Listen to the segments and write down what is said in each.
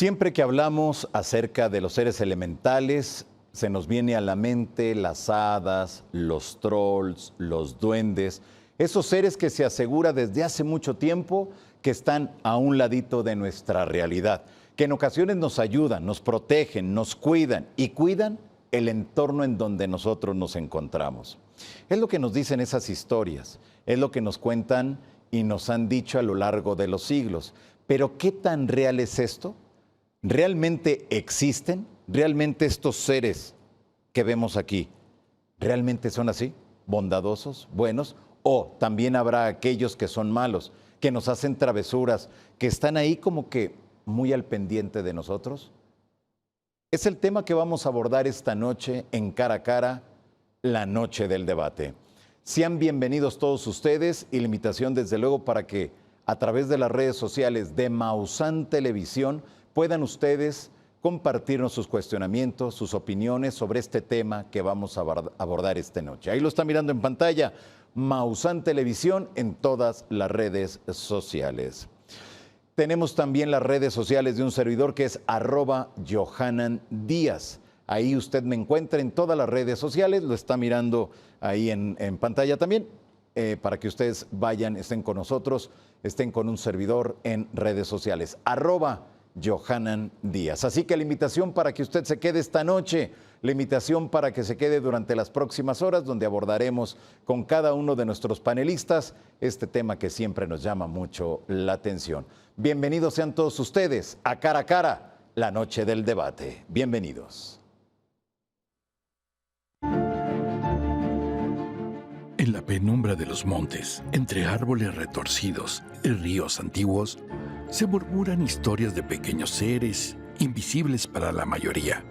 Siempre que hablamos acerca de los seres elementales, se nos viene a la mente las hadas, los trolls, los duendes, esos seres que se asegura desde hace mucho tiempo que están a un ladito de nuestra realidad, que en ocasiones nos ayudan, nos protegen, nos cuidan y cuidan el entorno en donde nosotros nos encontramos. Es lo que nos dicen esas historias, es lo que nos cuentan y nos han dicho a lo largo de los siglos. Pero ¿qué tan real es esto? ¿Realmente existen? ¿Realmente estos seres que vemos aquí, realmente son así? ¿Bondadosos? ¿Buenos? ¿O también habrá aquellos que son malos, que nos hacen travesuras, que están ahí como que muy al pendiente de nosotros? Es el tema que vamos a abordar esta noche en Cara a Cara, la noche del debate. Sean bienvenidos todos ustedes y la invitación desde luego para que a través de las redes sociales de Maussan Televisión puedan ustedes compartirnos sus cuestionamientos, sus opiniones sobre este tema que vamos a abordar esta noche. Ahí lo está mirando en pantalla, Maussan Televisión en todas las redes sociales. Tenemos también las redes sociales de un servidor que es @JohananDíaz. Ahí usted me encuentra en todas las redes sociales, lo está mirando ahí en pantalla también, para que ustedes vayan, estén con nosotros, estén con un servidor en redes sociales, @JohananDíaz. Así que la invitación para que usted se quede esta noche, la invitación para que se quede durante las próximas horas, donde abordaremos con cada uno de nuestros panelistas este tema que siempre nos llama mucho la atención. Bienvenidos sean todos ustedes a Cara a Cara, la noche del debate. Bienvenidos. En la penumbra de los montes, entre árboles retorcidos y ríos antiguos, se murmuran historias de pequeños seres invisibles para la mayoría,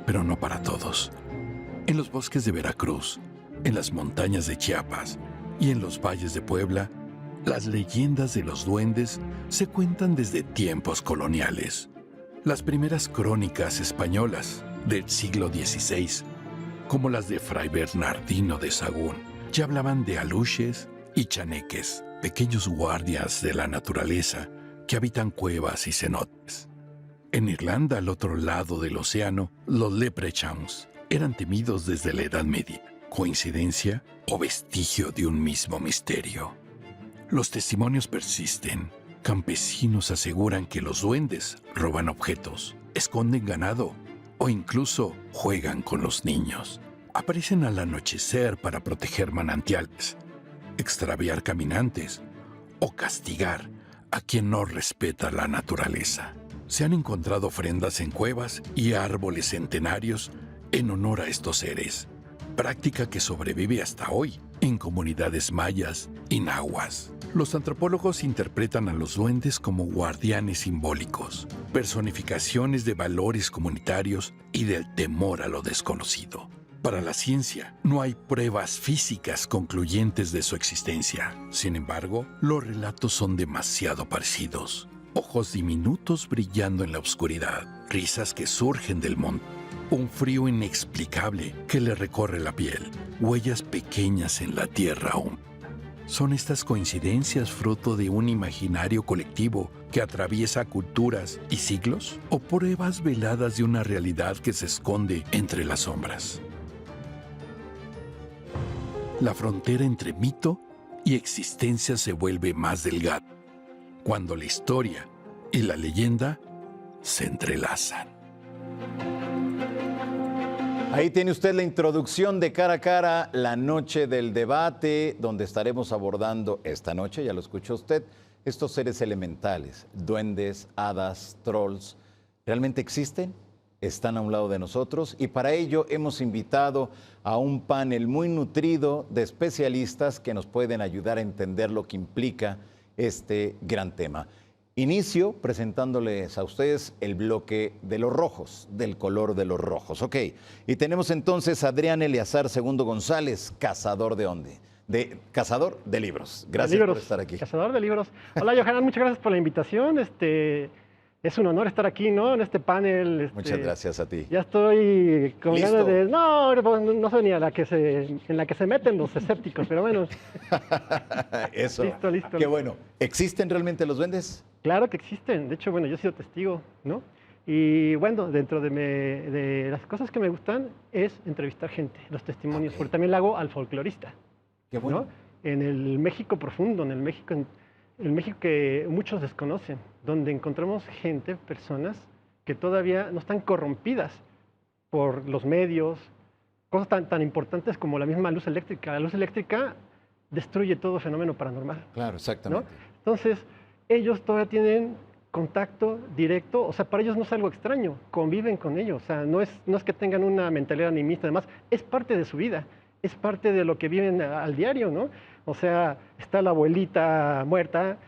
pero no para todos. En los bosques de Veracruz, en las montañas de Chiapas y en los valles de Puebla, las leyendas de los duendes se cuentan desde tiempos coloniales. Las primeras crónicas españolas del siglo XVI, como las de Fray Bernardino de Sahagún, ya hablaban de aluches y chaneques, pequeños guardias de la naturaleza que habitan cuevas y cenotes. En Irlanda, al otro lado del océano, los leprechauns eran temidos desde la Edad Media. ¿Coincidencia o vestigio de un mismo misterio? Los testimonios persisten. Campesinos aseguran que los duendes roban objetos, esconden ganado o incluso juegan con los niños. Aparecen al anochecer para proteger manantiales, extraviar caminantes o castigar a quien no respeta la naturaleza. Se han encontrado ofrendas en cuevas y árboles centenarios en honor a estos seres, práctica que sobrevive hasta hoy en comunidades mayas y nahuas. Los antropólogos interpretan a los duendes como guardianes simbólicos, personificaciones de valores comunitarios y del temor a lo desconocido. Para la ciencia, no hay pruebas físicas concluyentes de su existencia. Sin embargo, los relatos son demasiado parecidos. Ojos diminutos brillando en la oscuridad, risas que surgen del monte, un frío inexplicable que le recorre la piel, huellas pequeñas en la tierra aún. ¿Son estas coincidencias fruto de un imaginario colectivo que atraviesa culturas y siglos? ¿O pruebas veladas de una realidad que se esconde entre las sombras? La frontera entre mito y existencia se vuelve más delgada cuando la historia y la leyenda se entrelazan. Ahí tiene usted la introducción de Cara a Cara, la noche del debate, donde estaremos abordando esta noche, ya lo escuchó usted, estos seres elementales, duendes, hadas, trolls, ¿realmente existen? Están a un lado de nosotros y para ello hemos invitado a un panel muy nutrido de especialistas que nos pueden ayudar a entender lo que implica este gran tema. Inicio presentándoles a ustedes el bloque de los rojos, del color de los rojos. Ok, y tenemos entonces a Adrián Eleazar Segundo González, cazador de dónde? Cazador de libros. Gracias por estar aquí. Cazador de libros. Hola, Johanan, muchas gracias por la invitación. Es un honor estar aquí, ¿no? En este panel. Muchas gracias a ti. Ya estoy con ¿Listo? ganas de... No soy ni a la que en la que se meten los escépticos, pero bueno. Eso. Listo. Qué bueno. ¿Existen realmente los duendes? Claro que existen. De hecho, bueno, yo he sido testigo, ¿no? Y bueno, dentro de las cosas que me gustan es entrevistar gente, los testimonios, Ok. porque también le hago al folclorista, Qué bueno. ¿no? En el México profundo, el México que muchos desconocen, donde encontramos gente, personas que todavía no están corrompidas por los medios, cosas tan importantes como la misma luz eléctrica. La luz eléctrica destruye todo fenómeno paranormal, Claro, ¿no? exactamente. Entonces, ellos todavía tienen contacto directo, o sea, para ellos no es algo extraño, conviven con ellos, o sea, no es que tengan una mentalidad animista, además, es parte de su vida, es parte de lo que viven al diario, ¿no? O sea, está la abuelita muerta,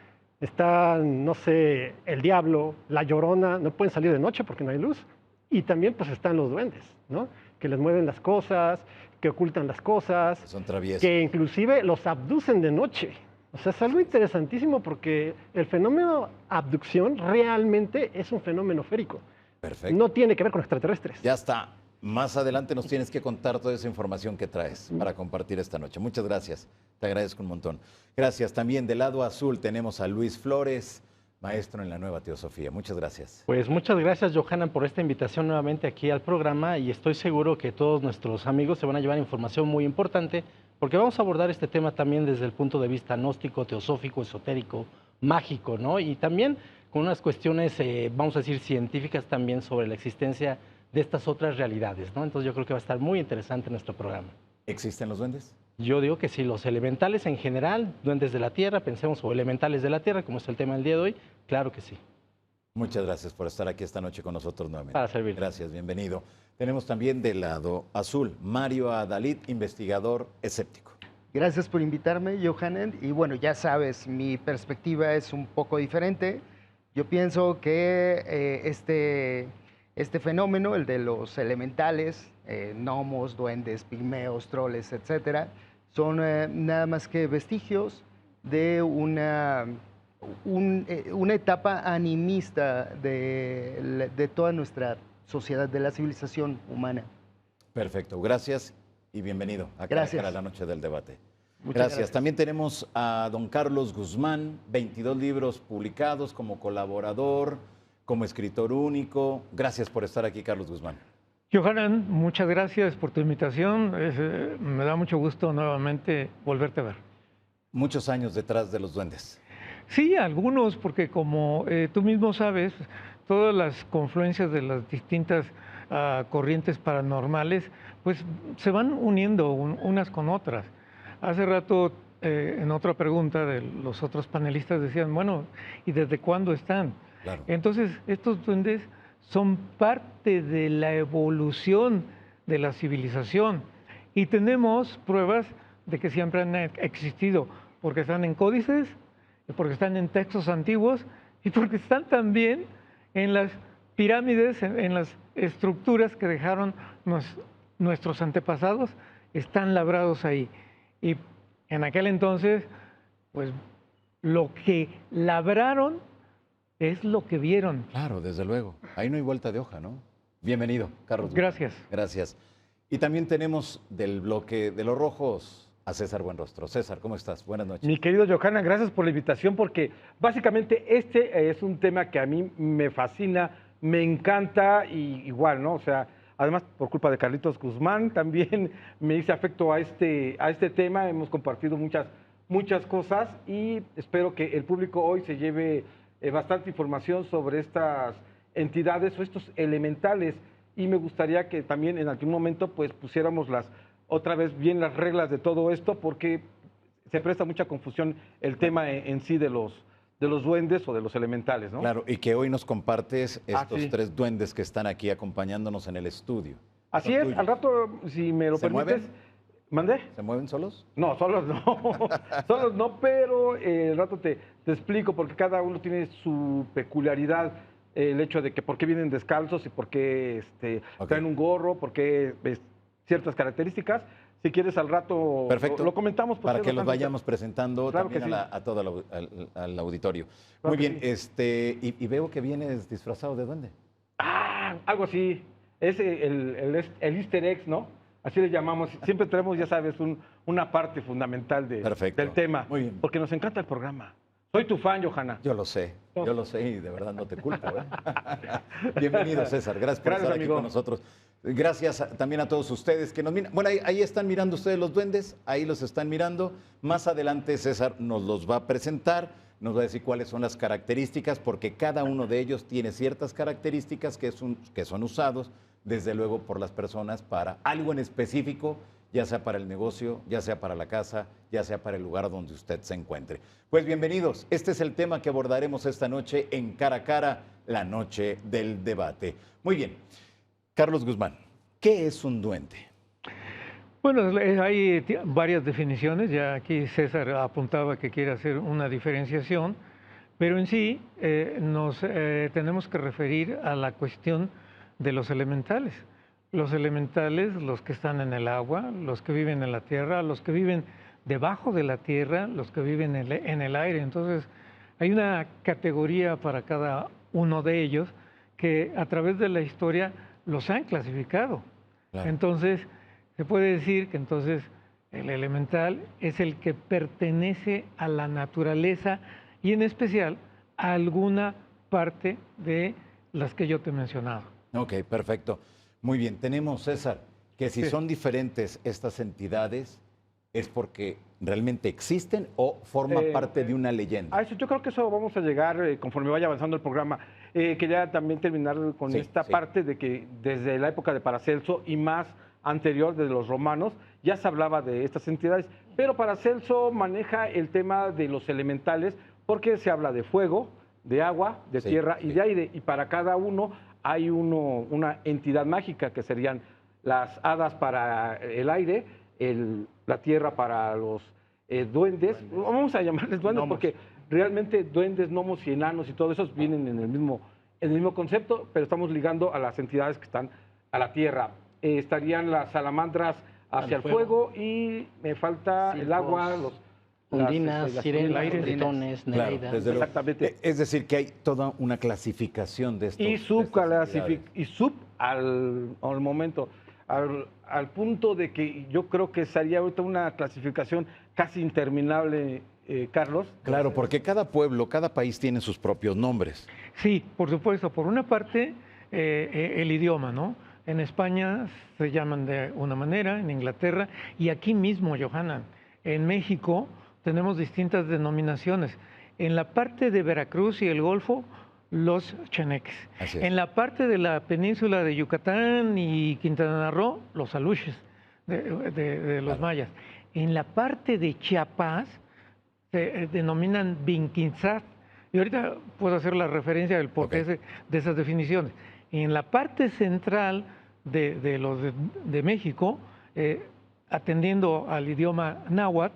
está, no sé, el diablo, la llorona, no pueden salir de noche porque no hay luz, y también pues están los duendes, ¿no? Que les mueven las cosas, que ocultan las cosas, Son traviesos. que inclusive los abducen de noche. O sea, es algo interesantísimo porque el fenómeno abducción realmente es un fenómeno férico. Perfecto. No tiene que ver con extraterrestres. Ya está. Más adelante nos tienes que contar toda esa información que traes para compartir esta noche. Muchas gracias. Te agradezco un montón. Gracias. También del lado azul tenemos a Luis Flores, maestro en la Nueva Teosofía. Muchas gracias. Pues muchas gracias, Johanan, por esta invitación nuevamente aquí al programa y estoy seguro que todos nuestros amigos se van a llevar información muy importante porque vamos a abordar este tema también desde el punto de vista gnóstico, teosófico, esotérico, mágico, ¿no? Y también con unas cuestiones, vamos a decir, científicas también sobre la existencia de estas otras realidades, ¿no? Entonces yo creo que va a estar muy interesante nuestro programa. ¿Existen los duendes? Yo digo que sí, los elementales en general, duendes de la Tierra, pensemos, o elementales de la Tierra, como es el tema del día de hoy, claro que sí. Muchas gracias por estar aquí esta noche con nosotros nuevamente. Para servir. Gracias, bienvenido. Tenemos también del lado azul, Mario Adalid, investigador escéptico. Gracias por invitarme, Johanan. Y bueno, ya sabes, mi perspectiva es un poco diferente. Yo pienso que este fenómeno, el de los elementales, gnomos, duendes, pigmeos, troles, etcétera, son nada más que vestigios de una etapa animista de toda nuestra sociedad, de la civilización humana. Perfecto, gracias y bienvenido a Gracias. la noche del debate. Muchas Gracias. También tenemos a don Carlos Guzmán, 22 libros publicados como colaborador, como escritor único. Gracias por estar aquí, Carlos Guzmán. Johanan, muchas gracias por tu invitación. Me da mucho gusto nuevamente volverte a ver. Muchos años detrás de los duendes. Sí, algunos, porque como tú mismo sabes, todas las confluencias de las distintas corrientes paranormales, pues se van uniendo unas con otras. Hace rato, en otra pregunta de los otros panelistas decían, bueno, ¿y desde cuándo están? Claro. Entonces, estos duendes son parte de la evolución de la civilización y tenemos pruebas de que siempre han existido, porque están en códices, porque están en textos antiguos y porque están también en las pirámides, en las estructuras que dejaron nuestros antepasados, están labrados ahí. Y en aquel entonces, pues lo que labraron es lo que vieron. Claro, desde luego. Ahí no hay vuelta de hoja, ¿no? Bienvenido, Carlos. Gracias. Gracias. Y también tenemos del bloque de los rojos a César Buenrostro. César, ¿cómo estás? Buenas noches. Mi querido Johanan, gracias por la invitación porque básicamente este es un tema que a mí me fascina, me encanta y igual, ¿no? O sea, además por culpa de Carlitos Guzmán también me hice afecto a este tema, hemos compartido muchas cosas y espero que el público hoy se lleve bastante información sobre estas entidades o estos elementales y me gustaría que también en algún momento pues pusiéramos otra vez bien las reglas de todo esto porque se presta mucha confusión el tema en sí de los duendes o de los elementales, ¿no? Claro, y que hoy nos compartes estos sí. 3 duendes que están aquí acompañándonos en el estudio. Así Son es, tuyos. al rato, si me lo ¿Se permites. mueven? ¿Mandé? ¿Se mueven solos? No, solos no. Solos no, pero al rato te explico porque cada uno tiene su peculiaridad. El hecho de que por qué vienen descalzos y por qué Ok. traen un gorro, por qué ciertas características. Si quieres al rato Perfecto. lo comentamos. pues, Para es que los bastante- vayamos presentando Claro también que sí. a todo al auditorio. Claro Muy que bien, y veo que vienes disfrazado de duende. Algo así. Es el easter eggs, ¿no? Así le llamamos. Siempre tenemos, ya sabes, una parte fundamental Perfecto. del tema. Muy bien. Porque nos encanta el programa. Soy tu fan, Johanna. Yo lo sé y de verdad no te culpo. Bienvenido, César. Gracias por estar aquí amigo. con nosotros. Gracias también a todos ustedes que nos miran. Bueno, ahí están mirando ustedes los duendes, ahí los están mirando. Más adelante César nos los va a presentar, nos va a decir cuáles son las características, porque cada uno de ellos tiene ciertas características que son usados, desde luego, por las personas para algo en específico, ya sea para el negocio, ya sea para la casa, ya sea para el lugar donde usted se encuentre. Pues bienvenidos, este es el tema que abordaremos esta noche en Cara a Cara, la noche del debate. Muy bien, Carlos Guzmán, ¿qué es un duende? Bueno, hay varias definiciones, ya aquí César apuntaba que quiere hacer una diferenciación, pero en sí nos tenemos que referir a la cuestión de los elementales. Los elementales, los que están en el agua, los que viven en la tierra, los que viven debajo de la tierra, los que viven en el aire. Entonces, hay una categoría para cada uno de ellos que a través de la historia los han clasificado. Claro. Entonces, se puede decir que entonces el elemental es el que pertenece a la naturaleza y en especial a alguna parte de las que yo te he mencionado. Ok, perfecto. Muy bien, tenemos, César, que si son diferentes estas entidades, ¿es porque realmente existen o forman parte de una leyenda? A eso, yo creo que eso vamos a llegar conforme vaya avanzando el programa. Quería también terminar con esta parte de que desde la época de Paracelso y más anterior de los romanos ya se hablaba de estas entidades, pero Paracelso maneja el tema de los elementales porque se habla de fuego, de agua, de tierra y de aire, y para cada uno hay una entidad mágica que serían las hadas para el aire, la tierra para los duendes, vamos a llamarles duendes porque realmente duendes, gnomos y enanos y todos esos vienen en el mismo concepto, pero estamos ligando a las entidades que están a la tierra. Estarían las salamandras hacia el fuego y me falta el agua, Ondinas, las sirenas, ondinas, tritones, Claro, nereidas. desde luego. Exactamente. Es decir, que hay toda una clasificación de estos. Al momento, al punto de que yo creo que sería ahorita una clasificación casi interminable, Carlos. Claro, porque cada pueblo, cada país tiene sus propios nombres. Sí, por supuesto. Por una parte, el idioma, ¿no? En España se llaman de una manera, en Inglaterra, y aquí mismo, Johanna, en México tenemos distintas denominaciones. En la parte de Veracruz y el Golfo, los chaneques. Así es. En la parte de la península de Yucatán y Quintana Roo, los aluches de los mayas. En la parte de Chiapas se denominan Binquinzat. Y ahorita puedo hacer la referencia del porqué de esas definiciones. En la parte central de México, atendiendo al idioma náhuatl,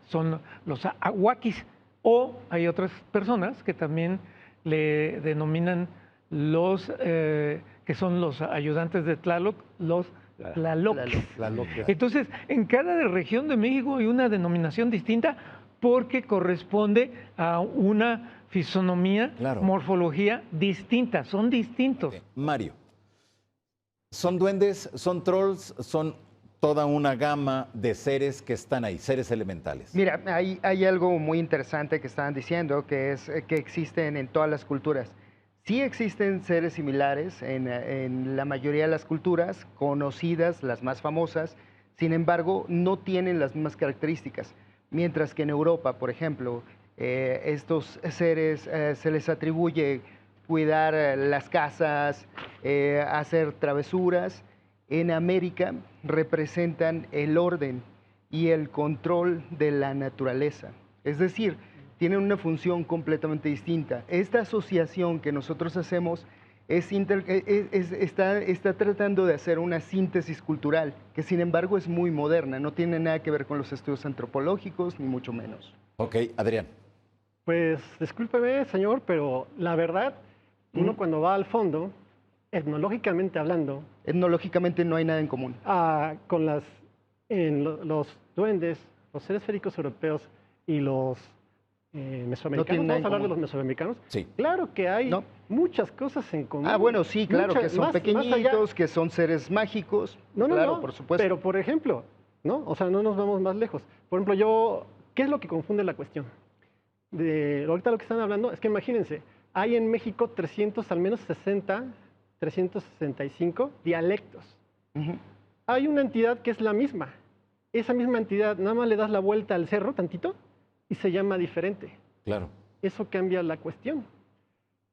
son los ahuaquis, o hay otras personas que también le denominan que son los ayudantes de Tlaloc, los tlaloques. Entonces, en cada región de México hay una denominación distinta porque corresponde a una fisonomía, morfología distinta, son distintos. Mario, ¿son duendes, son trolls, son toda una gama de seres que están ahí, seres elementales? Mira, hay algo muy interesante que estaban diciendo, que es que existen en todas las culturas. Sí existen seres similares en la mayoría de las culturas, conocidas, las más famosas, sin embargo, no tienen las mismas características. Mientras que en Europa, por ejemplo, estos seres se les atribuye cuidar las casas, hacer travesuras. En América representan el orden y el control de la naturaleza. Es decir, tienen una función completamente distinta. Esta asociación que nosotros hacemos está tratando de hacer una síntesis cultural, que sin embargo es muy moderna, no tiene nada que ver con los estudios antropológicos, ni mucho menos. Ok, Adrián. Pues discúlpeme, señor, pero la verdad, uno cuando va al fondo, etnológicamente hablando... Etnológicamente no hay nada en común. Con los duendes, los seres féricos europeos y los mesoamericanos, ¿vamos a hablar de los mesoamericanos? Sí. Claro que hay muchas cosas en común. Bueno, sí, claro, que son pequeñitos, que son seres mágicos. No, claro, por supuesto. Pero, por ejemplo, ¿no? O sea, no nos vamos más lejos. Por ejemplo, yo ¿Qué es lo que confunde la cuestión? Ahorita lo que están hablando es que imagínense, hay en México 300, al menos 365 dialectos. Hay una entidad que es la misma. Esa misma entidad, nada más le das la vuelta al cerro tantito y se llama diferente. Claro. Eso cambia la cuestión.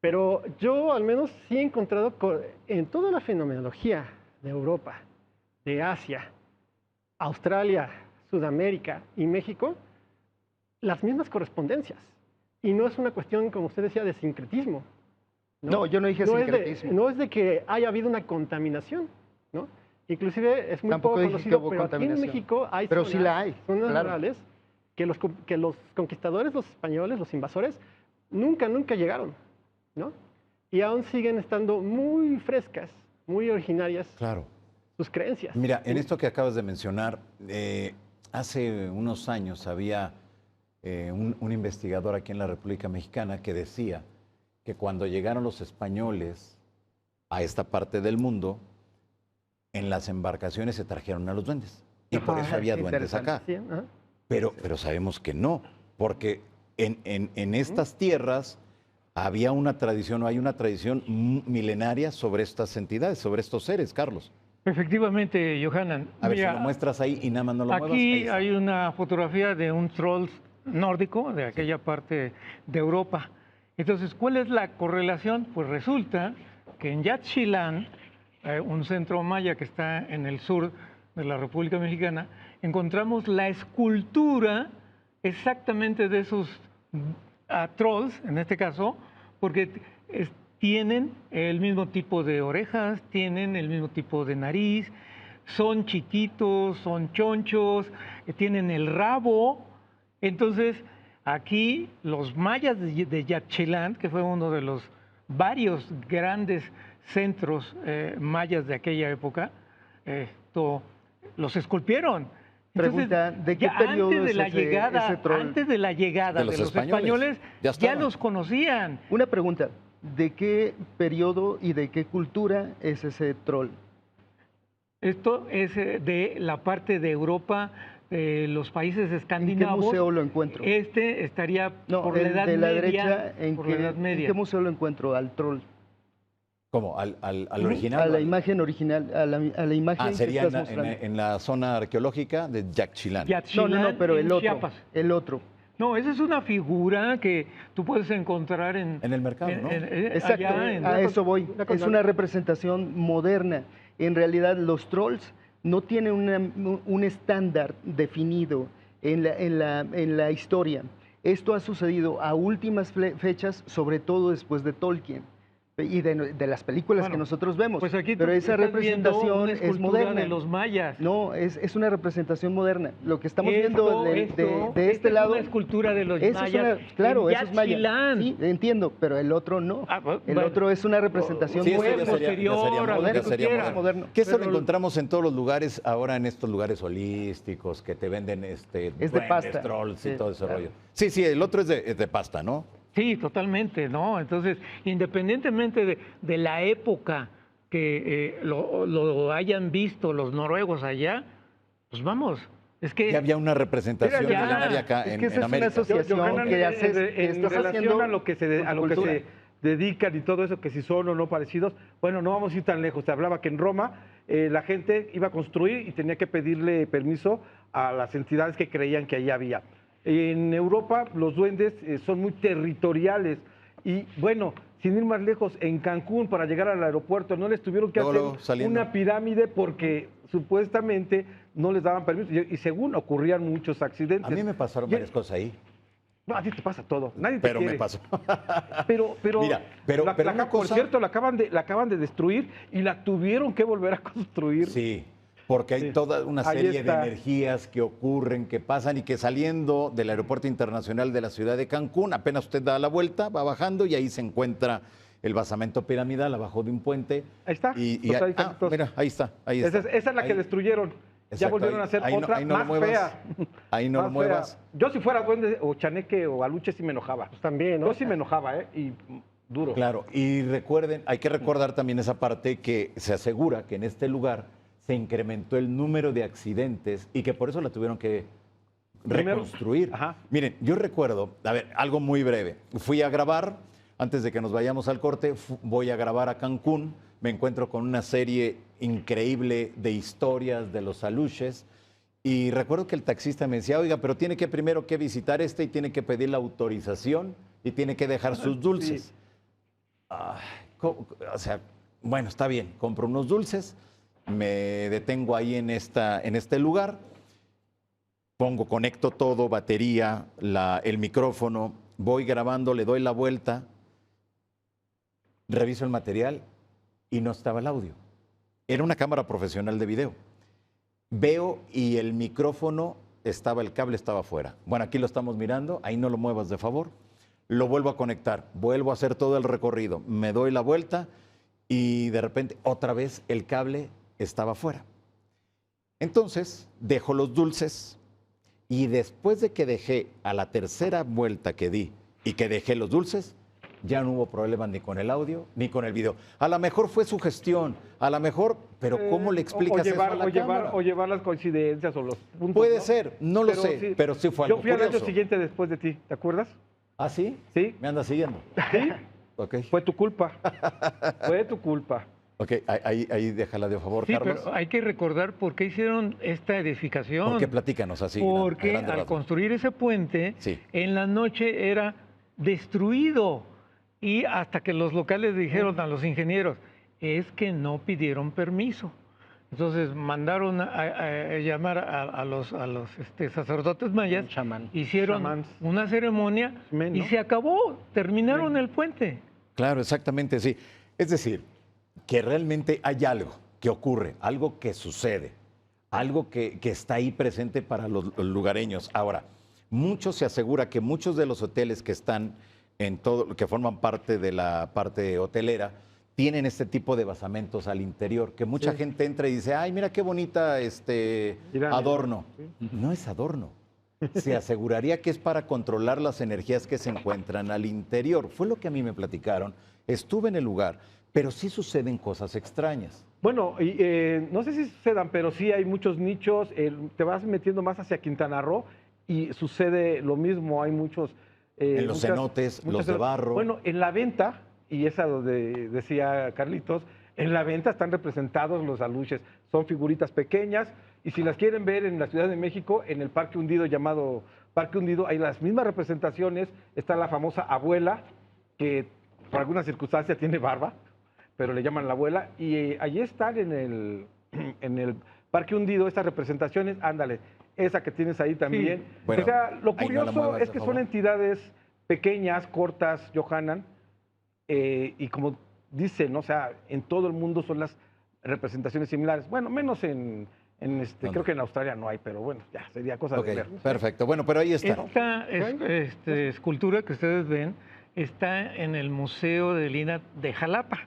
Pero yo al menos sí he encontrado en toda la fenomenología de Europa, de Asia, Australia, Sudamérica y México, las mismas correspondencias. Y no es una cuestión, como usted decía, de sincretismo. No, yo no dije sincretismo. No es de que haya habido una contaminación, ¿no? Inclusive es muy Tampoco poco dije que conocido, hubo pero aquí en contaminación. México hay Pero sí la hay, zonas claro. rurales que los conquistadores, los españoles, los invasores, nunca llegaron, ¿no? Y aún siguen estando muy frescas, muy originarias Claro. sus creencias. Mira, en esto que acabas de mencionar, hace unos años había un investigador aquí en la República Mexicana que decía que cuando llegaron los españoles a esta parte del mundo, en las embarcaciones se trajeron a los duendes. Y por eso había duendes acá. Sí, ajá. Pero sabemos que no, porque en estas tierras había una tradición, o hay una tradición milenaria sobre estas entidades, sobre estos seres, Carlos. Efectivamente, Johanan. A ver Mira, si lo muestras ahí y nada más no lo muevas. Ahí aquí está. hay una fotografía de un troll nórdico de aquella parte de Europa. Entonces, ¿cuál es la correlación? Pues resulta que en Yaxchilán, un centro maya que está en el sur de la República Mexicana, encontramos la escultura exactamente de esos trolls, en este caso, porque tienen el mismo tipo de orejas, tienen el mismo tipo de nariz, son chiquitos, son chonchos, tienen el rabo. Entonces, aquí los mayas de Yaxchilán, que fue uno de los varios grandes centros mayas de aquella época, los esculpieron. Entonces, Pregunta, ¿de qué ya periodo antes de es la ese llegada, troll? antes de la llegada De los españoles, ya ya estaban. los conocían. Una pregunta, ¿de qué periodo y de qué cultura es ese troll? Esto es de la parte de Europa, los países ¿En qué escandinavos. museo lo encuentro? Este estaría No, por la el Edad de la Media. derecha, por la Edad ¿en Media. qué museo lo encuentro al troll? ¿Cómo? ¿Al original? A la imagen original, a la imagen que sería estás en mostrando. en la zona arqueológica de Yaxchilán. No, pero en el otro, Chiapas. el otro. No, esa es una figura que tú puedes encontrar En el mercado, ¿no? Exacto, allá en- a eso voy. una Es cosa- una representación moderna. En realidad, los trolls no tienen un estándar definido en la historia. Esto ha sucedido a últimas fechas, sobre todo después de Tolkien y de las películas Bueno, que nosotros vemos. Pues aquí tú pero esa estás viendo representación una es escultura moderna. de los mayas. No, es una representación moderna. Lo que estamos viendo de Esta este es lado. una escultura de los Eso es mayas. claro, en eso es maya. Yaxchilán. Sí, entiendo, pero el otro no. Ah, El bueno. otro es una representación Sí, eso moderna. ya sería posterior a lo moderno, que ya tú sería quieras. moderno. Que eso lo Pero- encontramos en todos los lugares, ahora en estos lugares holísticos que te venden Es de duendes, pasta. trolls y Sí, todo ese claro. rollo. Sí, el otro es de pasta, ¿no? Sí, totalmente, ¿no? Entonces, independientemente de la época que lo hayan visto los noruegos allá, pues vamos, es que... Ya había una representación Mira, ya. milenaria acá Es en, que esa en es una América. asociación Johanan, que haces, que en estás relación haciendo a lo que se con tu cultura. dedican y todo eso, que si son o no parecidos, bueno, no vamos a ir tan lejos. Te hablaba que en Roma la gente iba a construir y tenía que pedirle permiso a las entidades que creían que allí había. En Europa los duendes son muy territoriales y bueno, sin ir más lejos, en Cancún para llegar al aeropuerto no les tuvieron que Luego hacer saliendo. una pirámide porque supuestamente no les daban permiso y según ocurrían muchos accidentes. A mí me pasaron Y- varias cosas ahí, no, a ti te pasa todo, nadie te pero quiere. me pasó. Pero, Mira, pero una por cosa- cierto, la acaban de destruir y la tuvieron que volver a construir. Sí, porque hay Sí. toda una Ahí serie de está. energías que ocurren, que pasan y que saliendo del Aeropuerto Internacional de la ciudad de Cancún, apenas usted da la vuelta, va bajando y ahí se encuentra el basamento piramidal abajo de un puente. Ahí está, Y, los Carlitos. mira, ahí está. Esa es la que Ahí. destruyeron. Ya Exacto, volvieron a hacer ahí no- otra ahí no lo más muevas. fea. Ahí no lo Más muevas. fea. Yo si fuera duende o chaneque o aluche sí me enojaba. Pues también, ¿no? Yo sí me enojaba, ¿eh? Y duro. Claro, y recuerden, hay que recordar también esa parte que se asegura que en este lugar se incrementó el número de accidentes y que por eso la tuvieron que reconstruir. Ajá. Miren, yo recuerdo, a ver, algo muy breve. Fui a grabar, antes de que nos vayamos al corte, voy a grabar a Cancún, me encuentro con una serie increíble de historias de los aluches, y recuerdo que el taxista me decía, oiga, pero tiene que primero que visitar y tiene que pedir la autorización y tiene que dejar sus dulces. Sí. Ay, o sea, bueno, está bien, compro unos dulces, me detengo ahí en este lugar, conecto todo, batería, el micrófono, voy grabando, le doy la vuelta, reviso el material y no estaba el audio. Era una cámara profesional de video. Veo y el micrófono el cable estaba afuera. Bueno, aquí lo estamos mirando, ahí no lo muevas de favor. Lo vuelvo a conectar, vuelvo a hacer todo el recorrido, me doy la vuelta y de repente otra vez el cable estaba afuera. Entonces dejo los dulces y después de que dejé a la tercera vuelta que di y que dejé los dulces, ya no hubo problema ni con el audio ni con el video. A lo mejor fue su gestión, a lo mejor, pero ¿cómo le explicas eso a la cámara? O llevar las coincidencias o los puntos. Puede ¿no? ser, no lo Pero sé, sí. pero sí fue algo Yo fui al año curioso. siguiente después de ti, ¿te acuerdas? ¿Ah, sí? Sí. ¿Me anda siguiendo? Sí. Ok. Fue tu culpa. Fue tu culpa. Ok, ahí déjala de favor, Sí, Carlos. pero hay que recordar por qué hicieron esta edificación. ¿Por qué platícanos así? Porque grandes al rasgos. construir ese puente, Sí. en la noche era destruido. Y hasta que los locales dijeron a los ingenieros, es que no pidieron permiso. Entonces mandaron a llamar a los sacerdotes mayas, Un chamán. hicieron Chamans. una ceremonia Men, y ¿no? se acabó, terminaron el puente. Claro, exactamente, sí. Es decir, que realmente hay algo que ocurre, algo que sucede, algo que está ahí presente para los lugareños. Ahora, mucho se asegura que muchos de los hoteles que están en todo, que forman parte de la parte hotelera, tienen este tipo de basamentos al interior, que mucha Sí. gente entra y dice, ay, mira qué bonita Mira, adorno. sí. No es adorno. Se aseguraría que es para controlar las energías que se encuentran al interior. Fue lo que a mí me platicaron. Estuve en el lugar, pero sí suceden cosas extrañas. Bueno, y, no sé si sucedan, pero sí hay muchos nichos. Te vas metiendo más hacia Quintana Roo y sucede lo mismo. Hay muchos. En los cenotes, los de barro. Bueno, en la venta, y esa donde decía Carlitos, en la venta están representados los aluches. Son figuritas pequeñas y si las quieren ver en la Ciudad de México, en el Parque Hundido llamado Parque Hundido, hay las mismas representaciones. Está la famosa abuela, que por alguna circunstancia tiene barba, pero le llaman la abuela. Y allí están en el Parque Hundido estas representaciones. Ándale, esa que tienes ahí también. Sí. Bueno, o sea, lo ahí no la curioso muevas, es de que son favor. entidades pequeñas, cortas, Johanan, y como dicen, o sea, en todo el mundo son las representaciones similares. Bueno, menos ¿Dónde? creo que en Australia no hay, pero bueno, ya sería cosa Ok, de ver. perfecto. Bueno, pero ahí está. Esta escultura que ustedes ven está en el Museo del INAH de Jalapa.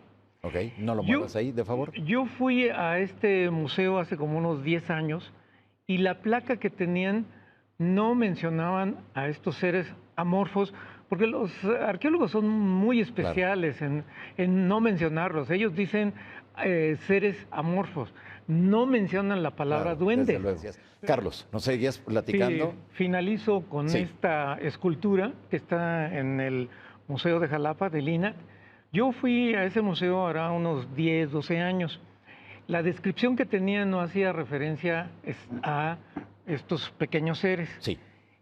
Ok, no lo Yo- muevas ahí, de favor. Yo fui a este museo hace como unos 10 años y la placa que tenían no mencionaban a estos seres amorfos, porque los arqueólogos son muy especiales en no mencionarlos. Ellos dicen seres amorfos, no mencionan la palabra Claro, duende. desde luego. Carlos, ¿nos seguías platicando? Sí, finalizo con Sí. esta escultura que está en el Museo de Jalapa, de INAH. Yo fui a ese museo hará unos 10, 12 años. La descripción que tenía no hacía referencia a estos pequeños seres. Sí.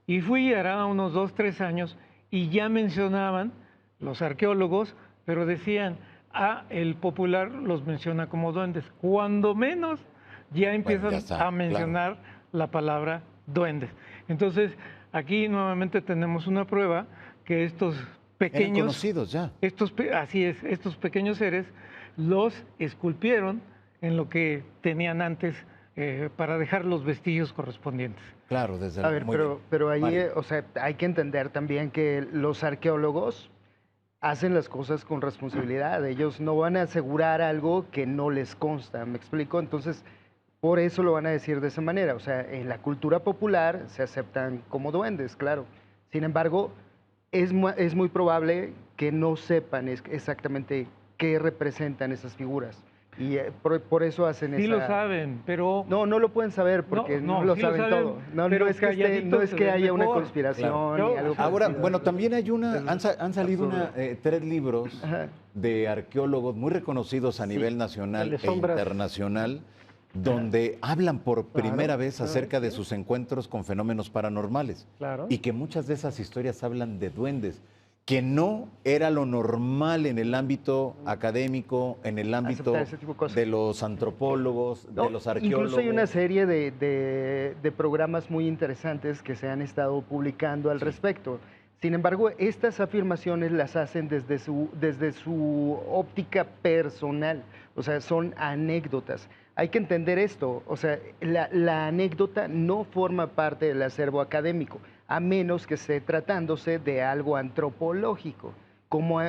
Y fui hará unos 2, 3 años y ya mencionaban los arqueólogos, pero decían, el popular los menciona como duendes. Cuando menos ya empiezan ya está, a mencionar la palabra duendes. Entonces, aquí nuevamente tenemos una prueba que estos Eran pequeños, conocidos ya. así es, estos pequeños seres los esculpieron en lo que tenían antes para dejar los vestigios correspondientes. Claro, desde A ver, muy bien. pero ahí, Mario. o sea, hay que entender también que los arqueólogos hacen las cosas con responsabilidad. Ellos no van a asegurar algo que no les consta, ¿me explico? Entonces, por eso lo van a decir de esa manera. O sea, en la cultura popular se aceptan como duendes, claro. Sin embargo, es muy probable que no sepan exactamente qué representan esas figuras. Y por eso hacen Sí esa... lo saben, pero No, no lo pueden saber porque no, lo sí lo saben saben, todo. No, pero no es que, calladitos no es se que ven haya una mejor. conspiración Claro. ni algo por el Ahora, estilo. bueno, también hay han salido absurdo. 3 libros Ajá. de arqueólogos muy reconocidos a nivel nacional de e sombras. internacional, donde hablan por primera vez claro, acerca de sus encuentros con fenómenos paranormales. Claro. Y que muchas de esas historias hablan de duendes, que no era lo normal en el ámbito académico, en el ámbito Aceptar ese tipo de cosas. de los antropólogos, No, de los arqueólogos. incluso hay una serie de programas muy interesantes que se han estado publicando al respecto. Sin embargo, estas afirmaciones las hacen desde su óptica personal, o sea, son anécdotas. Hay que entender esto, o sea, la anécdota no forma parte del acervo académico, a menos que esté tratándose de algo antropológico. Como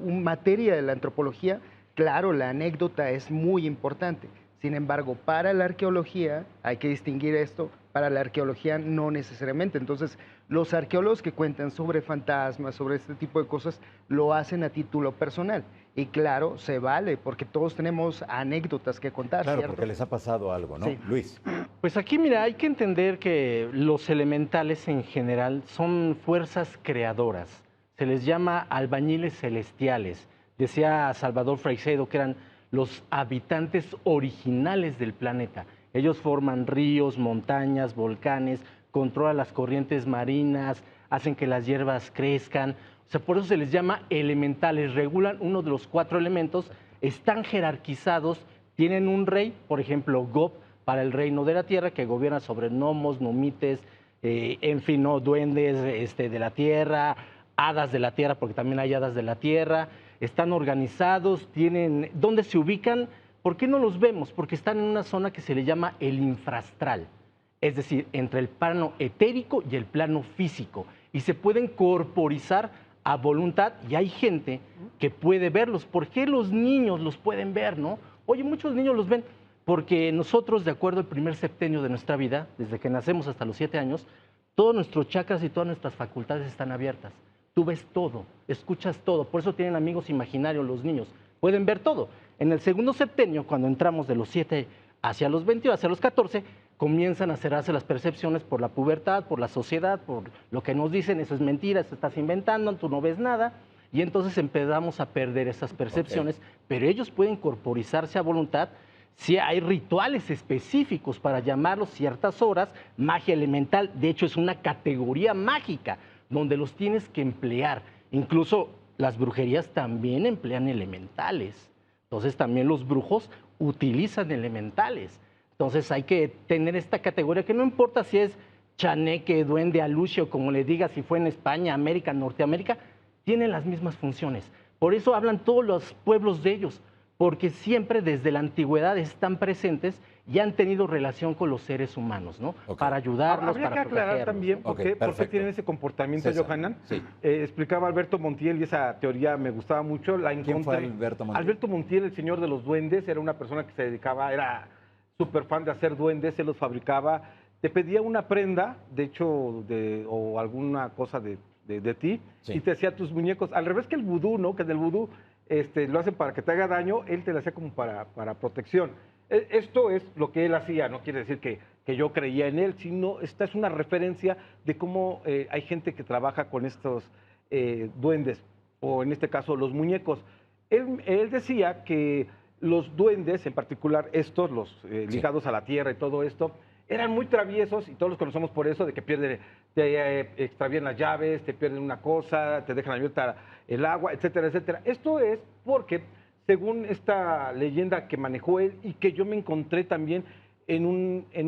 materia de la antropología, claro, la anécdota es muy importante. Sin embargo, para la arqueología, hay que distinguir esto, para la arqueología no necesariamente. Entonces, los arqueólogos que cuentan sobre fantasmas, sobre este tipo de cosas, lo hacen a título personal. Y claro, se vale, porque todos tenemos anécdotas que contar, Claro, ¿cierto? porque les ha pasado algo, ¿no? Sí. Luis. Pues aquí, mira, hay que entender que los elementales en general son fuerzas creadoras. Se les llama albañiles celestiales. Decía Salvador Freixedo que eran los habitantes originales del planeta. Ellos forman ríos, montañas, volcanes, controlan las corrientes marinas, hacen que las hierbas crezcan. O sea, por eso se les llama elementales. Regulan uno de los 4 elementos, están jerarquizados, tienen un rey, por ejemplo, Gob, para el reino de la tierra, que gobierna sobre gnomos, nomites, en fin, ¿no? Duendes de la tierra, hadas de la tierra, porque también hay hadas de la tierra. Están organizados, tienen... ¿Dónde se ubican? ¿Por qué no los vemos? Porque están en una zona que se le llama el infrastral, es decir, entre el plano etérico y el plano físico, y se pueden corporizar a voluntad, y hay gente que puede verlos. ¿Por qué los niños los pueden ver, no? Oye, muchos niños los ven, porque nosotros, de acuerdo al primer septenio de nuestra vida, desde que nacemos hasta los 7 años, todos nuestros chakras y todas nuestras facultades están abiertas. Tú ves todo, escuchas todo, por eso tienen amigos imaginarios los niños, pueden ver todo. En el segundo septenio, cuando entramos de los 7 hacia los 20, hacia los 14, comienzan a cerrarse las percepciones por la pubertad, por la sociedad, por lo que nos dicen, eso es mentira, eso estás inventando, tú no ves nada, y entonces empezamos a perder esas percepciones, pero ellos pueden corporizarse a voluntad. Si hay rituales específicos para llamarlos ciertas horas, magia elemental, de hecho es una categoría mágica, donde los tienes que emplear. Incluso las brujerías también emplean elementales. Entonces también los brujos utilizan elementales. Entonces hay que tener esta categoría que no importa si es chaneque, duende, alucio, como le diga, si fue en España, América, Norteamérica, tienen las mismas funciones. Por eso hablan todos los pueblos de ellos, porque siempre desde la antigüedad están presentes y han tenido relación con los seres humanos, ¿no? Ok. Para ayudarlos, Habría que para aclarar protegerlos. también por Ok, qué perfecto. tienen ese comportamiento, César, Johanan. sí. Explicaba Alberto Montiel y esa teoría me gustaba mucho. La ¿Quién fue encontré. Alberto Montiel? Alberto Montiel, el señor de los duendes, era una persona que se dedicaba, era súper fan de hacer duendes, él los fabricaba. Te pedía una prenda, de hecho, o alguna cosa de ti, Sí. y te hacía tus muñecos. Al revés que el vudú, ¿no? Que del vudú lo hacen para que te haga daño, él te lo hacía como para protección. Esto es lo que él hacía, no quiere decir que yo creía en él, sino esta es una referencia de cómo hay gente que trabaja con estos duendes, o en este caso los muñecos. Él decía que los duendes, en particular estos, los ligados a la tierra y todo esto, eran muy traviesos y todos los conocemos por eso, de que te extravían las llaves, te pierden una cosa, te dejan abierta el agua, etcétera, etcétera. Esto es porque, según esta leyenda que manejó él y que yo me encontré también en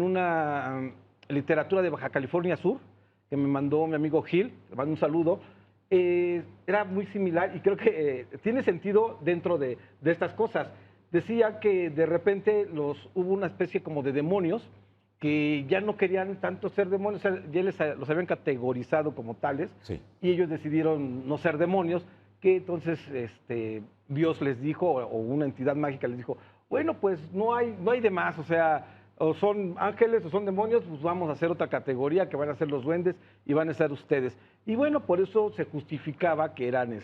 una literatura de Baja California Sur, que me mandó mi amigo Gil, le mando un saludo, era muy similar y creo que tiene sentido dentro de estas cosas. Decía que de repente hubo una especie como de demonios que ya no querían tanto ser demonios, o sea, ya los habían categorizado como tales, Sí. y ellos decidieron no ser demonios, que entonces Dios les dijo, o una entidad mágica les dijo, bueno, pues no hay de más, o sea, o son ángeles o son demonios, pues vamos a hacer otra categoría que van a ser los duendes y van a ser ustedes. Y bueno, por eso se justificaba que eran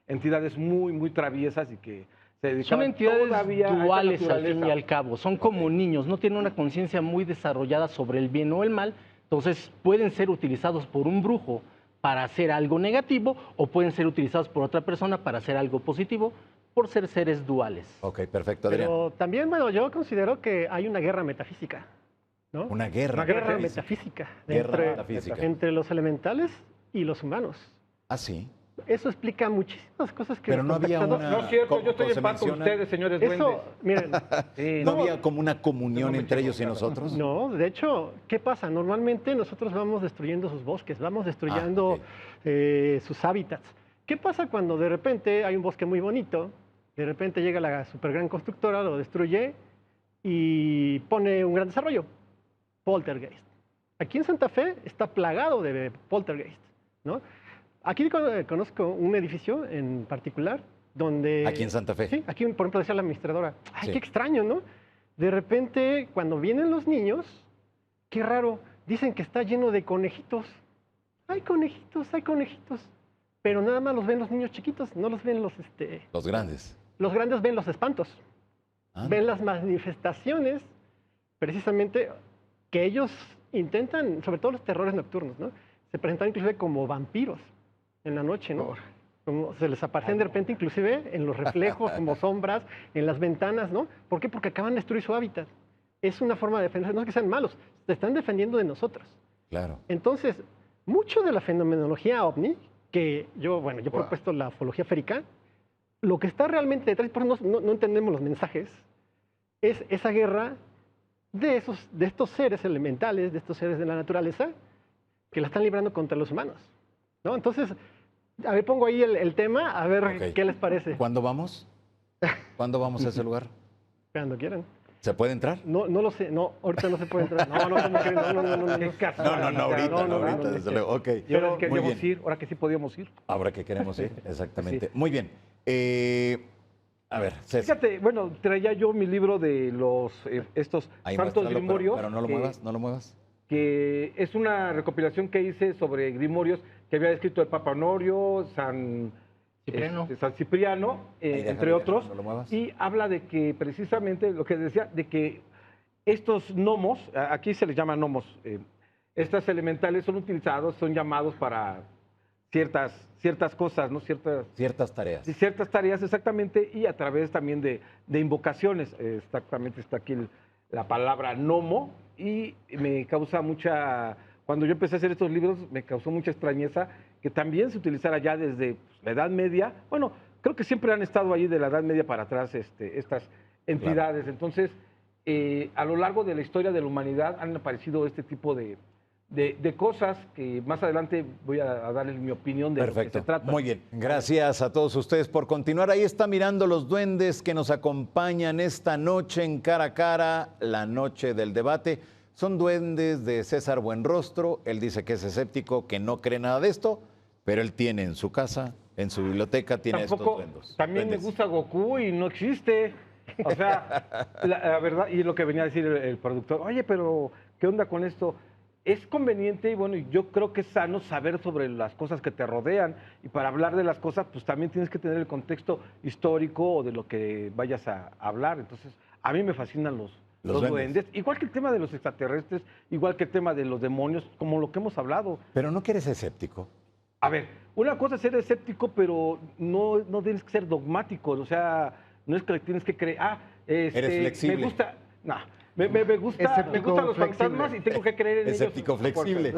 entidades muy, muy traviesas y que se Son dedicaban entidades todavía a esa duales al fin naturaleza. y al cabo, son como niños, no tienen una conciencia muy desarrollada sobre el bien o el mal, entonces pueden ser utilizados por un brujo para hacer algo negativo o pueden ser utilizados por otra persona para hacer algo positivo por ser seres duales. Ok, perfecto, Adrián. Pero también, bueno, yo considero que hay una guerra metafísica, ¿no? Una guerra. Una guerra metafísica, Guerra entre, metafísica. entre los elementales y los humanos. Ah, sí. Eso explica muchísimas cosas que Pero los no había contactados- una- No es cierto, como yo estoy se en paz con menciona- ustedes, señores duendes. Eso, miren, Sí, ¿No había como una comunión no me entre eche ellos y con nosotros? no, de hecho, ¿qué pasa? Normalmente nosotros vamos destruyendo sus bosques, vamos destruyendo ok. sus hábitats. ¿Qué pasa cuando de repente hay un bosque muy bonito, de repente llega la super gran constructora, lo destruye y pone un gran desarrollo? Poltergeist. Aquí en Santa Fe está plagado de poltergeist, ¿no? Aquí conozco un edificio en particular donde... Aquí en Santa Fe. Sí, aquí, por ejemplo, decía la administradora, ay, Sí. qué extraño, ¿no? De repente, cuando vienen los niños, qué raro, dicen que está lleno de conejitos. Hay conejitos, pero nada más los ven los niños chiquitos, no los ven Los grandes. los grandes ven los espantos, Ah, ven las manifestaciones, precisamente, que ellos intentan, sobre todo los terrores nocturnos, ¿no? Se presentan inclusive como vampiros en la noche, ¿no? Como se les aparecen de repente inclusive en los reflejos, como sombras, en las ventanas, ¿no? ¿Por qué? Porque acaban de destruir su hábitat. Es una forma de defenderse, no es que sean malos, se están defendiendo de nosotros. claro. Entonces, mucho de la fenomenología ovni, que yo, bueno, yo he Wow. propuesto la ufología férica, lo que está realmente detrás, por eso no entendemos los mensajes, es esa guerra de estos seres elementales, de estos seres de la naturaleza, que la están librando contra los humanos, ¿no? Entonces, a ver, pongo ahí el tema, a ver Ok. qué les parece, ¿Cuándo vamos? ¿Cuándo vamos a ese lugar? cuando quieran. ¿Se puede entrar? No lo sé, no, ahorita no se puede entrar. No, ¿cómo creen? No. Qué casual. ahorita, no, ahorita, no, desde luego. Ok, Y ahora Pero- que muy queríamos bien. ir, ahora que sí podíamos ir. Ahora que queremos ir, exactamente. Sí. Muy bien. A ver, César. Fíjate, bueno, traía yo mi libro de los estos Ahí santos muéstralo, grimorios. pero no lo que- muevas, no lo muevas. Que es una recopilación que hice sobre grimorios que había escrito el Papa Honorio, Cipriano. San Cipriano, Ahí, entre déjalo, otros, no lo muevas. y habla de que precisamente lo que decía, de que estos gnomos, aquí se les llama gnomos, estas elementales son utilizados, son llamados para ciertas cosas, ¿no? Ciertas tareas. Ciertas tareas exactamente y a través también de invocaciones. Exactamente está aquí la palabra gnomo y me causa mucha, cuando yo empecé a hacer estos libros me causó mucha extrañeza que también se utilizara ya desde la Edad Media. Bueno, creo que siempre han estado ahí de la Edad Media para atrás estas entidades. Entonces, a lo largo de la historia de la humanidad han aparecido este tipo de cosas que más adelante voy a darles mi opinión de lo que Perfecto. se trata. Muy bien. Gracias a todos ustedes por continuar. Ahí está mirando los duendes que nos acompañan esta noche en Cara a Cara, la noche del debate. Son duendes de César Buenrostro. Él dice que es escéptico, que no cree nada de esto, pero él tiene en su casa, en su biblioteca, tiene Tampoco, estos duendes. también me Duendes. gusta Goku y no existe. O sea, la verdad, y lo que venía a decir el productor, oye, pero ¿qué onda con esto? Es conveniente y bueno, yo creo que es sano saber sobre las cosas que te rodean y para hablar de las cosas, pues también tienes que tener el contexto histórico o de lo que vayas a hablar. Entonces, a mí me fascinan los duendes, igual que el tema de los extraterrestres, igual que el tema de los demonios, como lo que hemos hablado. Pero no que eres escéptico. A ver, una cosa es ser escéptico, pero no tienes que ser dogmático, o sea, no es que tienes que creer, Eres flexible. me gusta, no, me gustan Escéptico los fantasmas flexible. y tengo que creer en Escéptico ellos. flexible.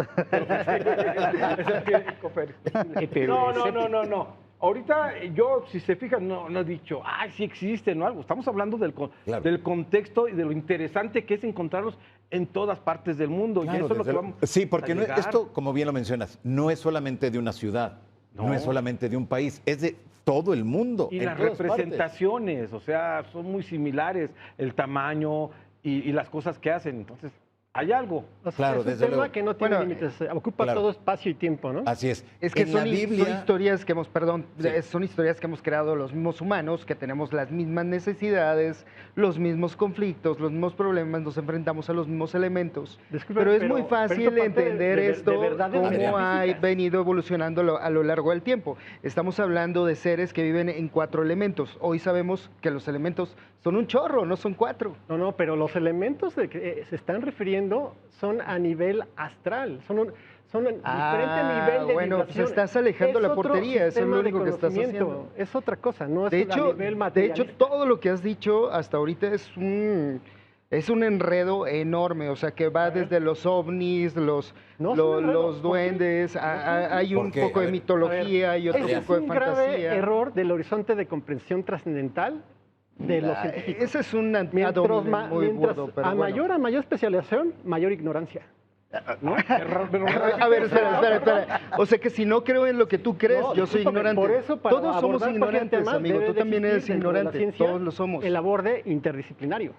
Escéptico flexible. No. Ahorita yo, si se fijan, no he dicho, sí existen o algo. Estamos hablando Claro. del contexto y de lo interesante que es encontrarlos en todas partes del mundo. y Claro, eso es lo desde que luego. vamos Sí, porque a llegar. esto, como bien lo mencionas, no es solamente de una ciudad, no, No. es solamente de un país, es de todo el mundo. Y en las todas partes. representaciones, o sea, son muy similares, el tamaño y las cosas que hacen. Entonces, hay algo. O sea, Claro, es un desde tema luego. que no tiene Bueno, límites, ocupa claro. todo espacio y tiempo, ¿no? Así es. Es que En la son Biblia, historias que hemos, perdón, Sí. son historias que hemos creado los mismos humanos, que tenemos las mismas necesidades, los mismos conflictos, los mismos problemas, nos enfrentamos a los mismos elementos. Disculpe, Pero es muy pero fácil esto parte de- entender de esto, verdades cómo ha metafísicas. venido evolucionando a lo largo del tiempo. Estamos hablando de seres que viven en 4 elementos. Hoy sabemos que los elementos son un chorro, no son 4. No, pero los elementos de que se están refiriendo son a nivel astral, son en diferente nivel de bueno, pues vibración. estás alejando Es la otro portería, eso es sistema lo de único que estás conocimiento, haciendo. Es otra cosa, no es De a hecho, nivel de hecho, materialista. todo lo que has dicho hasta ahorita es un enredo enorme, o sea, que va desde los ovnis, los No es un enredo, los duendes, hay un ¿Por qué? poco A de ver, mitología y otro Ese es poco de un grave fantasía. error del horizonte de comprensión trascendental de los científicos. Ese es un ad Mientras, hominem muy burdo, pero a bueno. mayor especialización, mayor ignorancia. ¿no? A ver, espera. O sea que si no creo en lo que tú crees, No, yo soy discúlpame, ignorante. por eso, para Todos somos abordar cualquier ignorantes, tema, amigo. debe Tú de también existir eres dentro de la ignorante. ciencia Todos lo somos. El aborde interdisciplinario.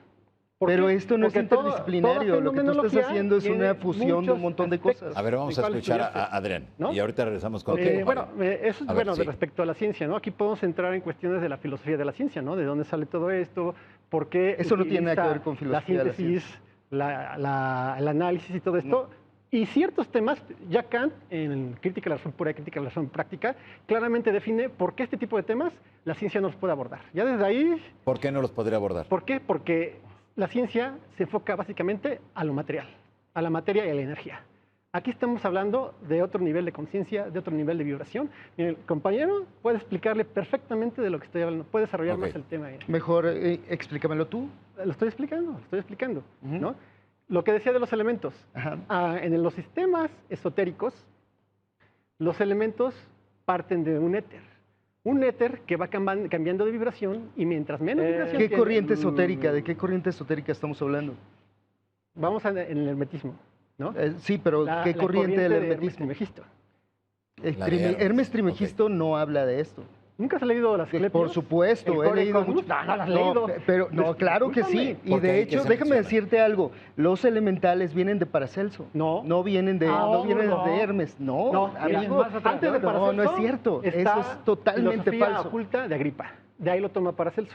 ¿Por Pero qué? esto no es Porque interdisciplinario. Lo que tú estás fenomenología haciendo es una tiene fusión de un muchos montón de aspectos. cosas. a ver, vamos a ¿Cuál escuchar estudiaste? a Adrián. ¿No? Y ahorita regresamos contigo. Bueno, Mario. eso es A ver, bueno sí. respecto a la ciencia, ¿no? Aquí podemos entrar en cuestiones de la filosofía de la ciencia, ¿no? De dónde sale todo esto, por qué Eso no tiene nada que utiliza ver con filosofía de la la síntesis, el análisis y todo esto. Y ciertos temas, ya Kant, en Crítica de la Razón Pura y Crítica de la Razón Práctica, claramente define por qué este tipo de temas la ciencia no los puede abordar. Ya desde ahí, ¿Por qué no los podría abordar? ¿por qué? Porque la ciencia se enfoca básicamente a lo material, a la materia y a la energía. Aquí estamos hablando de otro nivel de conciencia, de otro nivel de vibración. Y el compañero puede explicarle perfectamente de lo que estoy hablando, puede desarrollar Ok. más el tema. Mejor explícamelo tú. Lo estoy explicando, Ujú. ¿no? Lo que decía de los elementos. Ajá. En los sistemas esotéricos, los elementos parten de un éter. Un éter que va cambiando de vibración y mientras menos vibración ¿Qué tiene, corriente esotérica? ¿De qué corriente esotérica estamos hablando? vamos en el hermetismo, ¿no? Sí, pero ¿qué La corriente del de hermetismo? Hermegisto. La de Hermes. Hermes Trismegisto no habla de esto. ¿Nunca has leído las Que Asclepios? por supuesto, ¿El he leído Codex mucho. Cosmos? No, no lo has leído. Pero no, claro que sí. Discúlpame. Y Porque de ahí hecho, que se déjame menciona. decirte algo. Los elementales vienen de Paracelso. No. vienen de, No, no vienen no. de Hermes. No, No, mira, amigo. antes de Paracelso no es cierto. Eso está es totalmente filosofía falso. oculta de Agripa. De ahí lo toma Paracelso.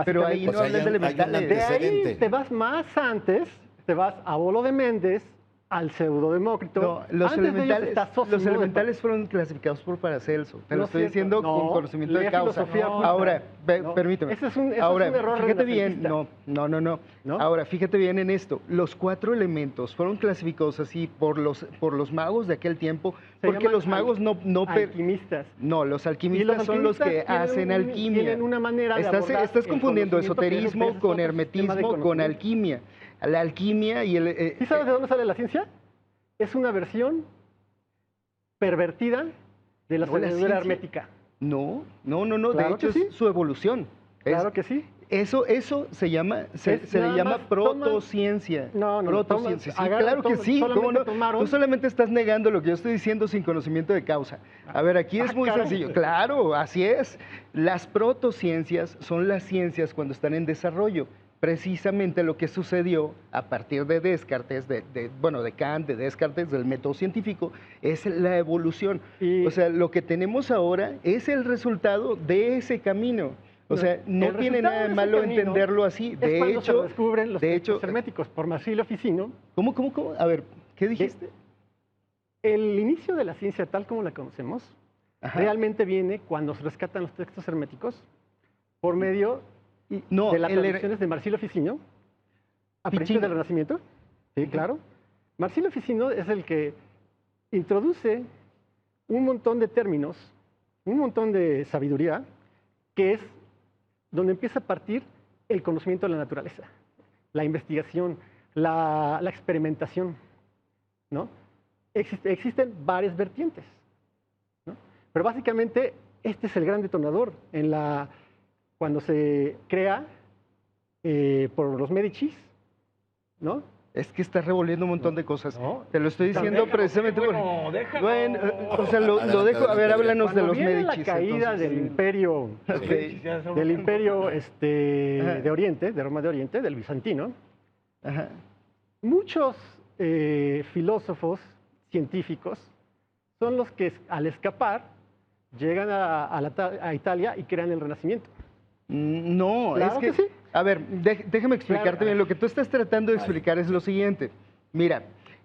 Pero ahí O no sea, hablan de hay un elementales. De ahí antecedente. te vas más antes, te vas a Bolo de Méndez, al pseudo-Demócrito. No, los Antes de ellos elementales, está Zósimo los de elementales fueron clasificados por Paracelso. Te No lo es estoy cierto. diciendo No, con conocimiento de lee causa. filosofía oculta. Ahora, No, permíteme. ese es un Ahora, error fíjate bien. renacentista. No. ¿No? Ahora, fíjate bien en esto. Los 4 elementos fueron clasificados así por los magos de aquel tiempo, Se porque llaman los magos alquimistas. No, los Y alquimistas los son los que alquimistas hacen tienen alquimia. tienen una manera de abordar Estás el confundiendo conocimiento, que esoterismo ese es con otro sistema de hermetismo, con conocimiento. alquimia. La alquimia y el... ¿Sí sabes de dónde sale la ciencia? Es una versión pervertida de la No, la sabiduría ciencia. hermética. No. Claro De hecho, que sí. es su evolución. Claro que sí. Eso se llama, se Es le nada llama más, protociencia. No, Protociencia. Sí, agarra, claro que sí. solamente ¿Cómo no? tomaron- Tú solamente estás negando lo que yo estoy diciendo sin conocimiento de causa. A ver, aquí es muy caray. sencillo. Claro, así es. Las protociencias son las ciencias cuando están en desarrollo. Precisamente lo que sucedió a partir de Descartes, de Kant, de Descartes, del método científico, es la evolución. Y- O sea, lo que tenemos ahora es el resultado de ese camino. O sea, no El tiene resultado nada de ese malo camino entenderlo así. Es De cuando se hecho, descubren los de textos hecho, herméticos por Marsilio Ficino. ¿cómo? A ver, ¿qué dijiste? El inicio de la ciencia tal como la conocemos Ajá. realmente viene cuando se rescatan los textos herméticos por medio No, de las el her- traducciones de Marsilio Ficino a Ficino. principios del Renacimiento. Sí, claro. Marsilio Ficino es el que introduce un montón de términos, un montón de sabiduría, que es donde empieza a partir el conocimiento de la naturaleza, la investigación, la experimentación, ¿no? Existen varias vertientes, ¿no? Pero básicamente este es el gran detonador cuando se crea por los Médicis, ¿no? Es que estás revolviendo un montón de cosas. No. Te lo estoy diciendo Déjalo, precisamente por... bueno, déjalo. Bueno, o sea, lo Adelante, dejo... A ver, adelante, háblanos de Cuando los viene Médicis. la caída entonces. del imperio, Ok. del imperio Ajá. de Oriente, de Roma de Oriente, del bizantino, Ajá. Muchos filósofos científicos son los que al escapar llegan a Italia y crean el Renacimiento. No, Claro es que sí. A ver, déjame explicarte Claro. bien. Lo que tú estás tratando de explicar es lo siguiente. Mira,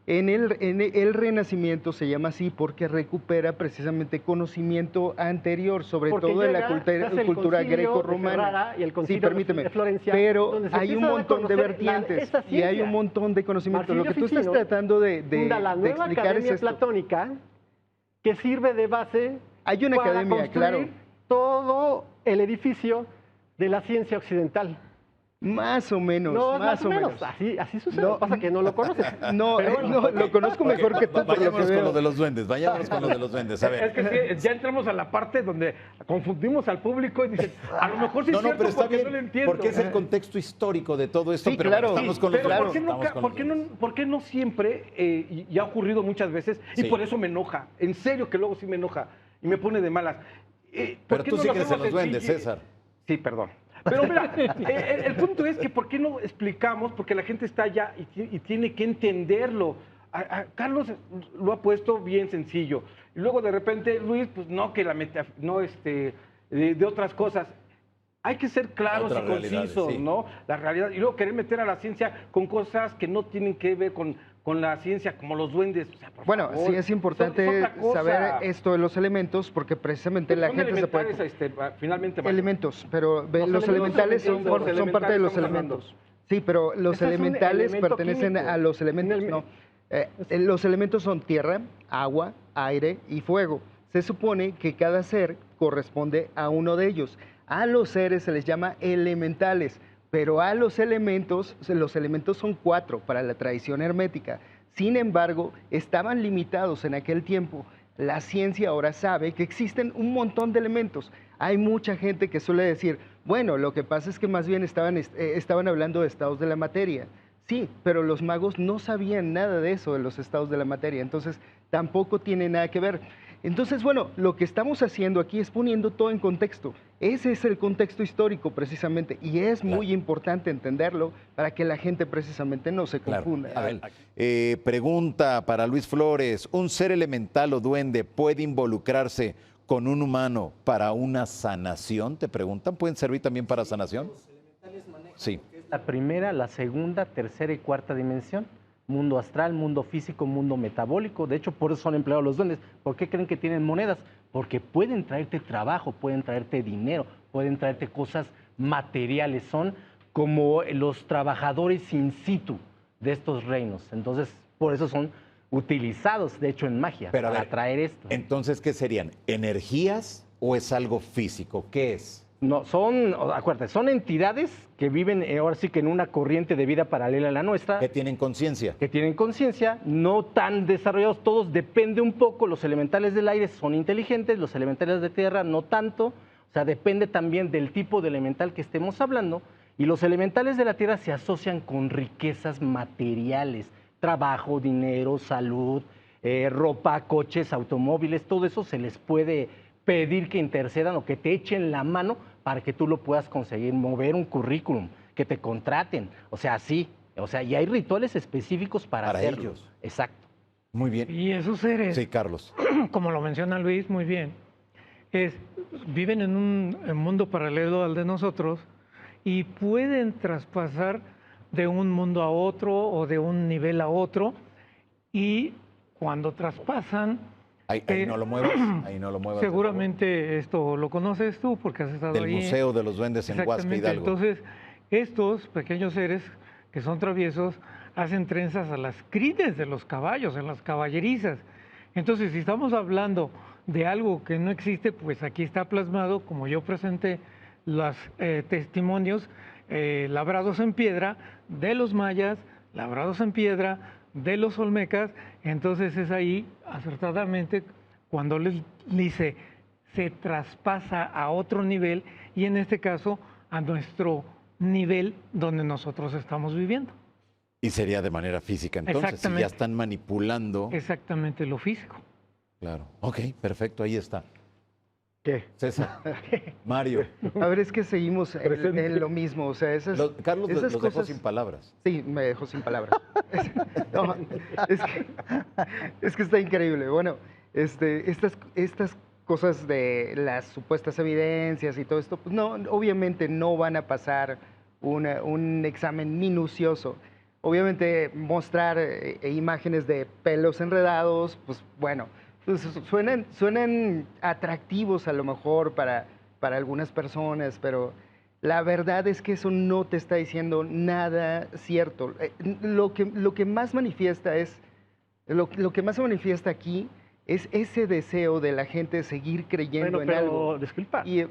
en el Renacimiento se llama así porque recupera precisamente conocimiento anterior, sobre Porque todo de la llega, se hace el cultura concilio de greco-romana. Ferrara y el Sí, concilio permíteme. de Florencia, Pero donde se hay un empieza a montón de conocer vertientes esta y hay ciencia. un montón de conocimiento. Lo que tú Marsilio estás Ficino tratando de funda la nueva explicar es academia esto. platónica que sirve de base Hay una para academia, construir claro. todo el edificio de la ciencia occidental. Más o menos, No, más o menos. Así sucede. No. Lo que pasa es que no lo conoces. No, Pero bueno, no, lo conozco mejor que tú, por lo que Vayámonos con veo. lo de los duendes, vayámonos con lo de los duendes. A ver. Es que sí, ya entramos a la parte donde confundimos al público y dicen, a lo mejor sí es No, no, cierto pero está porque bien, no lo entiendo. porque es el contexto histórico de todo esto, Sí, pero claro. estamos con los Pero duendes. ¿por qué no, estamos con por los qué no, duendes. por qué no siempre, y ha ocurrido muchas veces, y Sí. por eso me enoja, en serio que luego sí me enoja y me pone de malas? ¿Por Pero qué tú no sí lo crees en hacemos los duendes, sencillo? César. Sí, perdón. Pero mira, el punto es que ¿por qué no explicamos? Porque la gente está allá y tiene que entenderlo. Carlos lo ha puesto bien sencillo. Y luego de repente Luis, pues no, que la no de otras cosas. Hay que ser claros Otras y realidades, concisos, sí. ¿no? La realidad. Y luego querer meter a la ciencia con cosas que no tienen que ver con la ciencia, como los duendes. O sea, por Bueno, favor, sí es importante otra cosa. saber esto de los elementos porque precisamente la Son gente se puede... elementales, finalmente. Vaya. Elementos, pero ve, Los los elementales son, elementales, son parte de los estamos elementos. Sí, pero los Ese es un elementales elemento pertenecen químico. a los elementos, no. Los elementos son tierra, agua, aire y fuego. Se supone que cada ser corresponde a uno de ellos. A los seres se les llama elementales, pero a los elementos son 4 para la tradición hermética. Sin embargo, estaban limitados en aquel tiempo. La ciencia ahora sabe que existen un montón de elementos. Hay mucha gente que suele decir, bueno, lo que pasa es que más bien estaban hablando de estados de la materia. Sí, pero los magos no sabían nada de eso, de los estados de la materia, entonces tampoco tiene nada que ver. Entonces, bueno, lo que estamos haciendo aquí es poniendo todo en contexto. Ese es el contexto histórico precisamente y es muy importante entenderlo para que la gente precisamente no se Claro. confunda. A ver, pregunta para Luis Flores. ¿Un ser elemental o duende puede involucrarse con un humano para una sanación? Te preguntan. ¿Pueden servir también para sanación? Sí. La primera, la segunda, tercera y cuarta dimensión. Mundo astral, mundo físico, mundo metabólico. De hecho, por eso son empleados los duendes. ¿Por qué creen que tienen monedas? Porque pueden traerte trabajo, pueden traerte dinero, pueden traerte cosas materiales. Son como los trabajadores in situ de estos reinos. Entonces, por eso son utilizados, de hecho, en magia, Pero a para ver, traer esto. Entonces, ¿qué serían? ¿Energías o es algo físico? ¿Qué es? No, acuérdate, son entidades que viven ahora sí que en una corriente de vida paralela a la nuestra. ¿Que tienen conciencia? Que tienen conciencia, no tan desarrollados todos, depende un poco, los elementales del aire son inteligentes, los elementales de tierra no tanto, o sea, depende también del tipo de elemental que estemos hablando, y los elementales de la tierra se asocian con riquezas materiales, trabajo, dinero, salud, ropa, coches, automóviles, todo eso se les puede pedir que intercedan o que te echen la mano para que tú lo puedas conseguir, mover un currículum, que te contraten, o sea, así. O sea, y hay rituales específicos para hacerlo. ellos. Exacto. Muy bien. Y esos seres, Sí, Carlos. como lo menciona Luis muy bien, viven en un mundo paralelo al de nosotros y pueden traspasar de un mundo a otro o de un nivel a otro y cuando traspasan, Ahí no lo muevas, ahí no lo muevas. seguramente esto lo conoces tú porque has estado Del ahí. Museo de los Duendes en Huasca Exactamente. Hidalgo. Entonces, estos pequeños seres que son traviesos hacen trenzas a las crines de los caballos, en las caballerizas. Entonces, si estamos hablando de algo que no existe, pues aquí está plasmado, como yo presenté los testimonios labrados en piedra de los mayas, labrados en piedra de los olmecas. Entonces es ahí, acertadamente, cuando les dice, se traspasa a otro nivel y en este caso a nuestro nivel donde nosotros estamos viviendo. Y sería de manera física, entonces, si ya Exactamente. están manipulando. Exactamente lo físico. Claro. Ok, perfecto, ahí está. ¿Qué? César, Mario. A ver, es que seguimos en lo mismo. O sea, Carlos esas los dejó cosas- sin palabras. Sí, me dejó sin palabras. No, es que está increíble. Bueno, estas cosas de las supuestas evidencias y todo esto, pues no, obviamente no van a pasar un examen minucioso. Obviamente mostrar imágenes de pelos enredados, pues bueno, pues suenan atractivos a lo mejor para algunas personas, pero la verdad es que eso no te está diciendo nada cierto. Lo que más manifiesta es, lo que más se manifiesta aquí es ese deseo de la gente de seguir creyendo Bueno, en algo. pero disculpa. Y,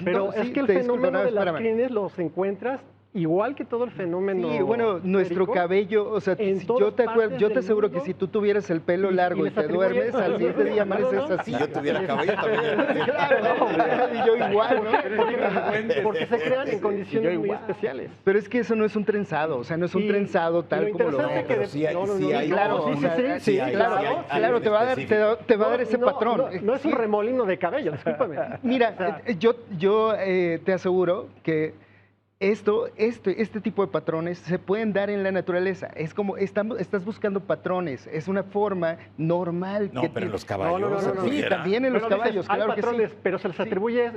Pero no, es sí, que el te disculpo, fenómeno no, de las espérame. crines los encuentras igual que todo el fenómeno. Sí, bueno, nuestro esférico. cabello, o sea, en si todas yo te partes yo te del aseguro que mundo, si tú tuvieras el pelo y largo y, les te atribuyes duermes, al siguiente día amaneces así. Si yo tuviera cabello también. Claro, y yo igual, ¿no? Porque se crean en condiciones muy especiales. Pero es que eso no es un trenzado, o sea, no es un Y- trenzado y tal lo como lo... interesante No, pero sí hay, no, no, sí no, hay claro, sí, o sea, sí, sí, hay- claro, sí hay claro, algo te va a dar, específico. te va a dar ese patrón. No es un Sí. remolino de cabello, discúlpame. Mira, O sea, yo te aseguro que este tipo de patrones se pueden dar en la naturaleza. Es como, estás buscando patrones, es una forma normal. No, que pero en ti- los caballos. se Sí, pudiera. también en los pero dices, caballos, hay claro que sí. patrones, pero se les atribuye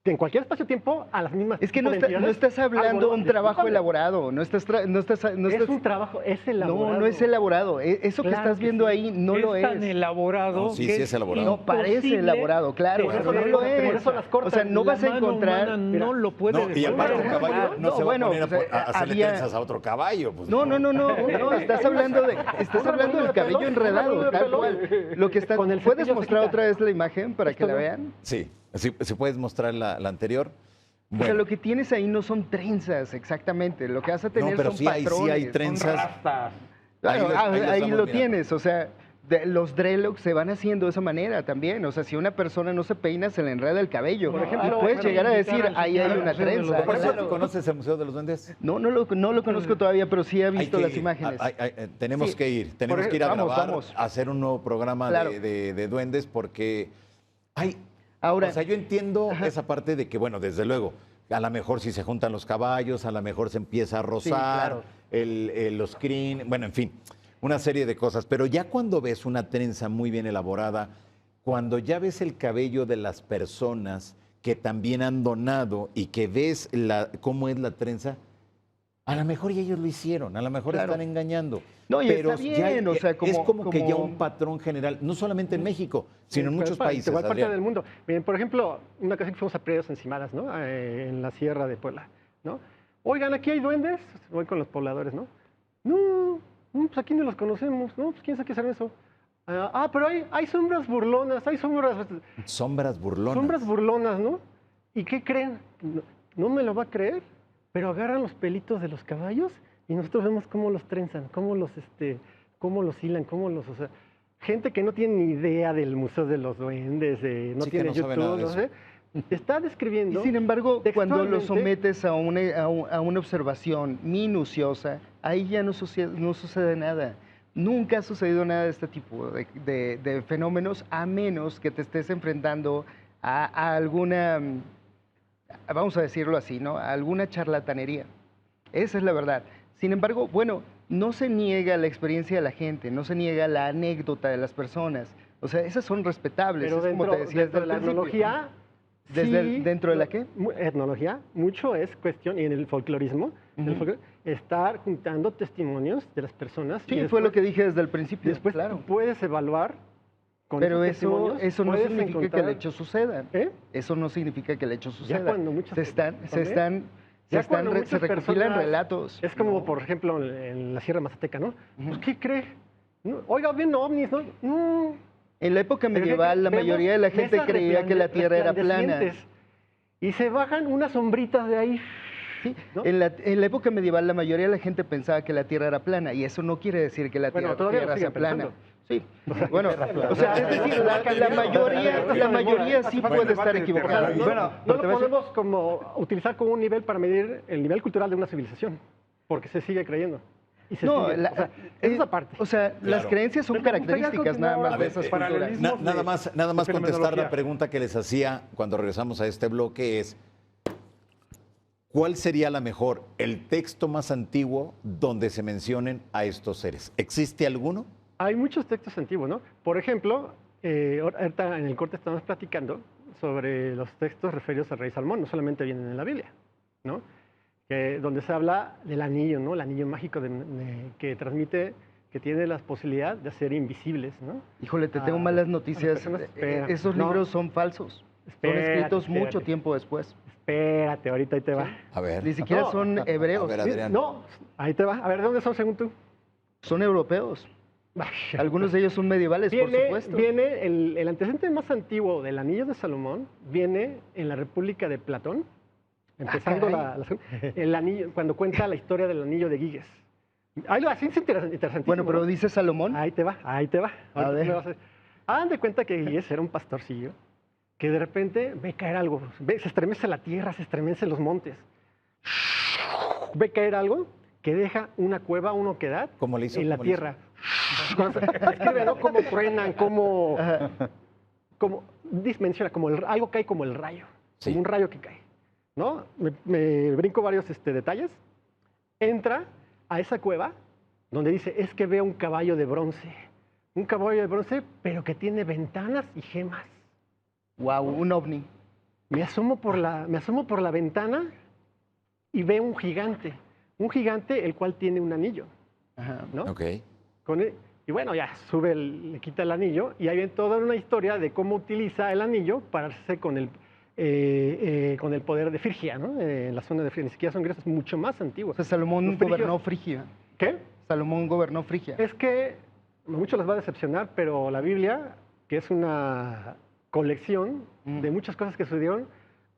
en cualquier espacio-tiempo a las mismas. Es que tipo no, de no entidades. estás hablando de un trabajo Discúlpame. elaborado, no estás... Es un trabajo, es elaborado. No, no es elaborado. Eso que Claro estás que viendo sí. ahí no lo es es. tan elaborado No, sí, que sí es elaborado. No parece imposible elaborado, claro, Por pero eso no les lo digo que por es. eso las cortan. O sea, no la vas a mano encontrar... humana Mira, no lo puede No, y aparte un desarrollar. caballo no, No, se va bueno, a poner o sea, a hacerle había- trenzas a otro caballo. Pues No, estás hablando del cabello enredado, tal cual. Lo que está, Con el ¿puedes cepillo se mostrar quita. otra vez la imagen para que Esto la no. vean? Sí, si puedes mostrar la anterior. O sea, lo que tienes ahí no son trenzas, exactamente. Lo que vas a tener pero son sí hay patrones. trenzas. Rastas. Claro, Ahí lo ahí estamos lo mirando. tienes, o sea, los dreadlocks se van haciendo de esa manera también. O sea, si una persona no se peina, se le enreda el cabello. Por y ejemplo, puedes bueno, llegar a invitar decir, al ahí hay señor una Museo de los trenza. Duendes. Claro. ¿Conoces el Museo de los Duendes? No lo conozco todavía, pero sí he visto Hay que las ir. imágenes. Tenemos Sí. que ir, tenemos que ir a Vamos, grabar, vamos. a hacer un nuevo programa Claro. de duendes porque hay... Ahora, o sea, yo entiendo esa parte de que, bueno, desde luego, a lo mejor si se juntan los caballos, a lo mejor se empieza a rozar, claro. los crin, bueno, en fin, una serie de cosas. Pero ya cuando ves una trenza muy bien elaborada, cuando ya ves el cabello de las personas que también han donado y que ves cómo es la trenza, a lo mejor y ellos lo hicieron, a lo mejor Claro. están engañando. No, y pero está bien, o sea, es como- como que ya como- un patrón general, no solamente en México, sino en muchos países. Igual parte Adrián. del mundo. Miren, por ejemplo, una ocasión que fuimos a Predios Encimadas, ¿no? En la Sierra de Puebla, ¿no? Oigan, aquí hay duendes. Voy con los pobladores, ¿no? No, pues aquí no los conocemos, ¿no? Pues quién sabe qué serán eso. Pero hay sombras burlonas, Sombras burlonas. sombras burlonas, ¿no? ¿Y qué creen? No me lo va a creer, pero agarran los pelitos de los caballos y nosotros vemos cómo los trenzan, cómo los hilan, o sea, gente que no tiene ni idea del Museo de los Duendes, no Sí, que tiene no sabe nada YouTube, de no eso. sé, está y describiendo. sin embargo, cuando lo textualmente- sometes a una observación minuciosa, ahí ya no sucede nada. Nunca ha sucedido nada de este tipo de fenómenos, a menos que te estés enfrentando a alguna, vamos a decirlo así, ¿no? A alguna charlatanería. Esa es la verdad. Sin embargo, bueno, no se niega la experiencia de la gente, no se niega la anécdota de las personas. O sea, esas son respetables. pero es como dentro, te decía dentro desde de la el principio. etnología. ¿Dentro de la qué? Etnología, mucho es cuestión, y en el folclorismo, estar juntando testimonios de las personas. y Sí, fue después- lo que dije desde el principio. Después claro. tú puedes evaluar con Pero esos testimonios, eso no puedes significa que el encontrar- hecho suceda. ¿Eh? Eso no significa que el hecho suceda. cuando muchas se están, ¿también? Ya cuando se muchas recopilan personas- relatos. Es como, ¿no? por ejemplo, en la Sierra Mazateca, ¿no? Pues, ¿qué cree? No, oiga, ven ovnis, ¿no? No. En la época Pero medieval, la vemos mayoría de la gente mesas creía que la Tierra era plana. resplandecientes, y se bajan unas sombritas de ahí. Sí, ¿no? en la época medieval, la mayoría de la gente pensaba que la Tierra era plana, y eso no quiere decir que la Bueno, Tierra, todavía lo sea siguen plana. pensando. Sí, bueno, o sea, es decir, la mayoría sí puede estar equivocada. No, Bueno, no pero lo te voy a decir- podemos como utilizar como un nivel para medir el nivel cultural de una civilización, porque se sigue creyendo. y se No, sigue. la- O sea, esa parte. O sea, las Claro. creencias son Me gustaría características continuar nada más A de ver, esas paralelismos. culturas. Nada más de contestar la fenomenología. pregunta que les hacía cuando regresamos a este bloque es, ¿cuál sería la mejor, el texto más antiguo donde se mencionen a estos seres? ¿Existe alguno? Hay muchos textos antiguos, ¿no? Por ejemplo, ahorita en el corte estamos platicando sobre los textos referidos al rey Salomón, no solamente vienen en la Biblia, ¿no? Donde se habla del anillo, ¿no? El anillo mágico que transmite, que tiene la posibilidad de hacer invisibles, ¿no? Híjole, te tengo Ah, malas a noticias. las personas, espera. Esos No. libros son falsos. Son Espérate, escritos mucho espérate. tiempo después. Espérate, ahorita ahí te va. A ver. Ni siquiera No. son hebreos. A ver, Adrián. No, ahí te va. A ver, ¿de dónde son según tú? Son europeos. Algunos de ellos son medievales, por supuesto. Viene el antecedente más antiguo del Anillo de Salomón, viene en la República de Platón, empezando caray. el anillo, cuando cuenta la historia del Anillo de Giges. Así es interesantísimo. Bueno, pero ¿no? dice Salomón. Ahí te va, ahí te va. A Ahorita ver. me vas Hagan de cuenta que Giges era un pastorcillo que de repente ve caer algo, se estremece la tierra, se estremecen los montes. Ve caer algo que deja una cueva, una oquedad ¿Cómo le hizo? en la ¿Cómo le hizo? tierra. Cuando se describe, ¿no? Cómo truenan, cómo menciona, algo cae como el rayo, Sí. como un rayo que cae, ¿no? Me brinco varios detalles. Entra a esa cueva donde dice, es que veo un caballo de bronce, pero que tiene ventanas y gemas. Wow, un ovni. Me asomo por la ventana y veo un gigante el cual tiene un anillo, Ajá. ¿no? Ok. Y bueno, ya sube, le quita el anillo y hay toda una historia de cómo utiliza el anillo para hacerse con el poder de Frigia, ¿no? En la zona de Frigia, ni siquiera son griegos, es mucho más antiguo. O sea, Salomón Los frigios- gobernó Frigia. ¿Qué? Salomón gobernó Frigia. Es que a muchos les va a decepcionar, pero la Biblia, que es una colección de muchas cosas que sucedieron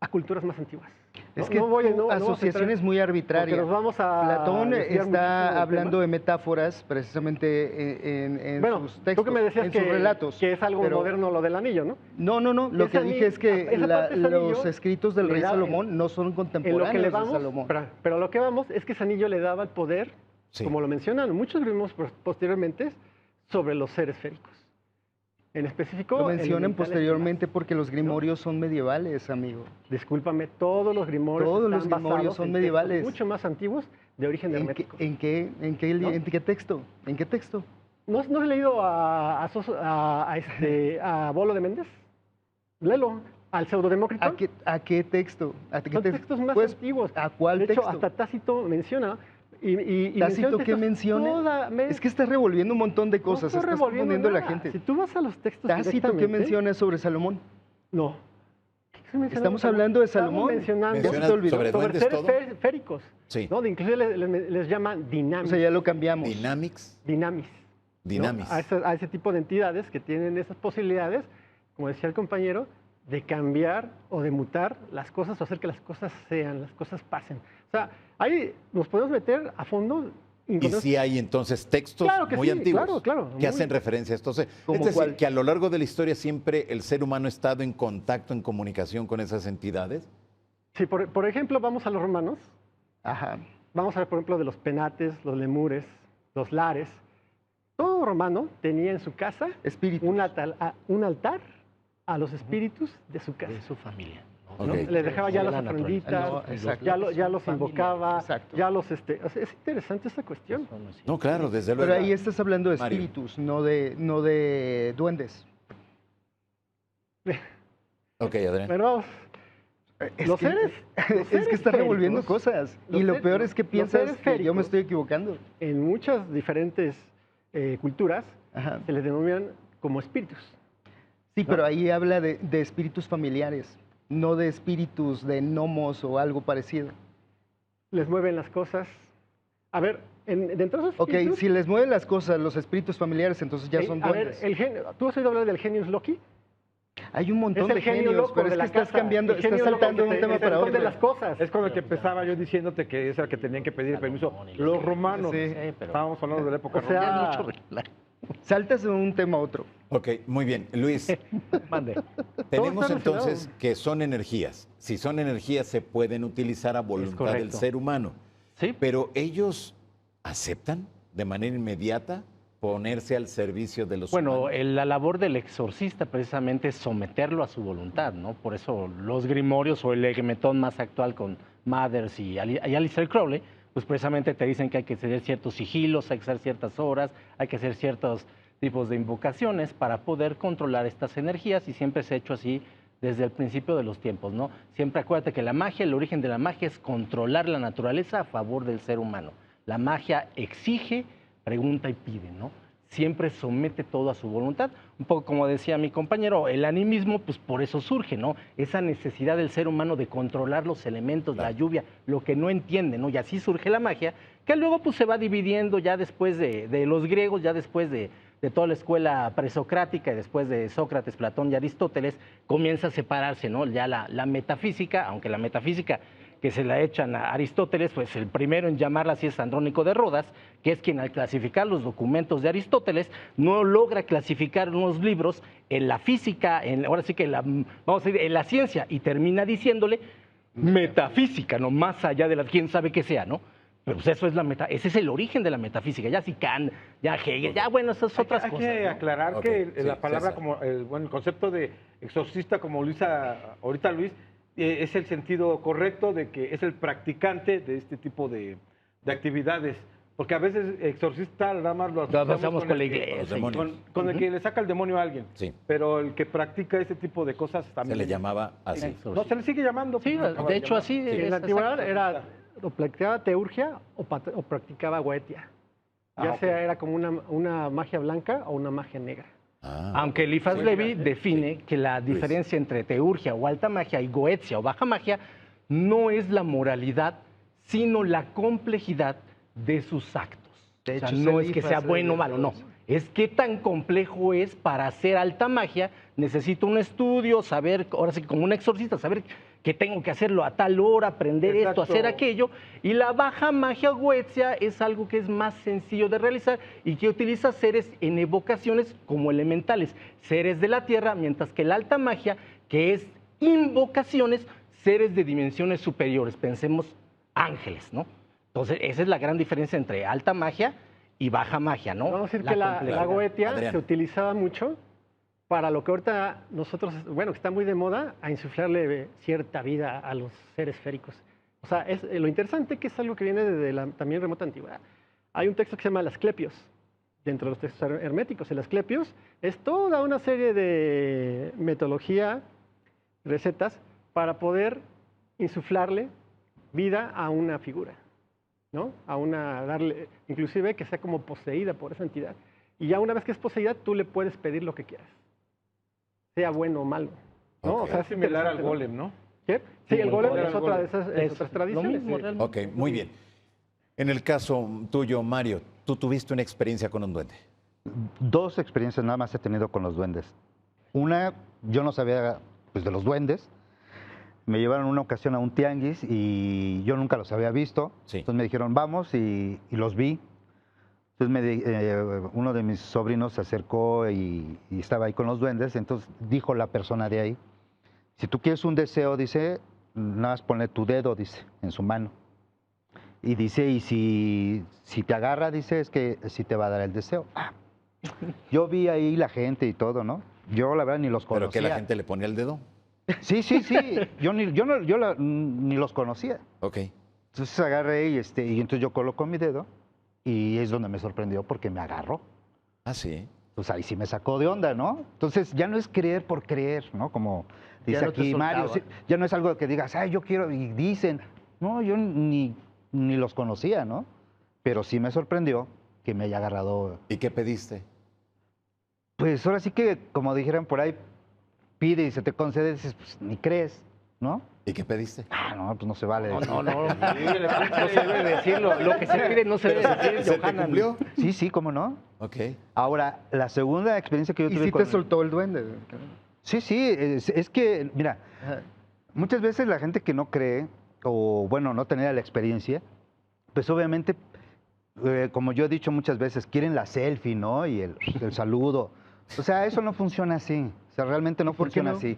a culturas más antiguas. Es que tu asociación es muy arbitraria. Nos vamos a Platón desviar muchísimo está del hablando tema. de metáforas precisamente en Bueno, sus textos, tú que me decías en sus relatos. que es algo pero- moderno lo del anillo, ¿no? No, lo Ese que dije es que esa parte de ese los anillo escritos del le rey da- Salomón no son En lo contemporáneos que le de vamos, Salomón. pero lo que vamos es que ese anillo le daba el poder, Sí. como lo mencionan muchos grimoires posteriormente, sobre los seres féricos. En específico, Lo mencionan elementales posteriormente porque los grimorios son medievales, amigo. y más. Discúlpame, todos los grimoires Todos los están grimorios basados son en medievales. textos mucho más antiguos de origen ¿En qué, hermético. en qué, en qué, ¿No? en qué texto? ¿En qué texto? ¿No has leído a Bolo de Méndez? Léelo. Al Pseudodemócrito. ¿A qué texto? Son textos más pues, antiguos. ¿A cuál De hecho, texto? hasta Tácito menciona. Y ¿Tácito qué textos menciona? Es que estás revolviendo un montón de cosas, no estoy estás revolviendo confundiendo a la nada. gente. Si tú vas a los textos ¿Tácito qué directamente, menciona sobre Salomón? No. ¿Qué estoy mencionando? Estamos hablando de Estamos Salomón. mencionando ¿Ya se te olvidó? sobre sobre duendes seres todo. féricos. Sí. ¿No? Inclusive les llaman O dinamis. sea, ya lo cambiamos. Dynamics. Dinamis. ¿no? Dinamis. A ese tipo de entidades que tienen esas posibilidades, como decía el compañero, de cambiar o de mutar las cosas o hacer que las cosas las cosas pasen. O sea, ahí nos podemos meter a fondo. Y sí hay entonces textos Claro que muy sí, antiguos claro, que muy- hacen referencia a estos. Es ¿Cómo decir, cuál? que a lo largo de la historia siempre el ser humano ha estado en contacto, en comunicación con esas entidades. Sí, por ejemplo, vamos a los romanos. Ajá. Vamos a ver, por ejemplo, de los penates, los lemures, los lares. Todo romano tenía en su casa Espíritu. un altar a los espíritus de su casa. De su familia. Ok. ¿no? Les dejaba ya De las la naturaleza. ofrenditas, No, exacto. ya los Familia. invocaba, Exacto. ya los... o sea, es interesante esta cuestión. No, claro, desde luego. Pero ahí estás hablando de Mario. espíritus, no de duendes. Ok, Adrián. Pero vamos, Es los que- seres... Es que estás revolviendo cosas. Y lo peor es que los piensas seres que yo me féricos. estoy equivocando. En muchas diferentes culturas Ajá. se les denominan como espíritus. Sí, pero ahí habla de espíritus familiares, no de espíritus de gnomos o algo parecido. Les mueven las cosas. A ver, dentro de esos Ok, espíritus... si les mueven las cosas los espíritus familiares, entonces ya son a ver, duendes. ¿tú has oído hablar del genius Loki? Hay un montón Es el de genio genios, loco pero de es la que estás casa, cambiando, el estás genio loco saltando que de un te- tema que te para esconde otro. las cosas. Es con el que empezaba yo diciéndote que es el que tenían que pedir permiso los romanos. Sí. Estábamos hablando de la época O sea, romana. Saltas de un tema a otro. Ok, muy bien. Luis, Mande. tenemos está entonces relacionado. que son energías. Si son energías, se pueden utilizar a voluntad del correcto. ser humano. Sí, Pero ellos aceptan, de manera inmediata ponerse al servicio de los Bueno, humanos? la labor del exorcista precisamente es someterlo a su voluntad, ¿no? Por eso los grimorios o el Egemetón más actual con Mathers y Aleister Crowley, pues precisamente te dicen que hay que hacer ciertos sigilos, hay que hacer ciertas horas, hay que hacer ciertos tipos de invocaciones para poder controlar estas energías y siempre se ha hecho así desde el principio de los tiempos, ¿no? Siempre acuérdate que la magia, el origen de la magia es controlar la naturaleza a favor del ser humano. La magia exige, pregunta y pide, ¿no? Siempre somete todo a su voluntad. Un poco como decía mi compañero, el animismo, pues por eso surge, ¿no? Esa necesidad del ser humano de controlar los elementos, la lluvia, lo que no entiende, ¿no? Y así surge la magia, que luego pues se va dividiendo ya después de los griegos, ya después de toda la escuela presocrática y después de Sócrates, Platón y Aristóteles, comienza a separarse, ¿no? Ya la metafísica, aunque la metafísica que se la echan a Aristóteles, pues el primero en llamarla así es Andrónico de Rodas, que es quien al clasificar los documentos de Aristóteles no logra clasificar unos libros en la física, ahora sí que vamos a decir, en la ciencia, y termina diciéndole metafísica, ¿no? Más allá de quién sabe qué sea, ¿no? Pero pues eso es ese es el origen de la metafísica. Ya si Kant, ya Hegel, ya bueno, esas otras hay cosas. que ¿no? aclarar Okay, que sí, la palabra, César. como el concepto de exorcista, como lo hizo ahorita Luis, es el sentido correcto de que es el practicante de este tipo de actividades. Porque a veces exorcista nada más lo asociamos con la el que- iglesia. Los demonios. con el que le saca el demonio a alguien. Sí. Pero el que practica ese tipo de cosas Se también. le llamaba así. No, se le sigue llamando. Sí, pues, acaba de hecho llamar. así En es. la antigüedad exacto. era o practicaba teurgia o practicaba goetia. Ya ok. sea era como una magia blanca o una magia negra. Ah, Aunque Eliphas Levi define que la diferencia entre teurgia o alta magia y goetia o baja magia no es la moralidad, sino la complejidad de sus actos. De O sea, hecho, no es que Eliphas sea Levi bueno o malo, no. Es qué tan complejo es para hacer alta magia. Necesito un estudio, saber, ahora sí, como un exorcista, saber que tengo que hacerlo a tal hora, aprender esto, Exacto. hacer aquello. Y la baja magia goetia es algo que es más sencillo de realizar y que utiliza seres en evocaciones como elementales, seres de la tierra, mientras que la alta magia, que es invocaciones, seres de dimensiones superiores, pensemos ángeles, ¿no? Entonces, esa es la gran diferencia entre alta magia y baja magia, ¿no? Vamos a decir que la complejidad. goetia Adrián. se utilizaba mucho para lo que ahorita nosotros, bueno, que está muy de moda, a insuflarle cierta vida a los seres féricos. O sea, lo interesante que es algo que viene desde la también remota antigüedad. Hay un texto que se llama Las Asclepios, dentro de los textos herméticos. El Asclepios es toda una serie de metodología, recetas, para poder insuflarle vida a una figura, ¿no? darle, inclusive que sea como poseída por esa entidad. Y ya una vez que es poseída, tú le puedes pedir lo que quieras, sea bueno o malo, ¿no? Ok. O sea, Es similar al interesante, ¿no? golem, ¿no? ¿Qué? Sí, el golem golem. es otra de esas Es otras lo tradiciones. mismo, sí. realmente. Ok, muy bien. En el caso tuyo, Mario, tú tuviste una experiencia con un duende. Dos experiencias nada más he tenido con los duendes. Una, yo no sabía pues, de los duendes. Me llevaron una ocasión a un tianguis y yo nunca los había visto. Sí. Entonces me dijeron, vamos, y los vi. Entonces uno de mis sobrinos se acercó y estaba ahí con los duendes. Entonces dijo la persona de ahí, si tú quieres un deseo, dice, nada más ponle tu dedo, dice, en su mano. Y dice, y si te agarra, dice, es que sí te va a dar el deseo. Ah. Yo vi ahí la gente y todo, ¿no? Yo la verdad ni los Pero conocía. que la gente le ponía el dedo. Sí. Yo ni los conocía. Ok. Entonces agarré y entonces yo coloco mi dedo y es donde me sorprendió porque me agarró. Ah, sí. Pues ahí sí me sacó de onda, ¿no? Entonces ya no es creer por creer, ¿no? Como dice no te aquí Mario, soltaba. ya no es algo que digas, ay, yo quiero, y dicen, no, yo ni los conocía, ¿no? Pero sí me sorprendió que me haya agarrado. ¿Y qué pediste? Pues ahora sí que, como dijeran por ahí, pide y se te concede, dices, pues ni crees, ¿no? ¿Y qué pediste? Ah, no, pues no se vale. No se debe decirlo. Lo que se pide no se debe decir, ¿Se te Johanan. cumplió? Sí, ¿cómo no? Ok. Ahora, la segunda experiencia que yo ¿Y tuve si con... te soltó el duende? Sí, es que, mira, Ajá. muchas veces la gente que no cree, o bueno, no tenía la experiencia, pues obviamente, como yo he dicho muchas veces, quieren la selfie, ¿no? Y el saludo. O sea, eso no funciona así. O sea, realmente no ¿Por qué funciona no? así.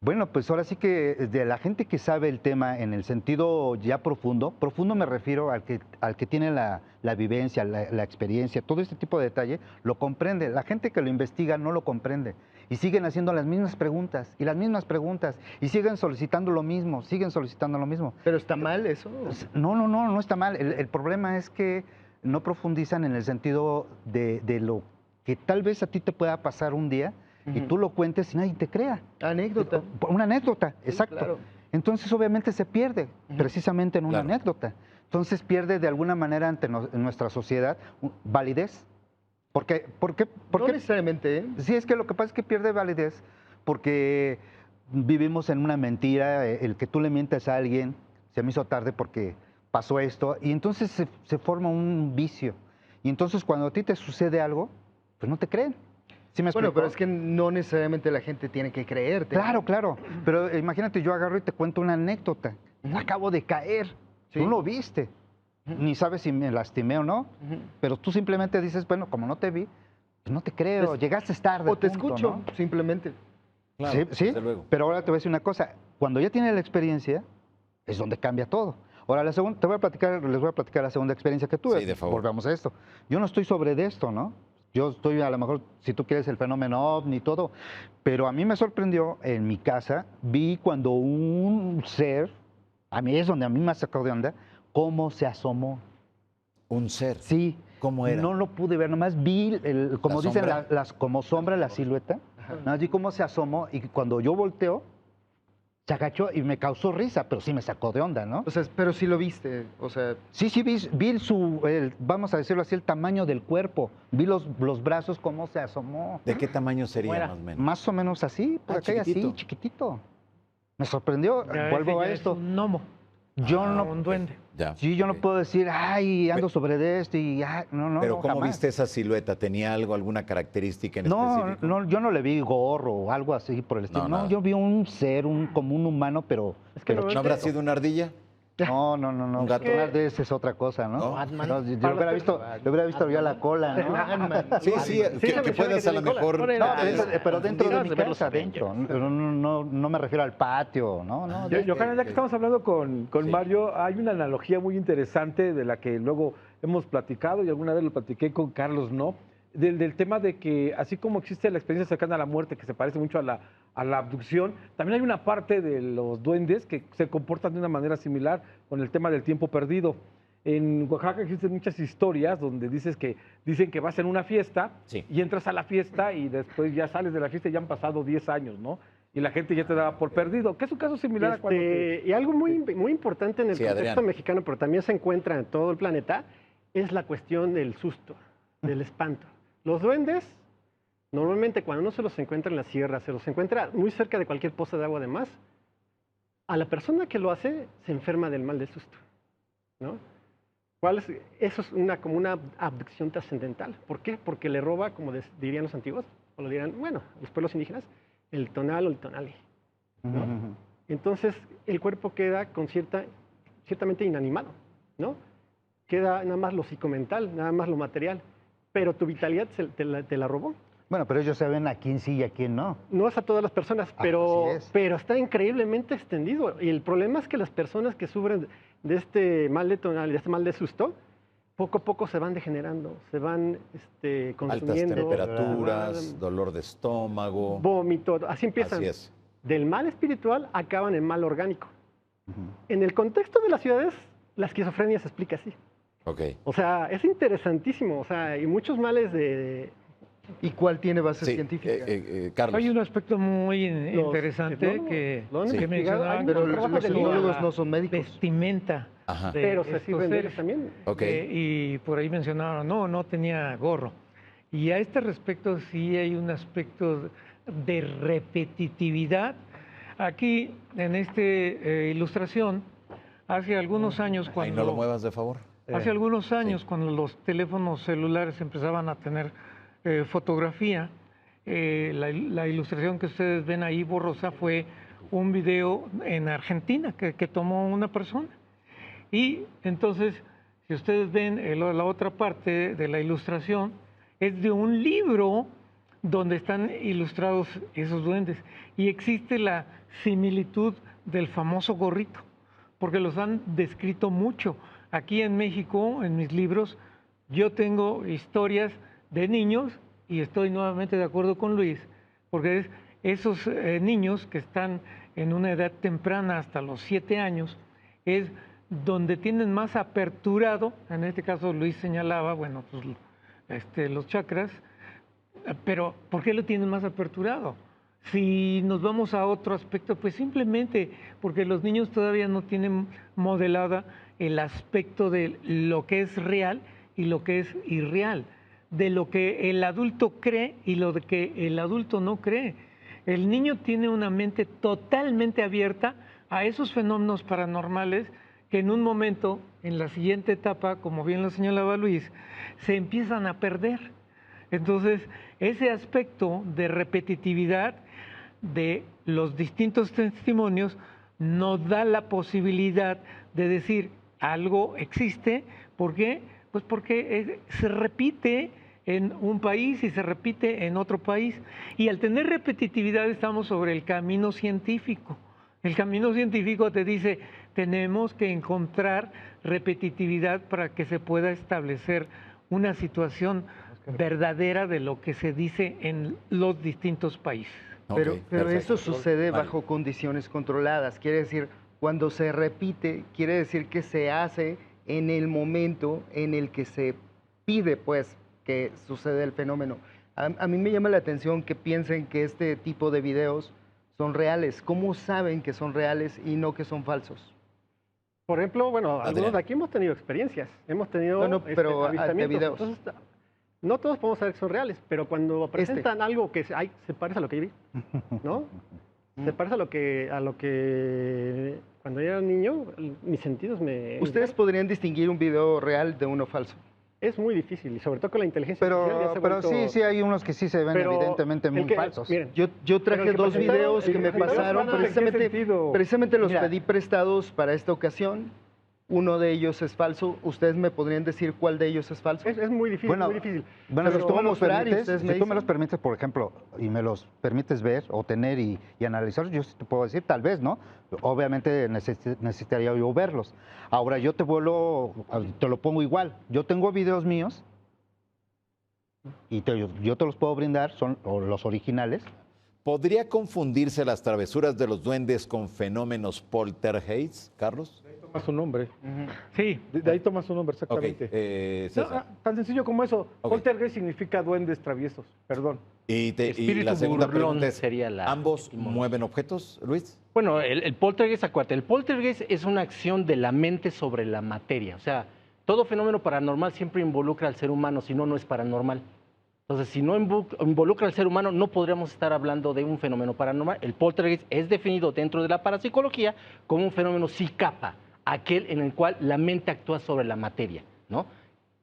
Bueno, pues ahora sí que de la gente que sabe el tema en el sentido ya profundo, profundo me refiero al que tiene la vivencia, la experiencia, todo este tipo de detalle, lo comprende. La gente que lo investiga no lo comprende y siguen haciendo las mismas preguntas y las mismas preguntas y siguen solicitando lo mismo, siguen solicitando lo mismo. ¿Pero está mal eso? No está mal. El problema es que no profundizan en el sentido de lo que tal vez a ti te pueda pasar un día y tú lo cuentes y nadie te crea. Anécdota. Una anécdota, Sí, exacto. claro. Entonces obviamente se pierde precisamente en una anécdota. Entonces pierde de alguna manera ante nuestra sociedad validez. ¿Por qué? No necesariamente, ¿eh? Sí, es que lo que pasa es que pierde validez porque vivimos en una mentira, el que tú le mientes a alguien, se me hizo tarde porque pasó esto, y entonces se forma un vicio. Y entonces cuando a ti te sucede algo, pues no te creen. ¿Sí me Bueno, explico? pero es que no necesariamente la gente tiene que creerte. Claro, claro. Pero imagínate, yo agarro y te cuento una anécdota. Acabo de caer. Sí. Tú lo viste. Ni sabes si me lastimé o no. Pero tú simplemente dices, bueno, como no te vi, pues no te creo. Llegaste tarde. O te punto, escucho, ¿no? simplemente. Claro, Sí. desde luego. Pero ahora te voy a decir una cosa. Cuando ya tienes la experiencia, es donde cambia todo. Ahora, les voy a platicar la segunda experiencia que tuve. Sí, de favor. Volvamos a esto. Yo no estoy sobre de esto, ¿no? Yo estoy, a lo mejor, si tú quieres, el fenómeno ovni y todo, pero a mí me sorprendió, en mi casa, vi cuando un ser, a mí es donde a mí me sacó de onda, cómo se asomó. Un ser. Sí. ¿Cómo era? No lo pude ver, nomás vi, como ¿La dicen, sombra? como sombra, la silueta, nomás vi cómo se asomó y cuando yo volteo, se agachó y me causó risa, pero sí me sacó de onda, ¿no? O sea, pero sí lo viste, o sea... Sí, vi vamos a decirlo así, el tamaño del cuerpo. Vi los brazos, cómo se asomó. ¿De qué tamaño sería Fuera. más o menos? Más o menos así, por acá y así, chiquitito. chiquitito. Me sorprendió. Ya Vuelvo ese a ya es esto. un gnomo, Yo ah, no, un duende. Ya. sí, yo no ok. puedo decir, ay, ando sobre de esto y no, Pero no, ¿cómo jamás. viste esa silueta? ¿Tenía alguna característica en No, específico? no, yo no le vi gorro o algo así por el estilo. No, No, nada. yo vi un ser, como un humano, pero... Es que pero no, ¿No habrá sido una ardilla? No. ¿Un gato? Hablar de ese es otra cosa, ¿no? ¿No? Batman. No, yo le hubiera visto yo la cola, ¿no? Batman. Sí, Sí, se que menciona puedas que a lo tiene cola. mejor... Por el- No, Ah, pero dentro de Confundidas mi de ver los casa, adentro. No me refiero al patio, ¿no? Johanna, ya que estamos hablando con Sí. Mario, hay una analogía muy interesante de la que luego hemos platicado y alguna vez lo platiqué con Carlos, ¿no? Del tema de que así como existe la experiencia cercana a la muerte, que se parece mucho a la abducción, también hay una parte de los duendes que se comportan de una manera similar con el tema del tiempo perdido. En Oaxaca existen muchas historias donde dicen que vas en una fiesta Sí. y entras a la fiesta y después ya sales de la fiesta y ya han pasado 10 años, ¿no? Y la gente ya te daba por perdido. ¿Qué es un caso similar a cuando Y algo muy importante en el Sí, contexto Adrián. mexicano, pero también se encuentra en todo el planeta, es la cuestión del susto, del espanto. Los duendes, normalmente cuando uno se los encuentra en la sierra, se los encuentra muy cerca de cualquier poza de agua además, a la persona que lo hace se enferma del mal del susto, ¿no? Eso es como una abducción trascendental. ¿Por qué? Porque le roba, como dirían los antiguos, o lo dirían, bueno, los pueblos indígenas, el tonal o el tonali. ¿no? Entonces, el cuerpo queda ciertamente inanimado, ¿no? Queda nada más lo psicomental, nada más lo material, pero tu vitalidad te la robó. Bueno, pero ellos saben a quién sí y a quién no. No es a todas las personas, pero, Así es. pero está increíblemente extendido. Y el problema es que las personas que sufren de este mal de tonal, de este mal de susto, poco a poco se van degenerando, se van Altas consumiendo. temperaturas, dolor de estómago. Vómito, así empiezan. Así es. Del mal espiritual acaban en mal orgánico. En el contexto de las ciudades, la esquizofrenia se explica así. Ok. O sea, es interesantísimo. O sea, hay muchos males de... ¿Y cuál tiene base Sí, científica? Carlos. Hay un aspecto muy interesante etnólogos que, lo han que investigado. mencionaban. Hay Pero muchos con trabajos los de respecto a etnólogos la no son médicos. vestimenta Ajá. de Pero se estos sirven de seres. ellos también. Ok. Y por ahí mencionaron, no tenía gorro. Y a este respecto sí hay un aspecto de repetitividad. Aquí, en esta ilustración, hace algunos años Ahí cuando... no lo muevas, de favor. Hace algunos años, cuando los teléfonos celulares empezaban a tener fotografía, la ilustración que ustedes ven ahí borrosa fue un video en Argentina que tomó una persona. Y entonces, si ustedes ven la otra parte de la ilustración, es de un libro donde están ilustrados esos duendes. Y existe la similitud del famoso gorrito, porque los han descrito mucho. Aquí en México, en mis libros, yo tengo historias de niños, y estoy nuevamente de acuerdo con Luis, porque esos niños que están en una edad temprana hasta los 7 años, es donde tienen más aperturado, en este caso Luis señalaba, bueno, pues los chakras, pero ¿por qué lo tienen más aperturado? Si nos vamos a otro aspecto, pues simplemente porque los niños todavía no tienen modelada el aspecto de lo que es real y lo que es irreal, de lo que el adulto cree y lo de que el adulto no cree. El niño tiene una mente totalmente abierta a esos fenómenos paranormales que en un momento, en la siguiente etapa, como bien lo señalaba Luis, se empiezan a perder. Entonces, ese aspecto de repetitividad de los distintos testimonios nos da la posibilidad de decir algo existe. ¿Por qué? Pues porque se repite en un país y se repite en otro país. Y al tener repetitividad estamos sobre el camino científico. El camino científico te dice, tenemos que encontrar repetitividad para que se pueda establecer una situación verdadera de lo que se dice en los distintos países. Pero perfecto. esto sucede Vale. bajo condiciones controladas. Quiere decir, cuando se repite, quiere decir que se hace en el momento en el que se pide, pues, que sucede el fenómeno. A mí me llama la atención que piensen que este tipo de videos son reales. ¿Cómo saben que son reales y no que son falsos? Por ejemplo, bueno, algunos Adrián. de aquí hemos tenido experiencias, hemos tenido Bueno, pero, de avistamientos. videos. Entonces, no todos podemos saber que son reales, pero cuando presentan algo que se parece a lo que yo vi, ¿no? Se parece a lo que cuando yo era niño, mis sentidos me... ¿Ustedes podrían distinguir un video real de uno falso? Es muy difícil, y sobre todo con la inteligencia artificial ya se ha Pero vuelto- sí hay unos que sí se ven Pero evidentemente muy el que- falsos. Miren, Yo Pero traje el que dos presentaron- videos que el me que presentaron pasaron, ¿en qué precisamente los Mira. pedí prestados para esta ocasión. Uno de ellos es falso. ¿Ustedes me podrían decir cuál de ellos es falso? es muy difícil, Bueno, muy difícil. Bueno, Pero si tú me puedo los mostrar y permites, ustedes me si tú me los dicen. permites, por ejemplo, y me los permites ver o tener y analizar, yo sí te puedo decir, tal vez, ¿no? Obviamente necesitaría yo verlos. Ahora, yo te lo pongo igual. Yo tengo videos míos y yo te los puedo brindar, son los originales. ¿Podría confundirse las travesuras de los duendes con fenómenos poltergeist, Carlos? Toma su nombre. Sí, De ahí toma su nombre, Ok, exactamente. César. Tan sencillo como eso. Ok. Poltergeist significa duendes traviesos. Perdón. Y la Espíritu segunda burlón pregunta es, sería la ¿ambos etimología. mueven objetos, Luis? Bueno, el poltergeist, acuérdate, el poltergeist es una acción de la mente sobre la materia. O sea, todo fenómeno paranormal siempre involucra al ser humano, si no, no es paranormal. Entonces, si no involucra al ser humano, no podríamos estar hablando de un fenómeno paranormal. El poltergeist es definido dentro de la parapsicología como un fenómeno psicapa, aquel en el cual la mente actúa sobre la materia, ¿no?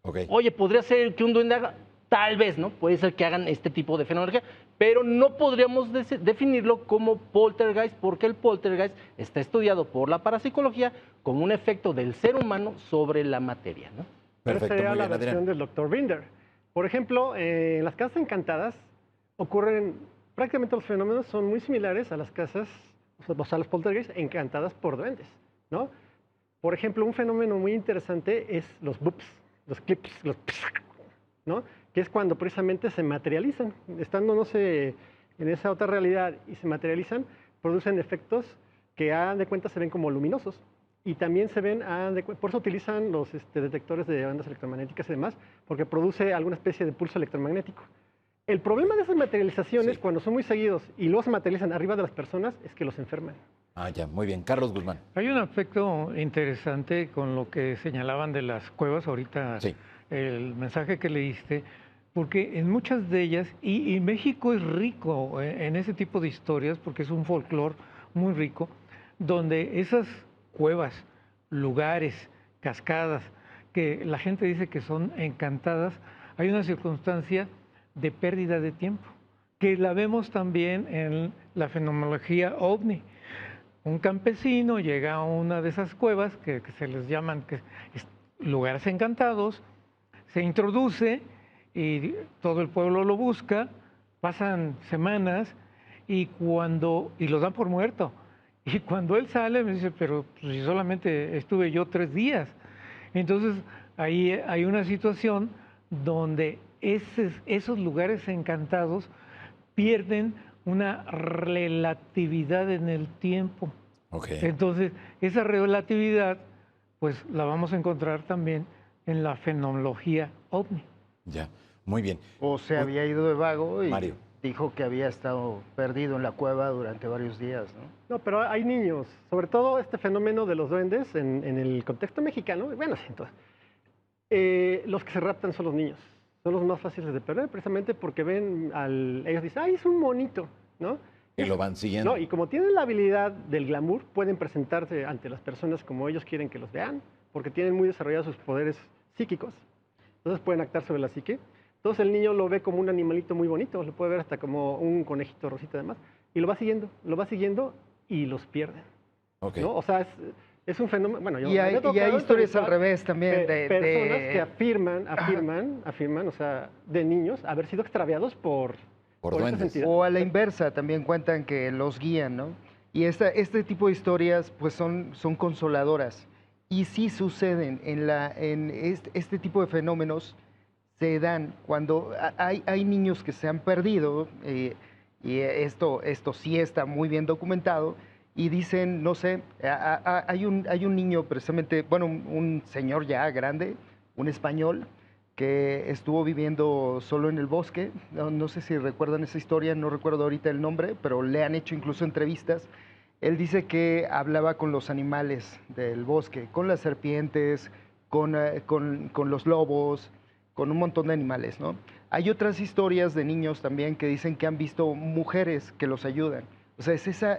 Ok. Oye, podría ser que un duende haga, tal vez, ¿no? Puede ser que hagan este tipo de fenomenología, pero no podríamos definirlo como poltergeist, porque el poltergeist está estudiado por la parapsicología como un efecto del ser humano sobre la materia, ¿no? Pero Perfecto, sería muy la bien, versión Adrián. del Dr. Binder. Por ejemplo, en las casas encantadas ocurren, prácticamente los fenómenos son muy similares a las casas, o sea, los poltergeists encantadas por duendes, ¿no? Por ejemplo, un fenómeno muy interesante es los boops, los clips, ¿no? Que es cuando precisamente se materializan, estando, no sé, en esa otra realidad y se materializan, producen efectos que, hagan de cuenta, se ven como luminosos. Y también se ven, por eso utilizan los detectores de ondas electromagnéticas y demás, porque produce alguna especie de pulso electromagnético. El problema de esas materializaciones, Sí. cuando son muy seguidos y luego se materializan arriba de las personas, es que los enferman. Ah, ya, muy bien. Carlos Guzmán. hay un aspecto interesante con lo que señalaban de las cuevas ahorita, Sí. el mensaje que leíste, porque en muchas de ellas, y México es rico en ese tipo de historias, porque es un folclore muy rico, donde esas cuevas, lugares, cascadas, que la gente dice que son encantadas, hay una circunstancia de pérdida de tiempo, que la vemos también en la fenomenología ovni. Un campesino llega a una de esas cuevas que se les llaman lugares encantados, se introduce y todo el pueblo lo busca pasan semanas y los dan por muerto. Y cuando él sale me dice, pero pues, si solamente estuve yo 3 días. Entonces ahí hay una situación donde esos lugares encantados pierden una relatividad en el tiempo. Okay. Entonces, esa relatividad, pues la vamos a encontrar también en la fenomenología ovni. Ya, muy bien. O se había ido de vago y Mario. dijo que había estado perdido en la cueva durante varios días, ¿no? No, pero hay niños, sobre todo este fenómeno de los duendes en el contexto mexicano, bueno, sí, entonces, los que se raptan son los niños, son los más fáciles de perder, precisamente porque ellos dicen, ay, es un monito, ¿no? Y lo van siguiendo. No, y como tienen la habilidad del glamour, pueden presentarse ante las personas como ellos quieren que los vean, porque tienen muy desarrollados sus poderes psíquicos, entonces pueden actar sobre la psique. Entonces el niño lo ve como un animalito muy bonito, lo puede ver hasta como un conejito rosita además, y lo va siguiendo y los pierden. Ok. ¿No? O sea, es un fenómeno. Bueno, Y hay historias al revés también de personas que afirman, o sea, de niños, haber sido extraviados por estas duendes. entidades. O a la inversa, también cuentan que los guían, ¿no? Y este tipo de historias pues son consoladoras. Y sí suceden en este tipo de fenómenos, se dan cuando hay niños que se han perdido, y esto sí está muy bien documentado, y dicen, no sé, hay un niño precisamente, bueno, un señor ya grande, un español, que estuvo viviendo solo en el bosque. No sé si recuerdan esa historia, no recuerdo ahorita el nombre, pero le han hecho incluso entrevistas. Él dice que hablaba con los animales del bosque, con las serpientes, con los lobos, con un montón de animales, ¿no? Hay otras historias de niños también que dicen que han visto mujeres que los ayudan. O sea, esa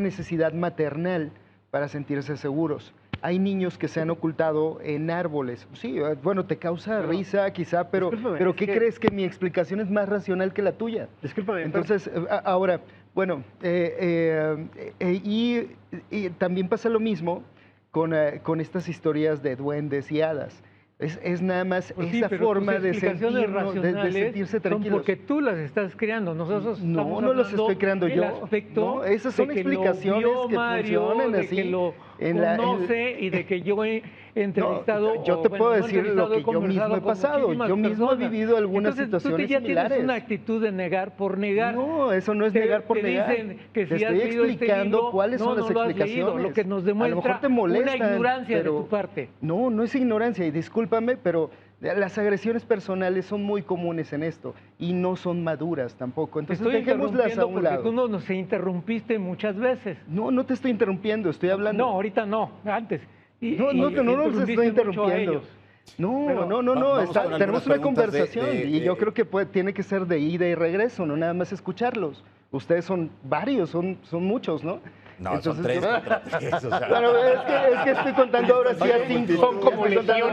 necesidad maternal para sentirse seguros. Hay niños que se han ocultado en árboles. Sí, bueno, te causa risa quizá, pero ¿qué crees? Que mi explicación es más racional que la tuya. Discúlpame. Entonces, ahora, bueno, y también pasa lo mismo con estas historias de duendes y hadas. Es nada más Pues sí, esa pero forma tus de explicaciones de sentirse son tranquilos. porque tú las estás creando. Nosotros No, estamos no las hablando estoy creando del yo. aspecto No, esas son de que lo explicaciones vio que Mario, funcionan de así. que lo conoce y de que yo he entrevistado. No, yo te puedo decir lo que yo mismo he pasado. Yo mismo he vivido algunas situaciones ya similares. tienes una actitud de negar por negar. No, eso no es negar por negar. Dicen que te si has estoy leído explicando libro, cuáles son las lo has explicaciones. leído, lo que nos A lo demuestra mejor te molestan, una ignorancia pero de tu parte. No es ignorancia, y discúlpame, pero las agresiones personales son muy comunes en esto y no son maduras tampoco. Entonces dejémoslas a un lado. Porque tú nos interrumpiste muchas veces. No te estoy interrumpiendo, estoy hablando. No, ahorita no, antes. No los estoy interrumpiendo. No, tenemos una conversación y yo creo que tiene que ser de ida y regreso, no nada más escucharlos. Ustedes son varios, son muchos, ¿no? No, son 3 contra 3. O sea. Claro, es que estoy contando ahora sí a 5. Son como legión.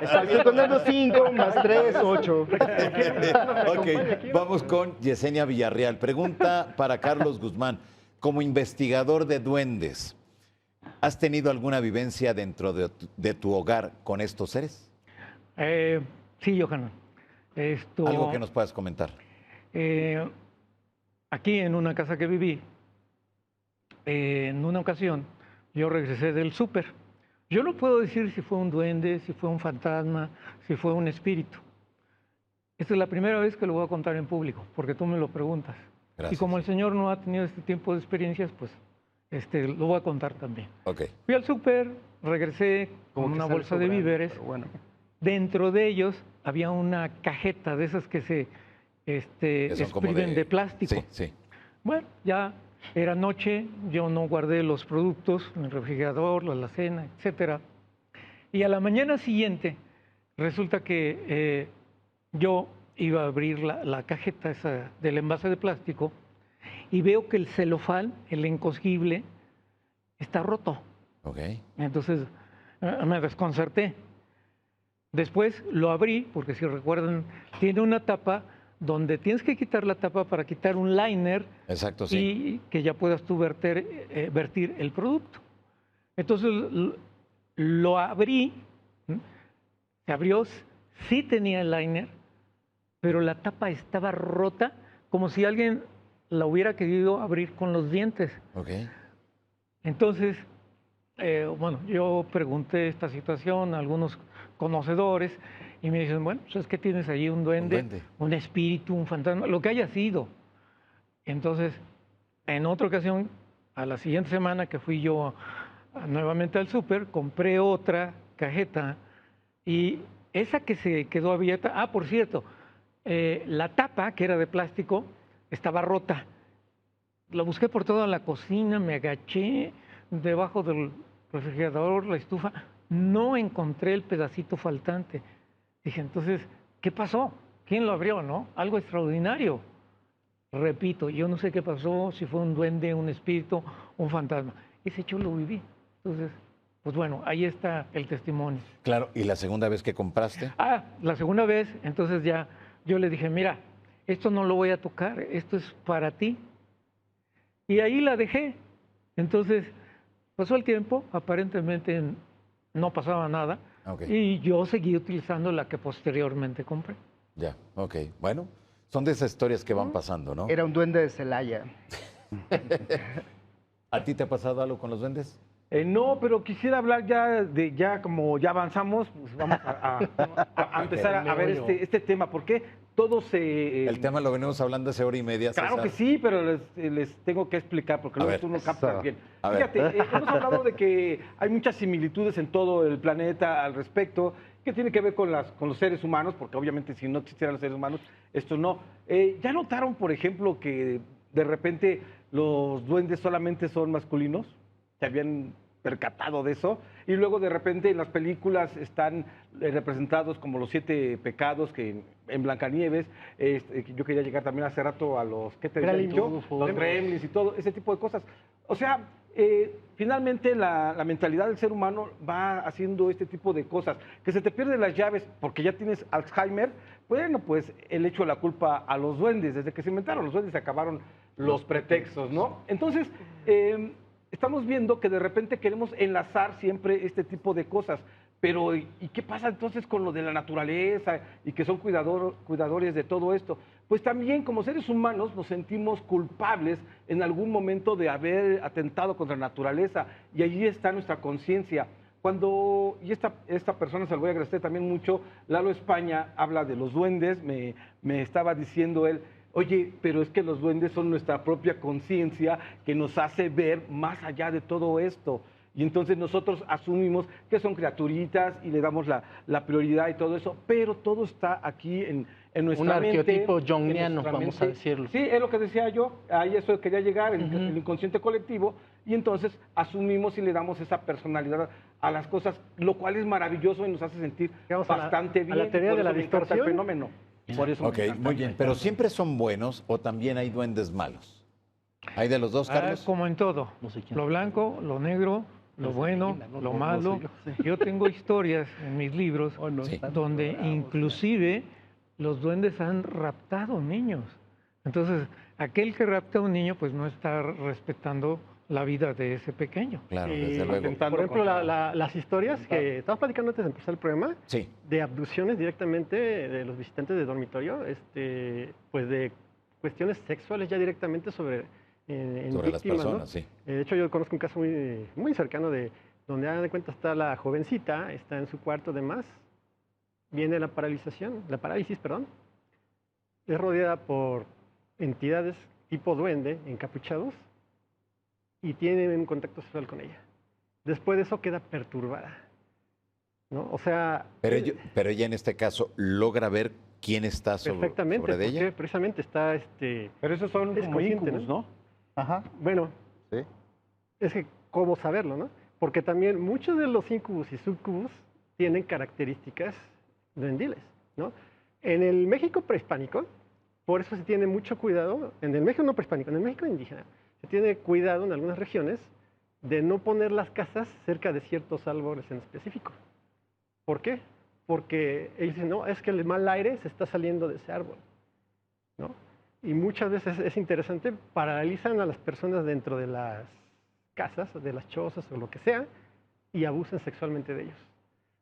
Estoy contando 5 más 3, 8. Ok, vamos con Yesenia Villarreal. Pregunta para Carlos Guzmán. Como investigador de duendes, ¿has tenido alguna vivencia dentro de tu hogar con estos seres? Sí, Johanna. Algo que nos puedas comentar. Aquí en una casa que viví, en una ocasión, yo regresé del súper. Yo no puedo decir si fue un duende, si fue un fantasma, si fue un espíritu. Esta es la primera vez que lo voy a contar en público, porque tú me lo preguntas. Gracias. Y como el señor no ha tenido este tiempo de experiencias, pues lo voy a contar también. Ok. Fui al súper, regresé con una bolsa de víveres. Bueno. Dentro de ellos había una cajeta de esas que se exprimen de plástico. Sí, sí. Bueno, ya era noche, yo no guardé los productos en el refrigerador, la alacena, etcétera. Y a la mañana siguiente resulta que yo iba a abrir la cajeta esa del envase de plástico y veo que el celofán, el encogible, está roto. Ok. Entonces me desconcerté. Después lo abrí, porque si recuerdan, tiene una tapa donde tienes que quitar la tapa para quitar un liner. Exacto, sí. Y que ya puedas tú vertir el producto. Entonces lo abrí, se abrió, sí tenía el liner, pero la tapa estaba rota, como si alguien la hubiera querido abrir con los dientes. Ok. Entonces, bueno, yo pregunté esta situación a algunos conocedores y me dicen, bueno, pues es que tienes ahí un duende, un espíritu, un fantasma, lo que haya sido. Entonces, en otra ocasión, a la siguiente semana que fui yo nuevamente al súper, compré otra cajeta y esa que se quedó abierta, por cierto, la tapa, que era de plástico, estaba rota. La busqué por toda la cocina, me agaché debajo del refrigerador, la estufa, no encontré el pedacito faltante. Dije, entonces, ¿qué pasó? ¿Quién lo abrió, no? Algo extraordinario. Repito, yo no sé qué pasó, si fue un duende, un espíritu, un fantasma. Ese hecho lo viví. Entonces, pues bueno, ahí está el testimonio. Claro, ¿y la segunda vez que compraste? La segunda vez, entonces ya yo le dije, mira, esto no lo voy a tocar, esto es para ti. Y ahí la dejé. Entonces, pasó el tiempo, aparentemente no pasaba nada, y yo seguí utilizando la que posteriormente compré. Ya, ok. Bueno, son de esas historias que van pasando, ¿no? Era un duende de Celaya. ¿A ti te ha pasado algo con los duendes? No, pero quisiera hablar ya como ya avanzamos, pues vamos a empezar a ver este tema. ¿Por qué todo se... El tema lo venimos hablando hace hora y media, Claro César. que sí, pero les tengo que explicar porque luego tú no captas bien. A ver. Fíjate, hemos hablado de que hay muchas similitudes en todo el planeta al respecto, que tiene que ver con los seres humanos, porque obviamente si no existieran los seres humanos, esto no. ¿Ya notaron, por ejemplo, que de repente los duendes solamente son masculinos? ¿Se habían percatado de eso? Y luego de repente en las películas están representados como los 7 pecados que en Blancanieves, yo quería llegar también hace rato a los, ¿qué te había dicho? Los gremlins y todo, ese tipo de cosas. O sea, finalmente la mentalidad del ser humano va haciendo este tipo de cosas. Que se te pierden las llaves porque ya tienes Alzheimer, bueno, pues el hecho de la culpa a los duendes. Desde que se inventaron los duendes se acabaron los pretextos, ¿no? Entonces, estamos viendo que de repente queremos enlazar siempre este tipo de cosas. Pero, ¿y qué pasa entonces con lo de la naturaleza y que son cuidadores de todo esto? Pues también como seres humanos nos sentimos culpables en algún momento de haber atentado contra la naturaleza y allí está nuestra conciencia. Y esta persona se lo voy a agradecer también mucho, Lalo España habla de los duendes, me estaba diciendo él, oye, pero es que los duendes son nuestra propia conciencia que nos hace ver más allá de todo esto. Y entonces nosotros asumimos que son criaturitas y le damos la prioridad y todo eso, pero todo está aquí en nuestra mente. Un arqueotipo junguiano, vamos a decirlo. Sí, es lo que decía yo, ahí eso quería llegar, el inconsciente colectivo, y entonces asumimos y le damos esa personalidad a las cosas, lo cual es maravilloso y nos hace sentir bastante bien. A la teoría de la distorsión. El fenómeno. Por eso Ok, muy bien. Pero ¿siempre son buenos o también hay duendes malos? ¿Hay de los dos, Carlos? Como en todo, lo blanco, lo negro, lo bueno, lo malo. Yo tengo historias en mis libros donde inclusive los duendes han raptado niños. Entonces, aquel que rapta a un niño pues no está respetando la vida de ese pequeño. Claro, desde luego. Por ejemplo, las historias que estabas platicando antes de empezar el programa, de abducciones directamente de los visitantes de dormitorio, pues de cuestiones sexuales ya directamente sobre víctimas, las personas, ¿no? Sí. De hecho, yo conozco un caso muy cercano de donde, hagan de cuenta, está la jovencita, está en su cuarto de más, viene la parálisis, perdón, es rodeada por entidades tipo duende, encapuchados, y tienen un contacto sexual con ella. Después de eso queda perturbada, ¿no? O sea... Pero ella en este caso logra ver quién está sobre ella. Porque precisamente está... Pero esos son como íncubos, ¿no? Ajá. Bueno, ¿sí? Es que cómo saberlo, ¿no? Porque también muchos de los incubus y sucubus tienen características duendiles, ¿no? En el México prehispánico, por eso se tiene mucho cuidado, en el México no prehispánico, en el México indígena, se tiene cuidado en algunas regiones de no poner las casas cerca de ciertos árboles en específico. ¿Por qué? Porque ellos dicen, no, es que el mal aire se está saliendo de ese árbol, ¿no? Y muchas veces es interesante, paralizan a las personas dentro de las casas, de las chozas o lo que sea, y abusan sexualmente de ellos.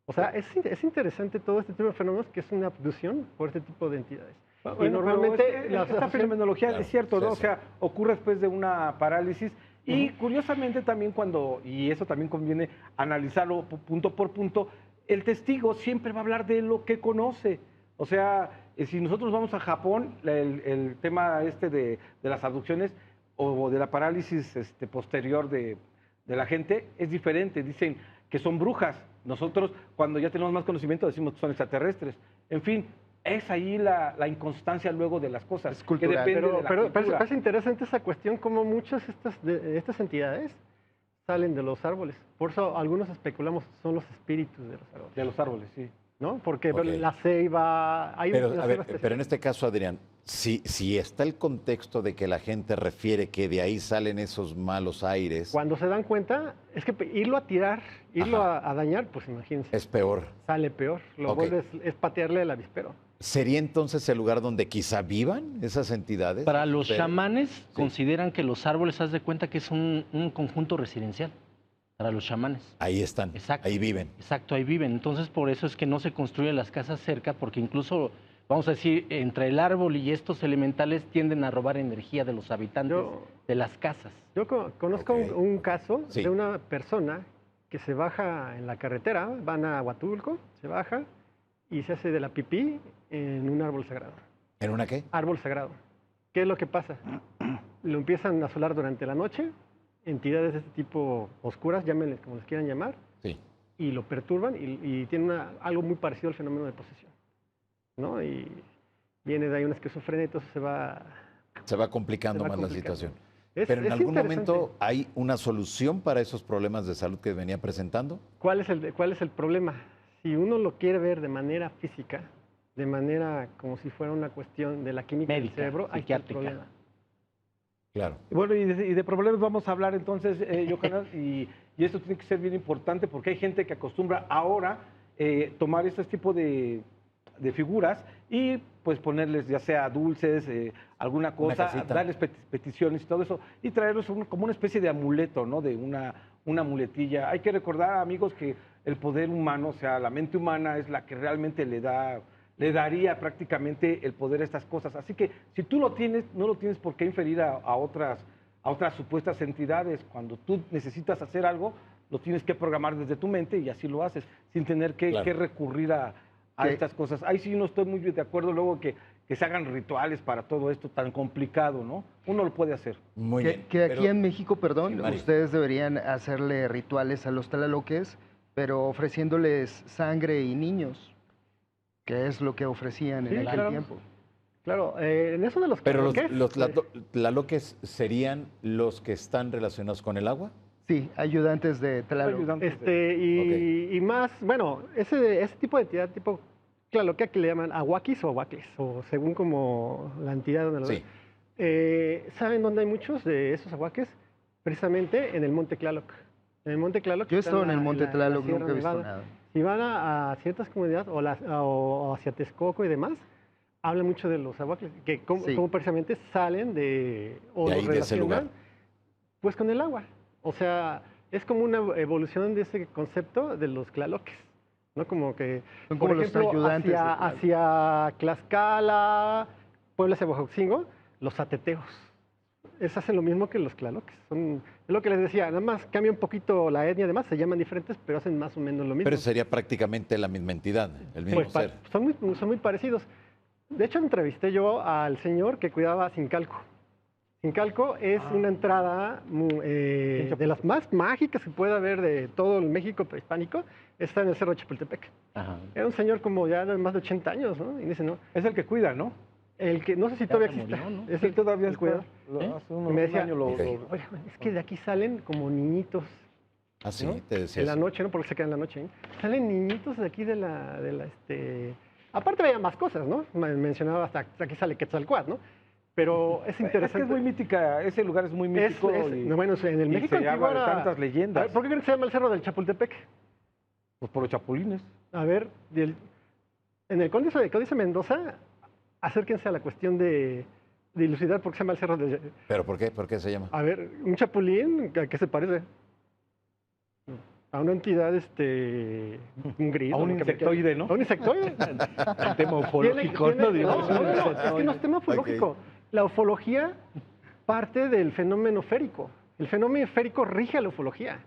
O sea, es interesante todo este tipo de fenómenos que es una abducción por este tipo de entidades. Y Bueno, normalmente pero es que las esta fenomenología Claro, es cierto, ¿no? sí, O sí. sea, ocurre después de una parálisis y curiosamente también cuando, y eso también conviene analizarlo punto por punto, el testigo siempre va a hablar de lo que conoce. O sea, si nosotros vamos a Japón, el tema de las abducciones o de la parálisis posterior de la gente es diferente. Dicen que son brujas. Nosotros, cuando ya tenemos más conocimiento, decimos que son extraterrestres. En fin, es ahí la inconstancia luego de las cosas. Es cultural. Que depende de la cultura. Es interesante esa cuestión, como muchas de estas entidades salen de los árboles. Por eso algunos especulamos son los espíritus de los árboles, De los árboles, sí. ¿no? Porque Ok. la ceiba... Hay Pero, una a ceiba ver, pero en este caso, Adrián, si está el contexto de que la gente refiere que de ahí salen esos malos aires, Cuando se dan cuenta, es que irlo a tirar, irlo a dañar, pues imagínense, es peor. sale peor. Lo Ok. vuelves, es patearle el avispero. ¿Sería entonces el lugar donde quizá vivan esas entidades? Para los Pero- chamanes, consideran que los árboles, haz de cuenta que es un conjunto residencial para los chamanes. Ahí están, Exacto. ahí viven. Exacto, ahí viven. Entonces, por eso es que no se construyen las casas cerca, porque incluso, vamos a decir, entre el árbol y estos elementales tienden a robar energía de los habitantes de las casas. Yo conozco Ok. un caso Sí. de una persona que se baja en la carretera, van a Huatulco, se baja y se hace de la pipí en un árbol sagrado. ¿En una qué? Árbol sagrado. ¿Qué es lo que pasa? Lo empiezan a asolar durante la noche, entidades de este tipo oscuras, llámenles como les quieran llamar, Sí. y lo perturban y tiene algo muy parecido al fenómeno de posesión, ¿no? Y viene de ahí una esquizofrenia, entonces se va complicando Se va más la complicando. situación. Es- Pero en es algún interesante. momento hay una solución para esos problemas de salud que venía presentando. ¿Cuál es el problema? Si uno lo quiere ver de manera física, de manera como si fuera una cuestión de la química Médica, del cerebro, ahí está el psiquiátrica. problema. Claro. Bueno, y de problemas vamos a hablar entonces, Yohanan, y esto tiene que ser bien importante porque hay gente que acostumbra ahora tomar este tipo de figuras y pues ponerles ya sea dulces, alguna cosa, casita. darles peticiones y todo eso, y traerlos como una especie de amuleto, ¿no? De una muletilla. Hay que recordar, amigos, que el poder humano, o sea, la mente humana es la que realmente le daría prácticamente el poder a estas cosas. Así que si tú lo tienes, no lo tienes por qué inferir a otras supuestas entidades. Cuando tú necesitas hacer algo, lo tienes que programar desde tu mente y así lo haces, sin tener que Claro. recurrir a Que- estas cosas. Ahí sí no estoy muy de acuerdo luego que se hagan rituales para todo esto tan complicado, ¿no? Uno lo puede hacer. Muy Que, bien. que aquí pero- en México, perdón, Sí, Mari. ustedes deberían hacerle rituales a los tlaloques, pero ofreciéndoles sangre y niños, que es lo que ofrecían Sí, en aquel claro. tiempo. Claro, en eso de los Pero los tlaloques, tlaloques serían los que están relacionados con el agua. Sí, ayudantes de Tlaloc. Ayudantes de- y más, bueno, ese tipo de entidad, tipo tlaloque, que le llaman ahuaquis o ahuacles, o según como la entidad donde lo Sí. ven. ¿Saben dónde hay muchos de esos ahuaques? Precisamente en el Monte Tlaloc. En el Monte Tlaloc. Yo he está estado en el la- Monte la Tlaloc, Sierra nunca he visto Nevada. nada. Si van a ciertas comunidades o hacia Texcoco y demás, hablan mucho de los ahuacles, que como, Sí. como precisamente salen de, o De los ahí, de ese lugar. relacionan, pues con el agua. O sea, es como una evolución de ese concepto de los tlaloques, ¿no? Como que, Son por como los ejemplo, ayudantes de Tlaloc. hacia Tlaxcala, Puebla, Huejotzingo, los ateteos. Hacen lo mismo que los tlaloques. Es lo que les decía, nada más cambia un poquito la etnia, además se llaman diferentes, pero hacen más o menos lo mismo. Pero sería prácticamente la misma entidad, el mismo Pues, ser. son muy parecidos. De hecho, entrevisté yo al señor que cuidaba Sincalco. Sincalco es una entrada de las más mágicas que puede haber de todo el México prehispánico. Está en el Cerro de Chapultepec. Ajá. Era un señor como ya de más de 80 años, ¿no? Y dice, no, Es el que cuida, ¿no? el que, no sé si Ya todavía se existe. murió, ¿no? Es Sí, el todavía el está. cuidador. Hace Y un me decía, año lo... "Oye, es que de aquí salen como niñitos, Ah, sí, ¿no? te decía en la eso. noche, ¿no? Porque se quedan en la noche. ¿eh? Salen niñitos de aquí Aparte veía más cosas, ¿no? Mencionaba hasta aquí sale Quetzalcóatl, ¿no? Pero es Es que interesante. es muy mítica, ese lugar es muy mítico. No, bueno, en el y México se antiguo llama de era- tantas leyendas. A ver, ¿por qué creen que se llama el Cerro del Chapultepec? Pues por los chapulines. A ver, en el Códice Mendoza, acérquense a la cuestión de dilucidar por qué se llama el Cerro del... ¿Pero por qué? ¿Por qué se llama? A ver, un chapulín, ¿a qué se parece? a una entidad, un gris. A un lo que me insectoide, quede. ¿no? A un insectoide. El tema ufológico, ¿no? Digo, Es que no es tema ufológico. La ufología parte del fenómeno férico. El fenómeno férico rige a la ufología.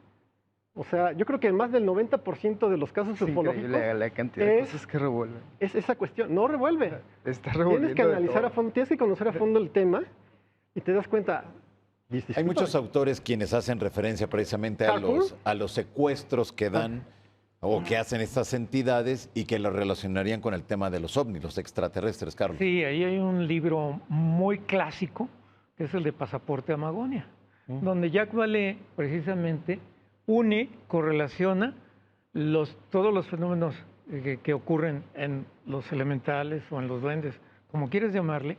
O sea, yo creo que en más del 90% de los casos Es ufológicos increíble la cantidad de es- cosas que revuelven. es esa cuestión. No revuelve. Está Tienes revolviendo que de analizar todo. a fondo, tienes que conocer a fondo el tema y te das cuenta. Hay disculpa, muchos autores quienes hacen referencia precisamente ¿Cartoon? a los secuestros que dan o que hacen estas entidades y que lo relacionarían con el tema de los ovnis, los extraterrestres, Carlos. Sí, ahí hay un libro muy clásico, que es el de Pasaporte a Magonia, donde Jacques Vallée precisamente correlaciona todos los fenómenos que ocurren en los elementales o en los duendes, como quieres llamarle,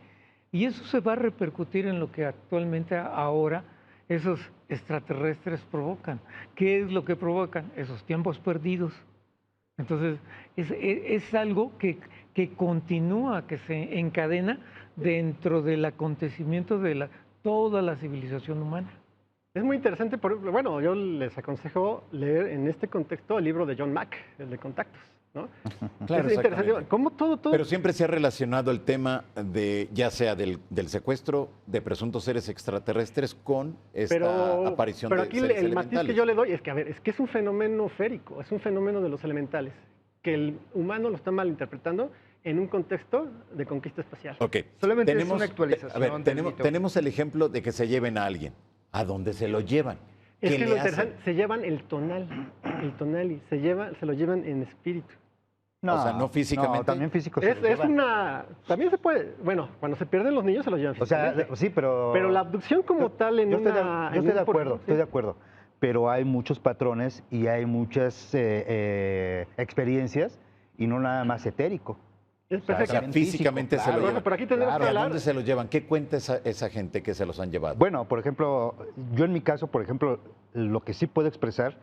y eso se va a repercutir en lo que actualmente ahora esos extraterrestres provocan. ¿Qué es lo que provocan? Esos tiempos perdidos. Entonces, es algo que continúa, que se encadena dentro del acontecimiento de toda la civilización humana. Es muy interesante, bueno, yo les aconsejo leer en este contexto el libro de John Mack, el de Contactos, ¿no? Claro, Es interesante, exactamente. cómo todo... Pero siempre se ha relacionado el tema de, ya sea del secuestro de presuntos seres extraterrestres con esta aparición pero de aquí seres el matiz que elementales. yo le doy es que, a ver, es que es un fenómeno férico, es un fenómeno de los elementales, que el humano lo está malinterpretando en un contexto de conquista espacial. Ok. Solamente es una actualización A ver, del tenemos, mito. tenemos el ejemplo de que se lleven a alguien. ¿A dónde se lo llevan? Es ¿Qué que le lo hacen? interesante, se llevan el tonali, se lo llevan en espíritu. O sea, no físicamente. No, también físico se Es, lo es llevan. también se puede, bueno, cuando se pierden los niños se los llevan O sea, físicamente. sí, pero... Pero la abducción como tal en yo estoy de, una... yo en estoy de un por- acuerdo, sí. estoy de acuerdo. Pero hay muchos patrones y hay muchas experiencias y no nada más etérico. Es O sea, perfecto. también físicamente físico, se lo claro. llevan. Pero aquí tenemos Claro. que ¿A hablar... dónde se lo llevan? ¿Qué cuenta esa gente que se los han llevado? Bueno, por ejemplo, yo en mi caso, por ejemplo, lo que sí puedo expresar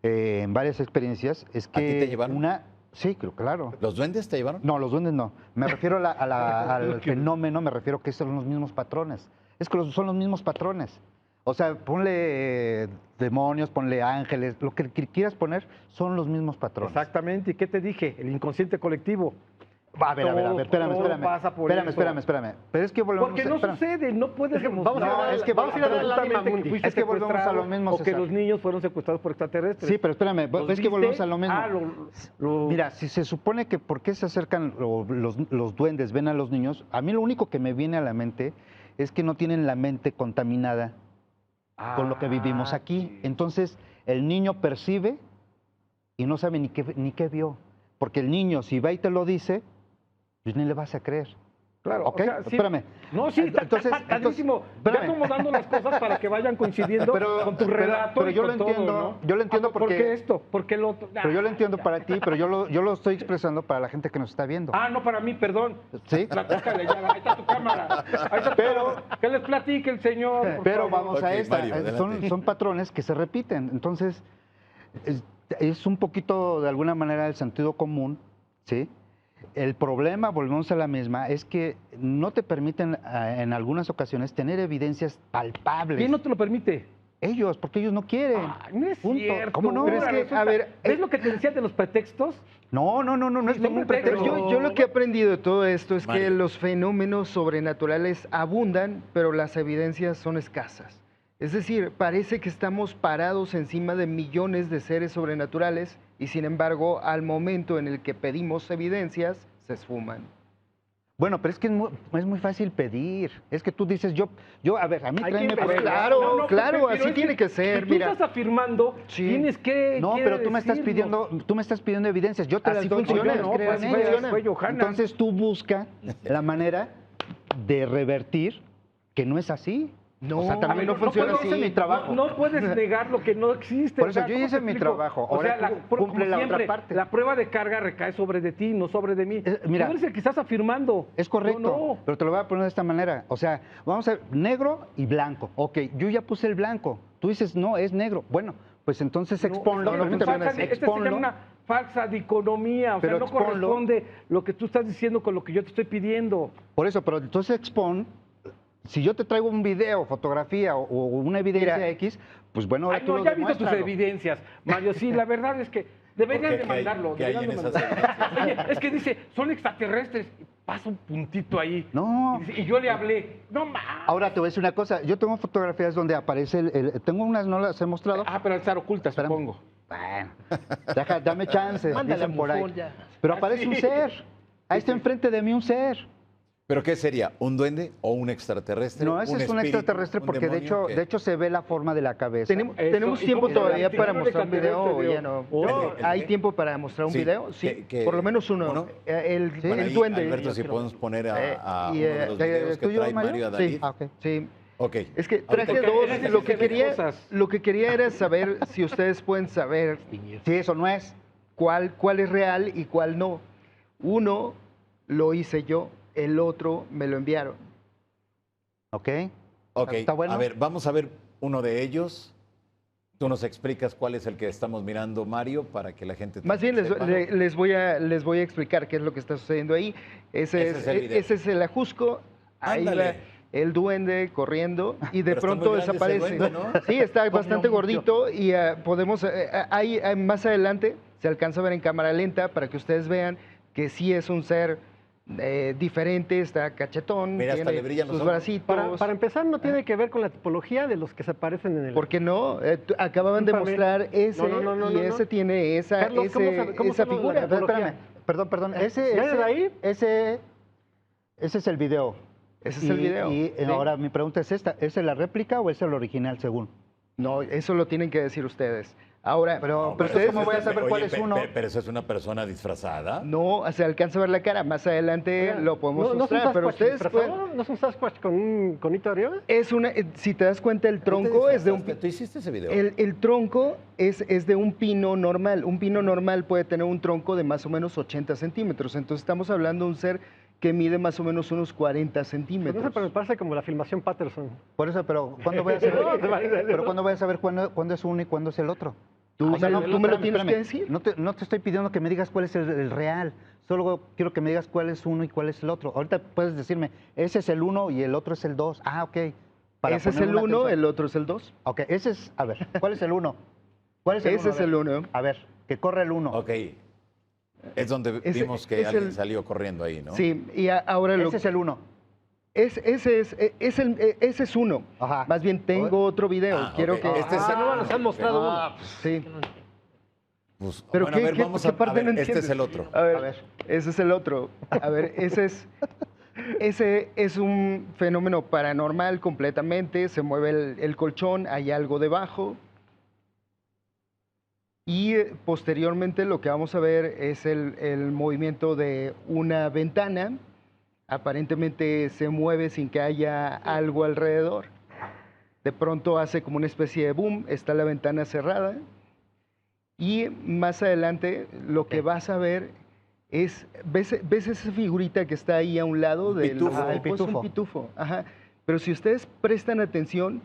en varias experiencias es que ti te llevaron? Sí, claro. ¿Los duendes te llevaron? No, los duendes no. Me refiero al fenómeno, me refiero que son los mismos patrones. Es que son los mismos patrones. O sea, ponle demonios, ponle ángeles, lo que quieras poner, son los mismos patrones. Exactamente. ¿Y qué te dije? El inconsciente colectivo. A ver, espérame. Todo pasa por eso. Espérame. Pero es que volvemos Porque no espérame. sucede, no puedes Es que demostrar. vamos a ir a- es que vamos a ir a dar la absolutamente ánima mundi. que fuiste Es que volvemos a lo secuestrado mismo, o que César. los niños fueron secuestrados por extraterrestres. Sí, pero espérame, ¿Los es que viste? volvemos a lo mismo. Ah, Mira, si se supone que por qué se acercan o los duendes, ven a los niños, a mí lo único que me viene a la mente es que no tienen la mente contaminada con lo que vivimos aquí. Entonces, el niño percibe y no sabe ni qué vio. Porque el niño, si va y te lo dice, pues ni le vas a creer. Claro, ¿Ok? o sea, sí. Espérame. No, sí, Entonces, padrísimo. espérame. Ya acomodando las cosas para que vayan coincidiendo con tu relato. pero y yo con lo todo, entiendo, ¿no? yo lo entiendo ¿Por porque- qué esto? ¿Por qué lo otro? Pero yo lo entiendo para ti, pero yo lo estoy expresando para la gente que nos está viendo. Ah, no, para mí, perdón. ¿Sí? Platícale ya, ahí está tu cámara. Ahí está tu cámara. Que les platique el señor. por Pero favor. vamos a Ok, esta. Mario, adelante. Son patrones que se repiten. Entonces, es un poquito, de alguna manera, el sentido común, ¿sí? El problema, volvemos a la misma, es que no te permiten en algunas ocasiones tener evidencias palpables. ¿Quién no te lo permite? Ellos, porque ellos no quieren. Ay, no es Punto. cierto. ¿Cómo no? Pero es que, Resulta- a ver, ¿ves lo que te decía de los pretextos? No es Sí, ningún son pretextos. pretexto. Yo lo que he aprendido de todo esto es Mario. que los fenómenos sobrenaturales abundan, pero las evidencias son escasas. Es decir, parece que estamos parados encima de millones de seres sobrenaturales y sin embargo, al momento en el que pedimos evidencias, se esfuman. Bueno, pero es que es muy fácil pedir. Es que tú dices, a ver, a mí Hay tráeme que por- investigar. Claro, claro, pero así es tiene que ser, si mira. tú estás afirmando, Sí. tienes que. No, quiere pero tú me estás decirlo. pidiendo evidencias. Yo te Así las doy. funciona, yo no, creo creo así en ellas. funciona. Fue Johanna. Entonces tú busca la manera de revertir que no es así. No, o sea, también no funciona puedes- así. Ese es mi trabajo. No puedes negar lo que no existe. Por eso o sea, yo ¿cómo hice te mi explico? trabajo. O sea, Ahora tú cumple como la otra siempre, parte. La prueba de carga recae sobre de ti, no sobre de mí. Mira, tú eres el que estás afirmando. Es correcto, No. pero te lo voy a poner de esta manera. O sea, vamos a ver, negro y blanco. Ok, yo ya puse el blanco. Tú dices, no, es negro. Bueno, pues entonces exponlo. no, Permíteme, permíteme, este se exponlo. llama una falsa dicotomía. O Pero sea, no exponlo. corresponde lo que tú estás diciendo con lo que yo te estoy pidiendo. Por eso, pero entonces expon Si yo te traigo un video, fotografía o una evidencia Mira. X, pues bueno, ahora Ay, tú no, lo ya he visto tus demuéstralo. evidencias, Mario. Sí, la verdad es que deberían ¿Por de qué? ¿Qué hay- mandarlo. qué hay deberían en de esas mandarlo. Oye, es que dice, son extraterrestres. Y pasa un puntito ahí. No. Y yo le hablé. No mames. Ahora te voy a decir una cosa. Yo tengo fotografías donde aparece tengo unas, no las he mostrado. Ah, pero al estar oculta, Espérame. supongo. Bueno, dame chance, Mándale dicen a por ahí. Bufón ya. Pero aparece un ser. Ahí está enfrente de mí un ser. ¿Pero qué sería? ¿Un duende o un extraterrestre? No, ese es un espíritu, extraterrestre un porque demonio? de hecho se ve la forma de la cabeza. Tenemos, Eso, tenemos ¿y tiempo cómo se todavía ve? para ¿No mostrar un video o extraterrestre, ya no. digo? ¿Hay el- tiempo para mostrar un Sí, video? Sí, que- por lo menos uno. ¿uno? El Bueno, ahí, duende. Alberto, si podemos poner a y, uno de los videos que ¿tuyo, trae Mario? Mario a Sí, David. Ah, ok. sí. Ok. Es que Ahorita- traje Porque dos. en ese Lo sí que se ven quería, cosas. lo que quería era saber si ustedes pueden saber Sí, eso no es. cuál es real y cuál no. Uno lo hice yo, el otro me lo enviaron. ¿Ok? Ok, ¿Está bueno? a ver, vamos a ver uno de ellos. Tú nos explicas cuál es el que estamos mirando, Mario, para que la gente Más bien también sepa. les voy a explicar qué es lo que está sucediendo ahí. Ese es el video. Ese es el ajusco. Ahí va Ándale. el duende corriendo y de Pero está muy pronto grande ese desaparece. duende, ¿no? Sí, está bastante gordito y podemos, ahí más adelante se alcanza a ver en cámara lenta para que ustedes vean que sí es un ser diferente, está cachetón, Mira, hasta tiene le brillan los sus ojos. bracitos. Para empezar, no tiene que ver con la tipología de los que se aparecen en el... ¿Por qué no? Acaban de Discúlpame. mostrar ese No, y no. ese tiene esa, Carlos, ¿cómo cómo esa sabe la figura. A ver, tipología? espérame. Perdón. ¿Viene de ahí? Ese es el video. Ese es el video. Y Sí. ahora mi pregunta es esta. ¿Es la réplica o es el original según? No, eso lo tienen que decir ustedes. Ahora, Pero No, ustedes ¿cómo voy a saber cuál es uno? Pero eso es una persona disfrazada. no se alcanza a ver la cara. Más adelante Oigan, lo podemos ¿no es un mostrar, pero Sasquatch ustedes pueden... disfrazado? ¿No es un Sasquatch con un conito arriba? Es una, si te das cuenta, el ¿No te tronco es de un... disfrazaste? ¿Tú hiciste ese video? El tronco es de un pino normal. Un pino normal puede tener un tronco de más o menos 80 centímetros. Entonces estamos hablando de un ser que mide más o menos unos 40 Pues no centímetros. sé, pero me parece como la filmación Patterson. Por eso, pero ¿cuándo voy a saber, No, se va a ir, pero ¿cuándo voy a saber cuándo es uno y cuándo es el otro? Tú O sea, me lo espérame, tienes espérame. que decir. No te estoy pidiendo que me digas cuál es el real. Solo quiero que me digas cuál es uno y cuál es el otro. Ahorita puedes decirme, ese es el uno y el otro es el dos. Ah, ok. Ese es poner el una 1, atención. el otro es el 2. Ok, ese es, a ver, ¿cuál es el uno? ¿Cuál es el Ese uno? es A ver. el 1. A ver, que corre el uno. Ok. Es donde Ese- vimos que es alguien el- salió corriendo ahí, ¿no? Sí, y ahora lo Ese es el uno. ese es uno. Ajá. Más bien tengo otro video. Ah, Quiero ok. que Este es el- no, nos han mostrado Ah, uno. sí. Pues, Pero bueno, a ver, vamos qué a parte ver, no este es entiendes? el otro. A ver, A ver. ese es el otro. A ver, ese es un fenómeno paranormal completamente. Se mueve el colchón, hay algo debajo. Y posteriormente lo que vamos a ver es el movimiento de una ventana. Aparentemente se mueve sin que haya algo alrededor. De pronto hace como una especie de boom, está la ventana cerrada. Y más adelante lo que vas a ver es, ¿ves esa figurita que está ahí a un lado Un del pitufo. ojo? El pitufo. Es un pitufo, ajá. Pero si ustedes prestan atención,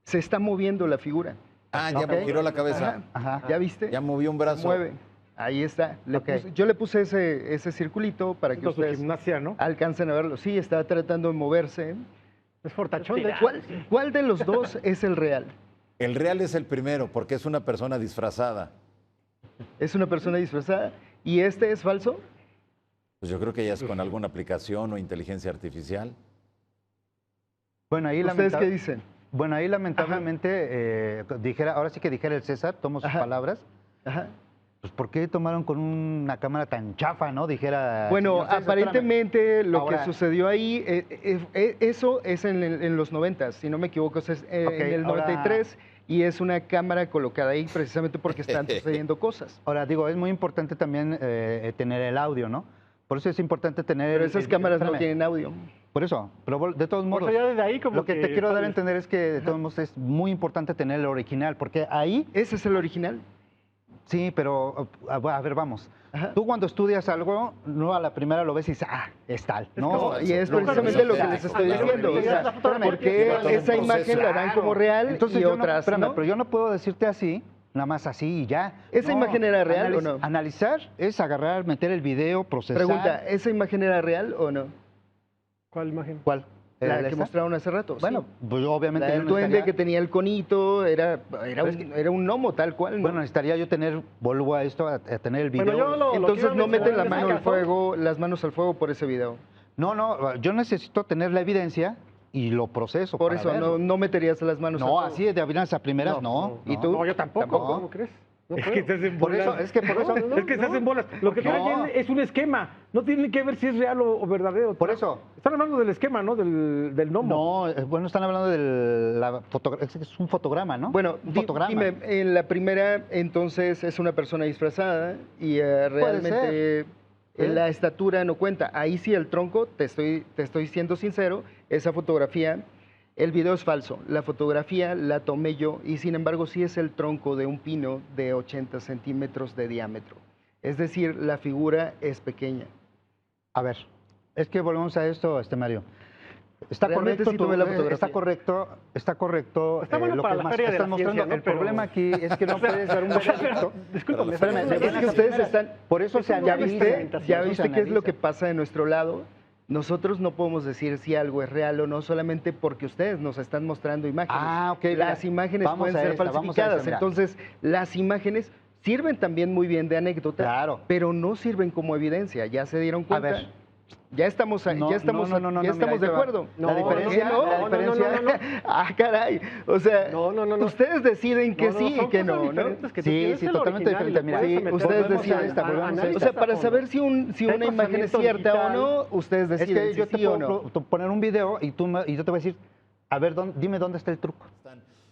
se está moviendo la figura. Ah, ya Ok. giró la cabeza. Ajá. Ajá. ¿Ya viste? Ya movió un Se brazo. mueve. Ahí está. Ok. Yo le puse ese circulito para que Con su ustedes gimnasia, ¿no? alcancen a verlo. Sí, está tratando de moverse. Es fortachón, de hecho. ¿Cuál de los dos es el real? El real es el primero, porque es una persona disfrazada. ¿Es una persona disfrazada? ¿Y este es falso? Pues yo creo que ya es con alguna aplicación o inteligencia artificial. Bueno, ahí ¿Ustedes lamenta- qué dicen? Bueno, ahí lamentablemente, ahora sí que dijera el César, tomo sus Ajá. palabras, Ajá. pues ¿por qué tomaron con una cámara tan chafa, no? Dijera... Bueno, señor César, aparentemente lo Ahora- que sucedió ahí, eso es en los 90, si no me equivoco, es Ok, en el ahora- 93 y es una cámara colocada ahí precisamente porque están sucediendo cosas. Ahora, digo, es muy importante también tener el audio, ¿no? Por eso es importante tener... Pero esas cámaras no espérame, tienen audio. Por eso, pero de todos Por modos... eso ya desde ahí como Lo que te quiero dar a entender es que de todos modos es muy importante tener el original, porque ahí, ¿Ese es el original? sí, pero a ver, vamos. Ajá. Tú cuando estudias algo, no a la primera lo ves y dices, ah, es tal. No, y es no, precisamente no, lo que no, les no, estoy no, diciendo. no, O sea, no, no, no, porque lleva todo un esa imagen proceso. la dan como real Entonces y yo no, otras espérame, no. pero yo no puedo decirte así, nada más así y ya. ¿Esa No, imagen era real o no? Analizar es agarrar, meter el video, procesar. Pregunta, ¿esa imagen era real o no? ¿Cuál imagen? ¿Cuál? La que ¿Esta? mostraron hace rato. Bueno, sí. pues obviamente La yo del duende necesitaría- que tenía el conito, era es que- un gnomo tal cual. ¿no? Bueno, necesitaría yo tener, vuelvo a esto, a tener el video. Bueno, yo lo que Entonces iba a no meten mencionar en ese caso- las manos al fuego por ese video. No, yo necesito tener la evidencia y lo proceso. Por para eso verlo. no meterías las manos al No, fuego. así de abrinas a primeras, no. ¿Y tú? No, yo tampoco. ¿Tampoco? ¿Cómo crees? No Es puedo. que estás en Por bolas. eso, es que por eso, No, no, Es que estás en bolas. Lo que No. traen es un esquema. No tiene que ver si es real o verdadero. Por eso. Están hablando del esquema, ¿no? Del gnomo. no, bueno, están hablando de la fotografía, es un fotograma, ¿no? Bueno, un fotograma. dime, en la primera entonces es una persona disfrazada y realmente ser. la estatura no cuenta. Ahí sí el tronco, te estoy siendo sincero, esa fotografía, el video es falso. La fotografía la tomé yo y sin embargo sí es el tronco de un pino de 80 centímetros de diámetro. Es decir, la figura es pequeña. A ver, es que volvemos a esto, Mario. Está Realmente correcto, sí tomé la fotografía. está correcto. Está bueno lo para que la más feria de estás la ciencia, mostrando. ¿no? El Pero- problema aquí es que no puedes dar un veredicto. Discúlpame, Espérame, pero de Es que buenas a ustedes primeras. están... Por eso se Es una ¿Ya analiza. viste, experimentación. ya Eso se viste qué es lo analiza. que pasa de nuestro lado? Nosotros no podemos decir si algo es real o no solamente porque ustedes nos están mostrando imágenes. Ah, ok, mira, Las imágenes vamos pueden a ser esta, vamos a falsificadas. esta, mira. Entonces, las imágenes sirven también muy bien de anécdota, Claro. pero no sirven como evidencia. ¿Ya se dieron cuenta? ver. Ya estamos, No, ya estamos, no, ya mira, estamos ahí de te va. acuerdo. La diferencia, ¿no? la diferencia. Ah, caray. O sea, No. ustedes deciden que No, sí y son que cosas no, ¿no? diferentes que tú Sí, tienes sí, el totalmente original y diferente. le Mira, puedes sí, meter ustedes nuevos deciden. Volvemos a O sea, para fondo. saber si una Hay imagen es procesamiento cierta digital. o no, ustedes Es deciden que yo si te sí o puedo no. poner un video y y yo te voy a decir, a ver, dime dónde está el truco.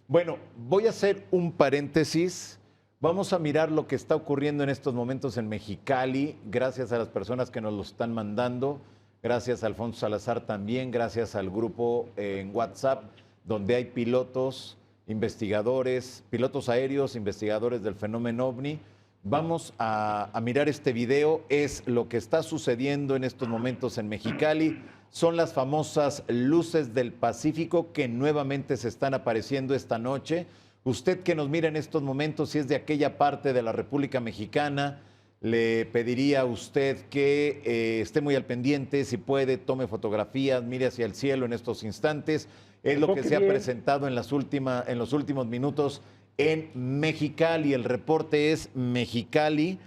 Bueno, voy a hacer un paréntesis. Vamos a mirar lo que está ocurriendo en estos momentos en Mexicali, gracias a las personas que nos lo están mandando, gracias a Alfonso Salazar también, gracias al grupo en WhatsApp, donde hay pilotos, investigadores, pilotos aéreos, investigadores del fenómeno OVNI. Vamos a mirar este video, es lo que está sucediendo en estos momentos en Mexicali. Son las famosas luces del Pacífico que nuevamente se están apareciendo esta noche. Usted que nos mira en estos momentos, si es de aquella parte de la República Mexicana, le pediría a usted que esté muy al pendiente, si puede, tome fotografías, mire hacia el cielo en estos instantes. Es lo que Enfoque se ha bien. presentado en los últimos minutos en Mexicali. El reporte es Mexicali.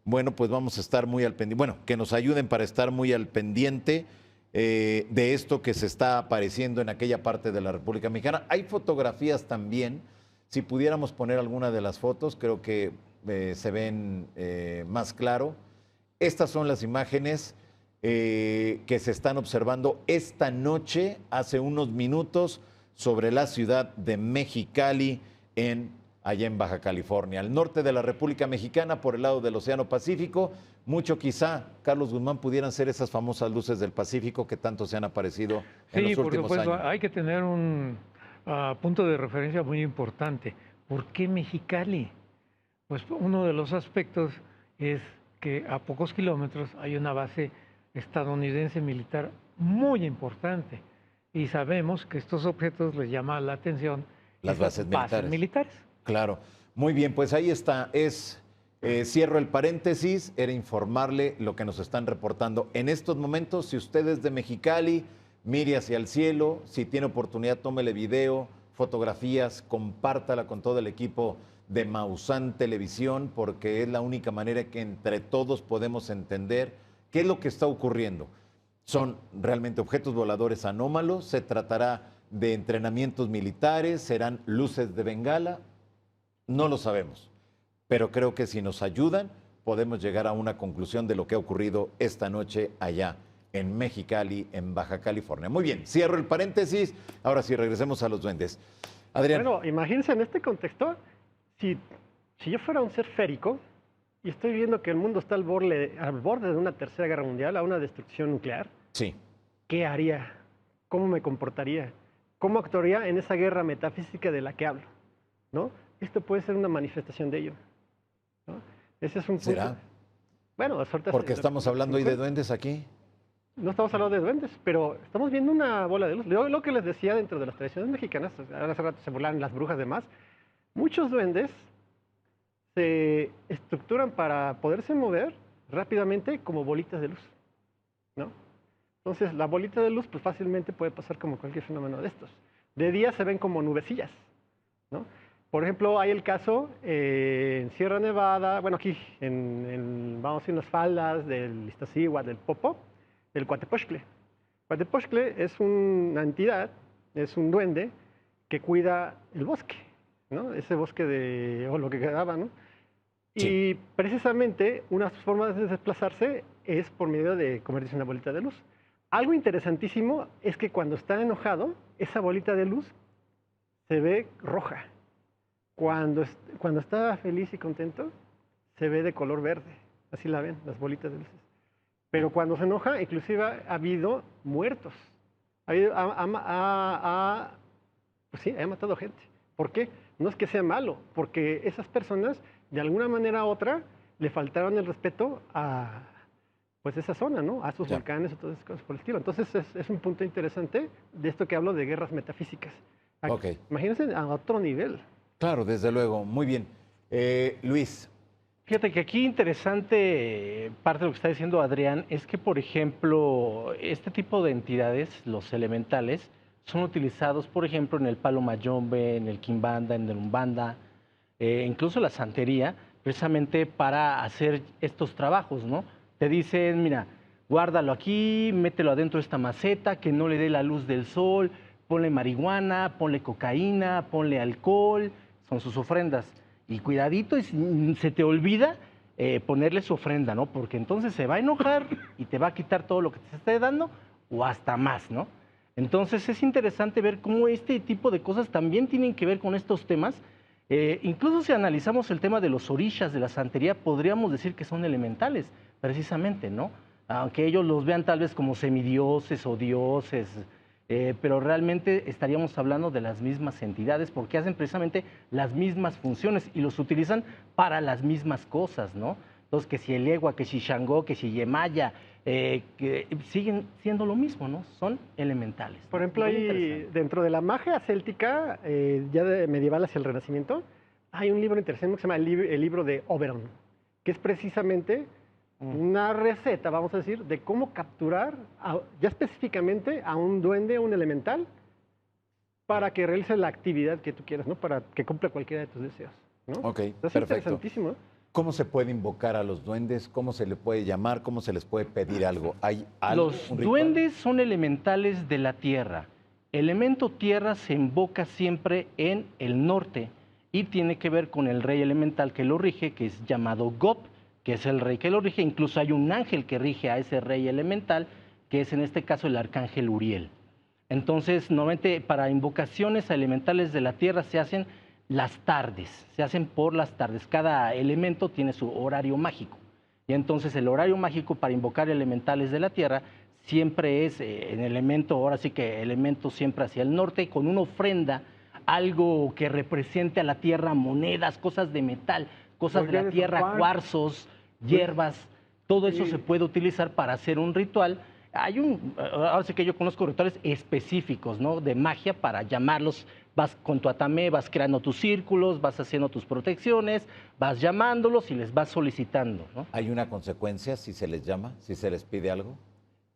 Bueno, pues vamos a estar muy al pendiente. Bueno, que nos ayuden para estar muy al pendiente de esto que se está apareciendo en aquella parte de la República Mexicana. Hay fotografías también. Si pudiéramos poner alguna de las fotos, creo que se ven más claro. Estas son las imágenes que se están observando esta noche, hace unos minutos, sobre la ciudad de Mexicali, allá en Baja California, al norte de la República Mexicana, por el lado del Océano Pacífico. Mucho quizá, Carlos Guzmán, pudieran ser esas famosas luces del Pacífico que tanto se han aparecido en Sí, los por últimos supuesto, años. hay que tener un punto de referencia muy importante. ¿Por qué Mexicali? Pues uno de los aspectos es que a pocos kilómetros hay una base estadounidense militar muy importante y sabemos que estos objetos les llama la atención Las esas bases militares. Claro, muy bien, pues ahí está. Cierro el paréntesis, era informarle lo que nos están reportando en estos momentos. Si usted es de Mexicali, mire hacia el cielo, si tiene oportunidad, tómele video, fotografías, compártala con todo el equipo de Maussan Televisión, porque es la única manera que entre todos podemos entender qué es lo que está ocurriendo. Son realmente objetos voladores anómalos, se tratará de entrenamientos militares, serán luces de bengala, no lo sabemos, pero creo que si nos ayudan podemos llegar a una conclusión de lo que ha ocurrido esta noche allá en Mexicali, en Baja California. Muy bien, cierro el paréntesis, ahora sí regresemos a los duendes. Adrián. Bueno, imagínense en este contexto, si yo fuera un ser férico y estoy viendo que el mundo está al borde de una tercera guerra mundial, a una destrucción nuclear, Sí. ¿qué haría? ¿Cómo me comportaría? ¿Cómo actuaría en esa guerra metafísica de la que hablo? ¿No? Esto puede ser una manifestación de ello, ¿no? Ese es un punto. ¿Será? Bueno, ahorita Porque estamos hablando hoy de duendes aquí. No estamos hablando de duendes, pero estamos viendo una bola de luz. Lo que les decía dentro de las tradiciones mexicanas, hace rato se burlan las brujas y demás, muchos duendes se estructuran para poderse mover rápidamente como bolitas de luz, ¿no? Entonces, la bolita de luz pues fácilmente puede pasar como cualquier fenómeno de estos. De día se ven como nubecillas, ¿no? Por ejemplo, hay el caso en Sierra Nevada, bueno, aquí, vamos a decir, en las faldas del Iztaccíhuatl, del Popo, del Coatepoztle. Coatepoztle es una entidad, es un duende que cuida el bosque, ¿no? Ese bosque o lo que quedaba, ¿no? Sí. Y precisamente una forma de desplazarse es por medio de convertirse en una bolita de luz. Algo interesantísimo es que cuando está enojado, esa bolita de luz se ve roja. Cuando está feliz y contento, se ve de color verde. Así la ven, las bolitas de luces. Pero cuando se enoja, inclusive ha habido muertos. Pues sí, ha matado gente. ¿Por qué? No es que sea malo, porque esas personas, de alguna manera u otra, le faltaron el respeto a pues esa zona, ¿no? A sus volcanes y todas esas cosas por el estilo. Entonces es un punto interesante de esto que hablo de guerras metafísicas. Ok. Imagínense a otro nivel. Claro, desde luego. Muy bien. Luis, Fíjate que aquí interesante parte de lo que está diciendo Adrián es que, por ejemplo, este tipo de entidades, los elementales, son utilizados, por ejemplo, en el palo mayombe, en el quimbanda, en el umbanda, incluso la santería, precisamente para hacer estos trabajos, ¿no? Te dicen, mira, guárdalo aquí, mételo adentro de esta maceta, que no le dé la luz del sol, ponle marihuana, ponle cocaína, ponle alcohol, son sus ofrendas. Y cuidadito, y si se te olvida ponerle su ofrenda, ¿no? Porque entonces se va a enojar y te va a quitar todo lo que te esté dando o hasta más, ¿no? Entonces es interesante ver cómo este tipo de cosas también tienen que ver con estos temas. Incluso si analizamos el tema de los orishas, de la santería, podríamos decir que son elementales, precisamente, ¿no? Aunque ellos los vean tal vez como semidioses o dioses, pero realmente estaríamos hablando de las mismas entidades porque hacen precisamente las mismas funciones y los utilizan para las mismas cosas, ¿no? Entonces, que si el Egua, que si Shango, que si Yemaya, que siguen siendo lo mismo, ¿no? Son elementales. Por ejemplo, dentro de la magia céltica, ya de medieval hacia el Renacimiento, hay un libro interesante que se llama el libro de Oberon, que es precisamente una receta, vamos a decir, de cómo capturar ya específicamente a un duende, un elemental, para que realice la actividad que tú quieras, ¿no? Para que cumpla cualquiera de tus deseos, ¿no? ok, Es perfecto. interesantísimo, ¿no? ¿Cómo se puede invocar a los duendes? ¿Cómo se le puede llamar? ¿Cómo se les puede pedir algo? ¿Hay algo? Los un ritual? duendes son elementales de la tierra. Elemento tierra se invoca siempre en el norte y tiene que ver con el rey elemental que lo rige, que es llamado Gop, que es el rey que lo rige. Incluso hay un ángel que rige a ese rey elemental, que es en este caso el arcángel Uriel. Entonces, normalmente para invocaciones a elementales de la tierra se hacen las tardes, se hacen por las tardes. Cada elemento tiene su horario mágico. Y entonces el horario mágico para invocar elementales de la tierra siempre es en elemento, ahora sí que elemento siempre hacia el norte, con una ofrenda, algo que represente a la tierra, monedas, cosas de metal, cosas de la tierra, cuarzos, hierbas, todo eso se puede utilizar para hacer un ritual. Ahora sí que yo conozco rituales específicos, ¿no? De magia para llamarlos. Vas con tu atamé, vas creando tus círculos, vas haciendo tus protecciones, vas llamándolos y les vas solicitando, ¿no? ¿Hay una consecuencia si se les llama, si se les pide algo?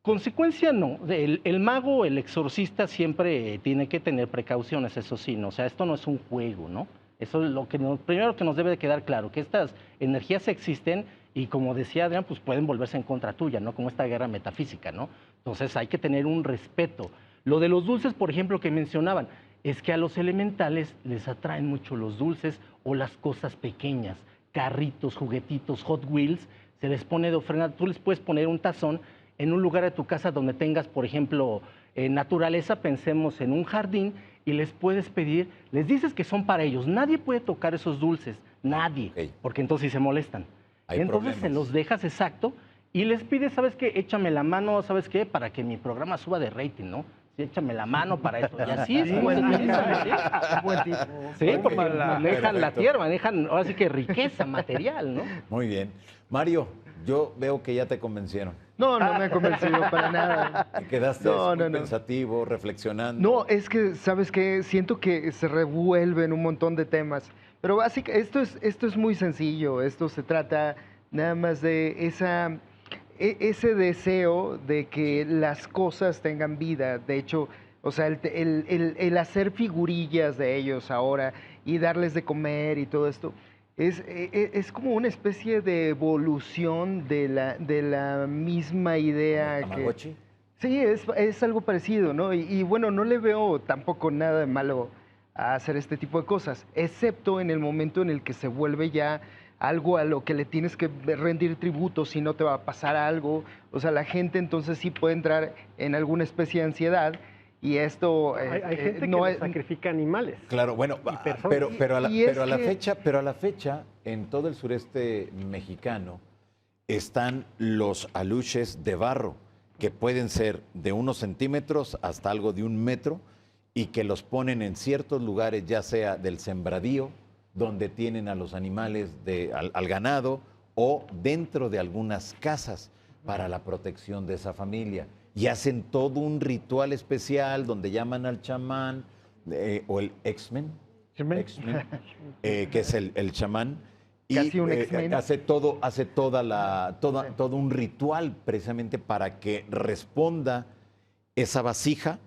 Consecuencia no. El mago, el exorcista siempre tiene que tener precauciones, eso sí, ¿no? O sea, esto no es un juego, ¿no? Eso es lo que primero que nos debe de quedar claro, que estas energías existen y como decía Adrián, pues pueden volverse en contra tuya, ¿no? Como esta guerra metafísica, ¿no? Entonces hay que tener un respeto. Lo de los dulces, por ejemplo, que mencionaban, es que a los elementales les atraen mucho los dulces o las cosas pequeñas, carritos, juguetitos, Hot Wheels, se les pone de ofrenda. Tú les puedes poner un tazón en un lugar de tu casa donde tengas, por ejemplo, naturaleza, pensemos en un jardín, y les puedes pedir, les dices que son para ellos. Nadie puede tocar esos dulces, nadie, porque entonces sí se molestan. Entonces se los dejas exacto y les pides, ¿sabes qué? Échame la mano, ¿sabes qué? Para que mi programa suba de rating, ¿no? Sí, échame la mano para esto. Y así es. Buen tipo. Sí, porque manejan la tierra, manejan ahora sí que riqueza material, ¿no? Muy bien. Mario, yo veo que ya te convencieron. No, no me ha convencido para nada. Te quedaste muy pensativo, reflexionando. No, es que, ¿sabes qué? Siento que se revuelven un montón de temas. Pero básicamente esto es muy sencillo. Esto se trata nada más de ese deseo de que las cosas tengan vida, de hecho, o sea, el hacer figurillas de ellos ahora y darles de comer y todo esto, es como una especie de evolución de la misma idea que... ¿Tamagotchi? Sí, es algo parecido, ¿no? Y bueno, no le veo tampoco nada de malo a hacer este tipo de cosas, excepto en el momento en el que se vuelve ya algo a lo que le tienes que rendir tributo si no te va a pasar algo. O sea, la gente entonces sí puede entrar en alguna especie de ansiedad y esto Hay gente no que es... sacrifica animales. Claro, bueno, personas. pero a Y es la que- fecha, pero a la fecha, en todo el sureste mexicano están los aluches de barro, que pueden ser de unos centímetros hasta algo de 1 metro, y que los ponen en ciertos lugares, ya sea del sembradío, donde tienen a los animales, al ganado, o dentro de algunas casas para la protección de esa familia. Y hacen todo un ritual especial donde llaman al chamán o el X-Men, que es el chamán. Y Casi un X-Men. hace todo un ritual precisamente para que responda esa vasija,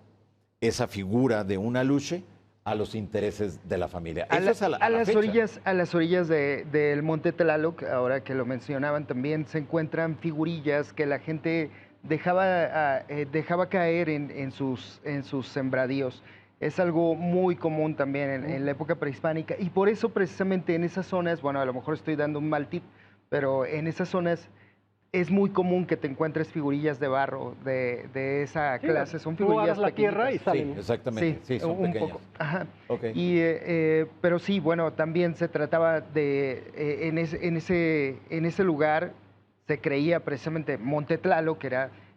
esa figura de un aluche, a los intereses de la familia. Eso es a la las fecha. a las orillas del Monte Tlaloc, ahora que lo mencionaban también, se encuentran figurillas que la gente dejaba caer en sus sembradíos. Es algo muy común también en la época prehispánica y por eso precisamente en esas zonas, bueno, a lo mejor estoy dando un mal tip, pero en esas zonas es muy común que te encuentres figurillas de barro de esa Sí, clase. Son tú figurillas agarras la tierra y pequeñitas. Sí, salen. exactamente. Sí, son un pequeñas. poco. Ajá. Ok. Pero sí, bueno, también se trataba de, en ese lugar se creía precisamente Monte Tlaloc, que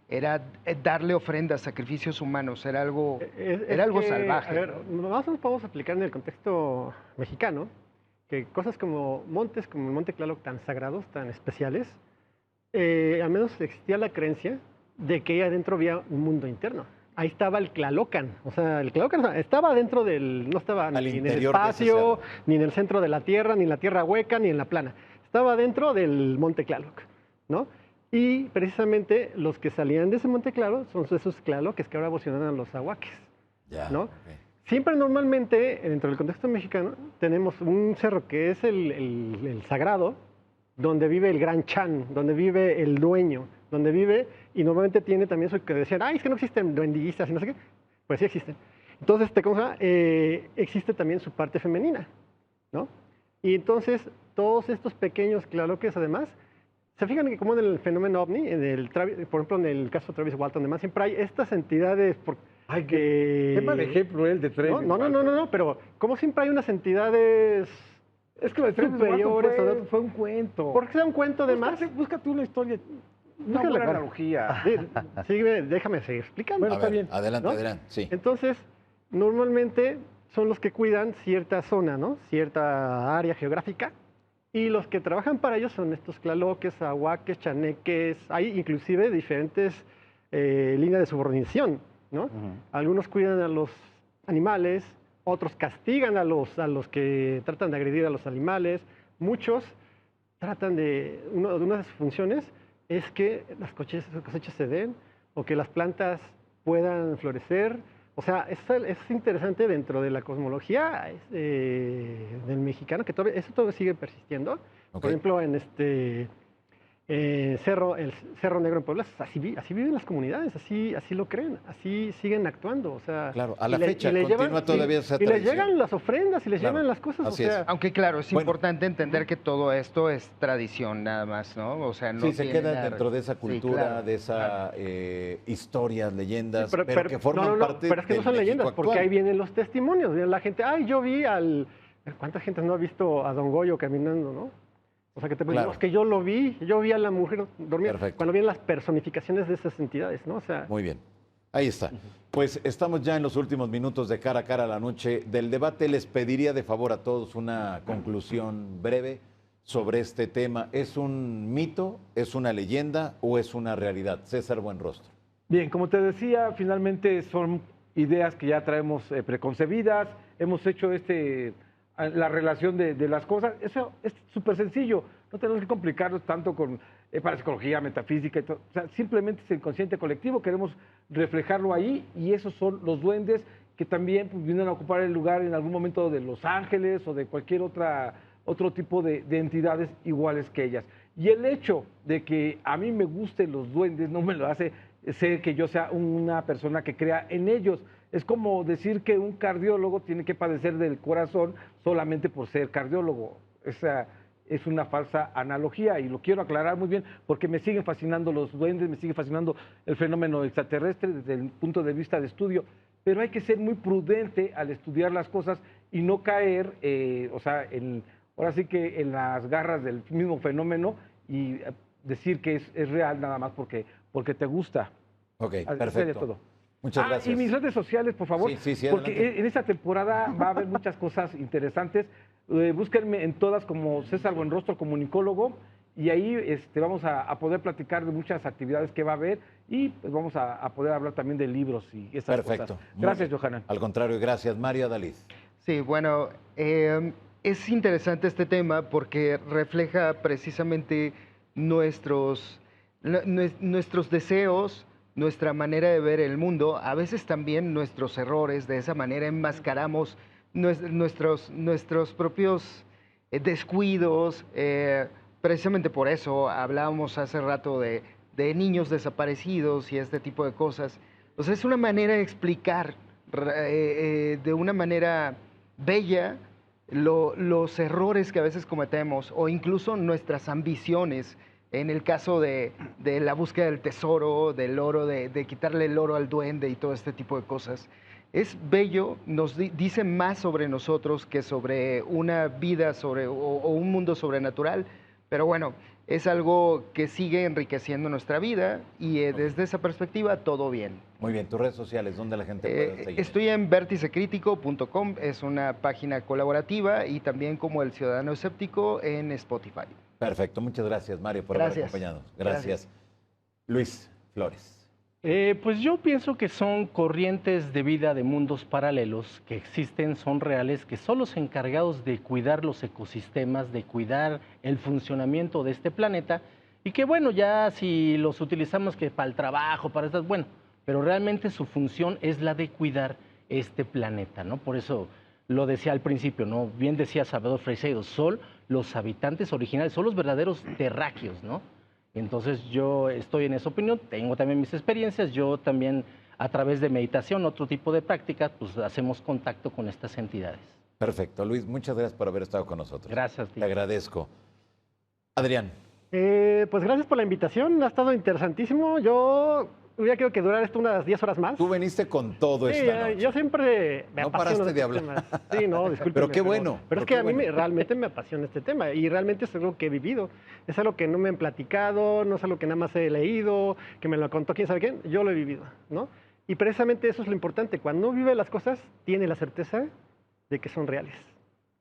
era darle ofrendas, sacrificios humanos, era algo, era algo que, salvaje. A ver, más o menos podemos aplicar en el contexto mexicano que cosas como montes, como el Monte Tlaloc, tan sagrados, tan especiales, al menos existía la creencia de que ahí adentro había un mundo interno. Ahí estaba el Tlalocan, o sea, el Tlalocan estaba dentro no estaba Al ni en el interior de ese espacio, cerro. ni en el centro de la Tierra, ni en la Tierra hueca, ni en la plana. Estaba dentro del Monte Tlaloc, ¿no? Y precisamente los que salían de ese Monte Tlaloc son esos tlaloques que ahora evolucionan a los ahuaques, Ya, ¿no? ok. Siempre normalmente, dentro del contexto mexicano, tenemos un cerro que es el sagrado, donde vive el gran Chan, donde vive el dueño, donde vive, y normalmente tiene también eso que decían, ay, es que no existen duendiguistas y no sé qué. Pues sí existen. Entonces, existe también su parte femenina, ¿no? Y entonces, todos estos pequeños tlaloques, además, se fijan que como en el fenómeno ovni, por ejemplo, en el caso de Travis Walton, además, siempre hay estas entidades... Ay, qué mal ejemplo el de Travis. No, pero como siempre hay unas entidades Es que lo de Travis superiores, Walton ¿no? fue un cuento. ¿Por qué se da un cuento de más? Búscate una historia, una Búscala, buena claro. analogía. Sí, déjame seguir explicando. Bueno, A está ver, bien. adelante, ¿no? adelante. Sí. Entonces, normalmente son los que cuidan cierta zona, ¿no? Cierta área geográfica. Y los que trabajan para ellos son estos tlaloques, ahuaques, chaneques. Hay inclusive diferentes líneas de subordinación, ¿no? Algunos cuidan a los animales, otros castigan a los que tratan de agredir a los animales. Muchos tratan una de sus funciones es que las cosechas se den o que las plantas puedan florecer. O sea, es interesante dentro de la cosmología del mexicano, que eso todavía sigue persistiendo. Ok. Por ejemplo, en el Cerro Negro en Puebla, así viven las comunidades, así lo creen, así siguen actuando. O sea, Claro, a la y le- fecha y le continúa llevan- todavía y- esa y les tradición. llegan las ofrendas y les Claro, llegan las cosas. así o es. sea, Aunque claro, es Bueno. importante entender que todo esto es tradición nada más, ¿no? O sea, no Sí, se tiene queda nada- dentro de esa Sí, cultura, claro. de esa historias, leyendas, Sí, pero que forman parte pero es que no del son México leyendas, porque actual. ahí vienen los testimonios. Viene la gente, ay, yo vi ¿Cuánta gente no ha visto a Don Goyo caminando, no? O sea, que te Claro. no, es que yo lo vi, yo vi a la mujer dormir. Perfecto. Cuando vienen las personificaciones de esas entidades, ¿no? O sea, Muy bien. Ahí está. Pues estamos ya en los últimos minutos de cara a cara a la noche del debate. Les pediría de favor a todos una conclusión breve sobre este tema. ¿Es un mito, es una leyenda o es una realidad? César Buenrostro. Bien, como te decía, finalmente son ideas que ya traemos preconcebidas, hemos hecho la relación de las cosas. Eso es súper sencillo, no tenemos que complicarnos tanto con parapsicología, metafísica, y todo. O sea, simplemente es el inconsciente colectivo, queremos reflejarlo ahí y esos son los duendes que también pues, vienen a ocupar el lugar en algún momento de los ángeles o de cualquier otro tipo de entidades iguales que ellas. Y el hecho de que a mí me gusten los duendes no me lo hace ser que yo sea una persona que crea en ellos. Es como decir que un cardiólogo tiene que padecer del corazón solamente por ser cardiólogo. Esa es una falsa analogía y lo quiero aclarar muy bien porque me siguen fascinando los duendes, me sigue fascinando el fenómeno extraterrestre desde el punto de vista de estudio, pero hay que ser muy prudente al estudiar las cosas y no caer, ahora sí que en las garras del mismo fenómeno y decir que es real nada más porque te gusta. Ok, Sería perfecto. todo. Muchas gracias. Y mis redes sociales, por favor, Sí, porque adelante. en esta temporada va a haber muchas cosas interesantes. Búsquenme en todas como César Buenrostro, comunicólogo, y ahí vamos a poder platicar de muchas actividades que va a haber y pues vamos a poder hablar también de libros y esas Perfecto. cosas. Muy Gracias, bien. Johanan. Al contrario, gracias. Mario Adalid. Sí, bueno, es interesante este tema porque refleja precisamente nuestros deseos, nuestra manera de ver el mundo, a veces también nuestros errores. De esa manera enmascaramos nuestros propios descuidos. Precisamente por eso hablábamos hace rato de niños desaparecidos y este tipo de cosas. O sea, es una manera de explicar de una manera bella los errores que a veces cometemos o incluso nuestras ambiciones. En el caso de la búsqueda del tesoro, del oro, de quitarle el oro al duende y todo este tipo de cosas. Es bello, nos dice más sobre nosotros que sobre una vida o un mundo sobrenatural, pero bueno, es algo que sigue enriqueciendo nuestra vida y desde esa perspectiva todo bien. Muy bien, tus redes sociales, ¿dónde la gente puede seguir? Estoy en verticecrítico.com, es una página colaborativa, y también como El Ciudadano Escéptico en Spotify. Perfecto, muchas gracias, Mario, por haber Gracias. acompañado. Gracias. Luis Flores. Pues yo pienso que son corrientes de vida de mundos paralelos que existen, son reales, que son los encargados de cuidar los ecosistemas, de cuidar el funcionamiento de este planeta, y que bueno, ya si los utilizamos que para el trabajo, para estas, bueno, pero realmente su función es la de cuidar este planeta, ¿no? Por eso lo decía al principio, ¿no? Bien decía Salvador Freixedo, son los habitantes originales, son los verdaderos terráqueos, ¿no? Entonces yo estoy en esa opinión, tengo también mis experiencias, yo también a través de meditación, otro tipo de prácticas, pues hacemos contacto con estas entidades. Perfecto, Luis, muchas gracias por haber estado con nosotros. Gracias, Te tío. agradezco. Adrián. Pues gracias por la invitación, ha estado interesantísimo. Yo hubiera querido que durara esto unas 10 horas más. Tú veniste con todo Sí, esta noche. yo siempre me No apasiona paraste de estos hablar. temas. Sí, no, discúlpeme. Pero qué bueno, Pero pero es que qué a mí bueno. realmente me apasiona este tema y realmente es algo que he vivido. Es algo que no me han platicado, no es algo que nada más he leído, que me lo contó quién sabe quién. Yo lo he vivido, ¿no? Y precisamente eso es lo importante. Cuando uno vive las cosas, tiene la certeza de que son reales.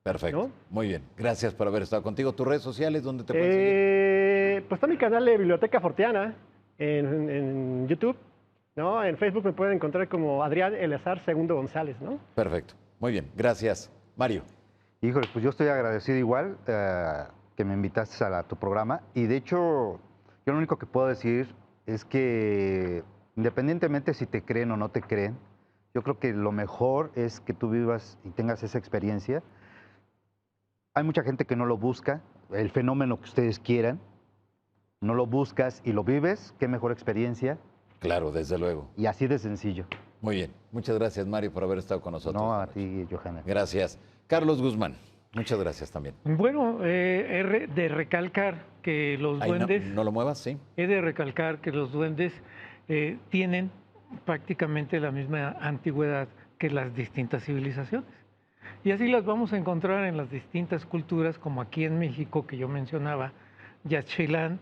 Perfecto, ¿No? muy bien. Gracias por haber estado contigo. ¿Tus redes sociales dónde te pueden seguir? Pues está mi canal de Biblioteca Forteana en YouTube, ¿no? En Facebook me pueden encontrar como Adrián Eleazar Segundo González, ¿no? Perfecto, muy bien. Gracias. Mario. Híjole, pues yo estoy agradecido igual que me invitaste a tu programa. Y de hecho, yo lo único que puedo decir es que independientemente si te creen o no te creen, yo creo que lo mejor es que tú vivas y tengas esa experiencia. Hay mucha gente que no lo busca, el fenómeno que ustedes quieran, no lo buscas y lo vives, qué mejor experiencia, Claro, desde luego. y así de sencillo. Muy bien. Muchas gracias, Mario, por haber estado con nosotros. No, a esta noche. ti, Johanna. Gracias. Carlos Guzmán, muchas gracias también. Bueno, he de recalcar que los Ahí duendes... no lo muevas, sí. He de recalcar que los duendes tienen prácticamente la misma antigüedad que las distintas civilizaciones. Y así las vamos a encontrar en las distintas culturas, como aquí en México, que yo mencionaba, Yaxchilán,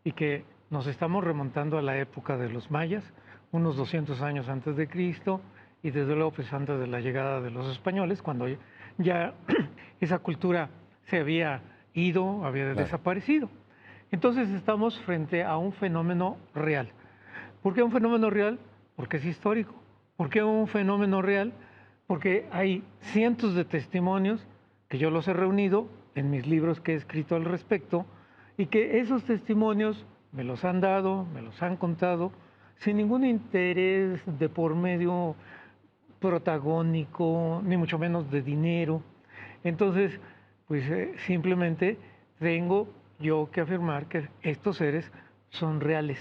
y que nos estamos remontando a la época de los mayas, unos 200 años antes de Cristo, y desde luego pues antes de la llegada de los españoles, cuando ya esa cultura se había ido, había Claro. desaparecido. Entonces estamos frente a un fenómeno real. ¿Por qué un fenómeno real? Porque es histórico. ¿Por qué un fenómeno real? Porque hay cientos de testimonios que yo los he reunido en mis libros que he escrito al respecto, y que esos testimonios me los han dado, me los han contado, sin ningún interés de por medio protagónico, ni mucho menos de dinero. Entonces, pues simplemente tengo yo que afirmar que estos seres son reales.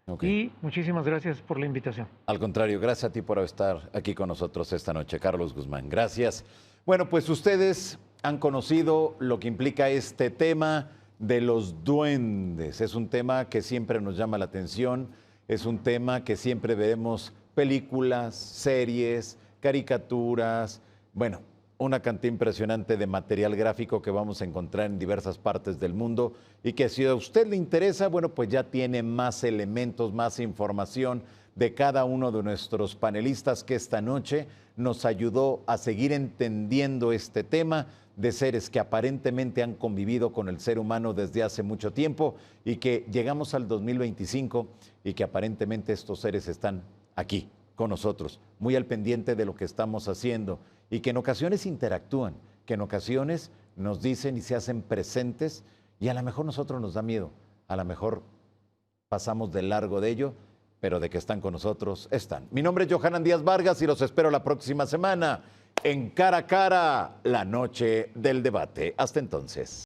Ok. Y muchísimas gracias por la invitación. Al contrario, gracias a ti por estar aquí con nosotros esta noche, Carlos Guzmán. Gracias. Bueno, pues ustedes han conocido lo que implica este tema de los duendes. Es un tema que siempre nos llama la atención, es un tema que siempre veremos películas, series, caricaturas, bueno, una cantidad impresionante de material gráfico que vamos a encontrar en diversas partes del mundo y que si a usted le interesa, bueno, pues ya tiene más elementos, más información de cada uno de nuestros panelistas que esta noche nos ayudó a seguir entendiendo este tema de seres que aparentemente han convivido con el ser humano desde hace mucho tiempo y que llegamos al 2025 y que aparentemente estos seres están aquí con nosotros, muy al pendiente de lo que estamos haciendo y que en ocasiones interactúan, que en ocasiones nos dicen y se hacen presentes y a lo mejor nosotros nos da miedo, a lo mejor pasamos de largo de ello, pero de que están con nosotros, están. Mi nombre es Johanan Díaz Vargas y los espero la próxima semana en Cara a Cara, la noche del debate. Hasta entonces.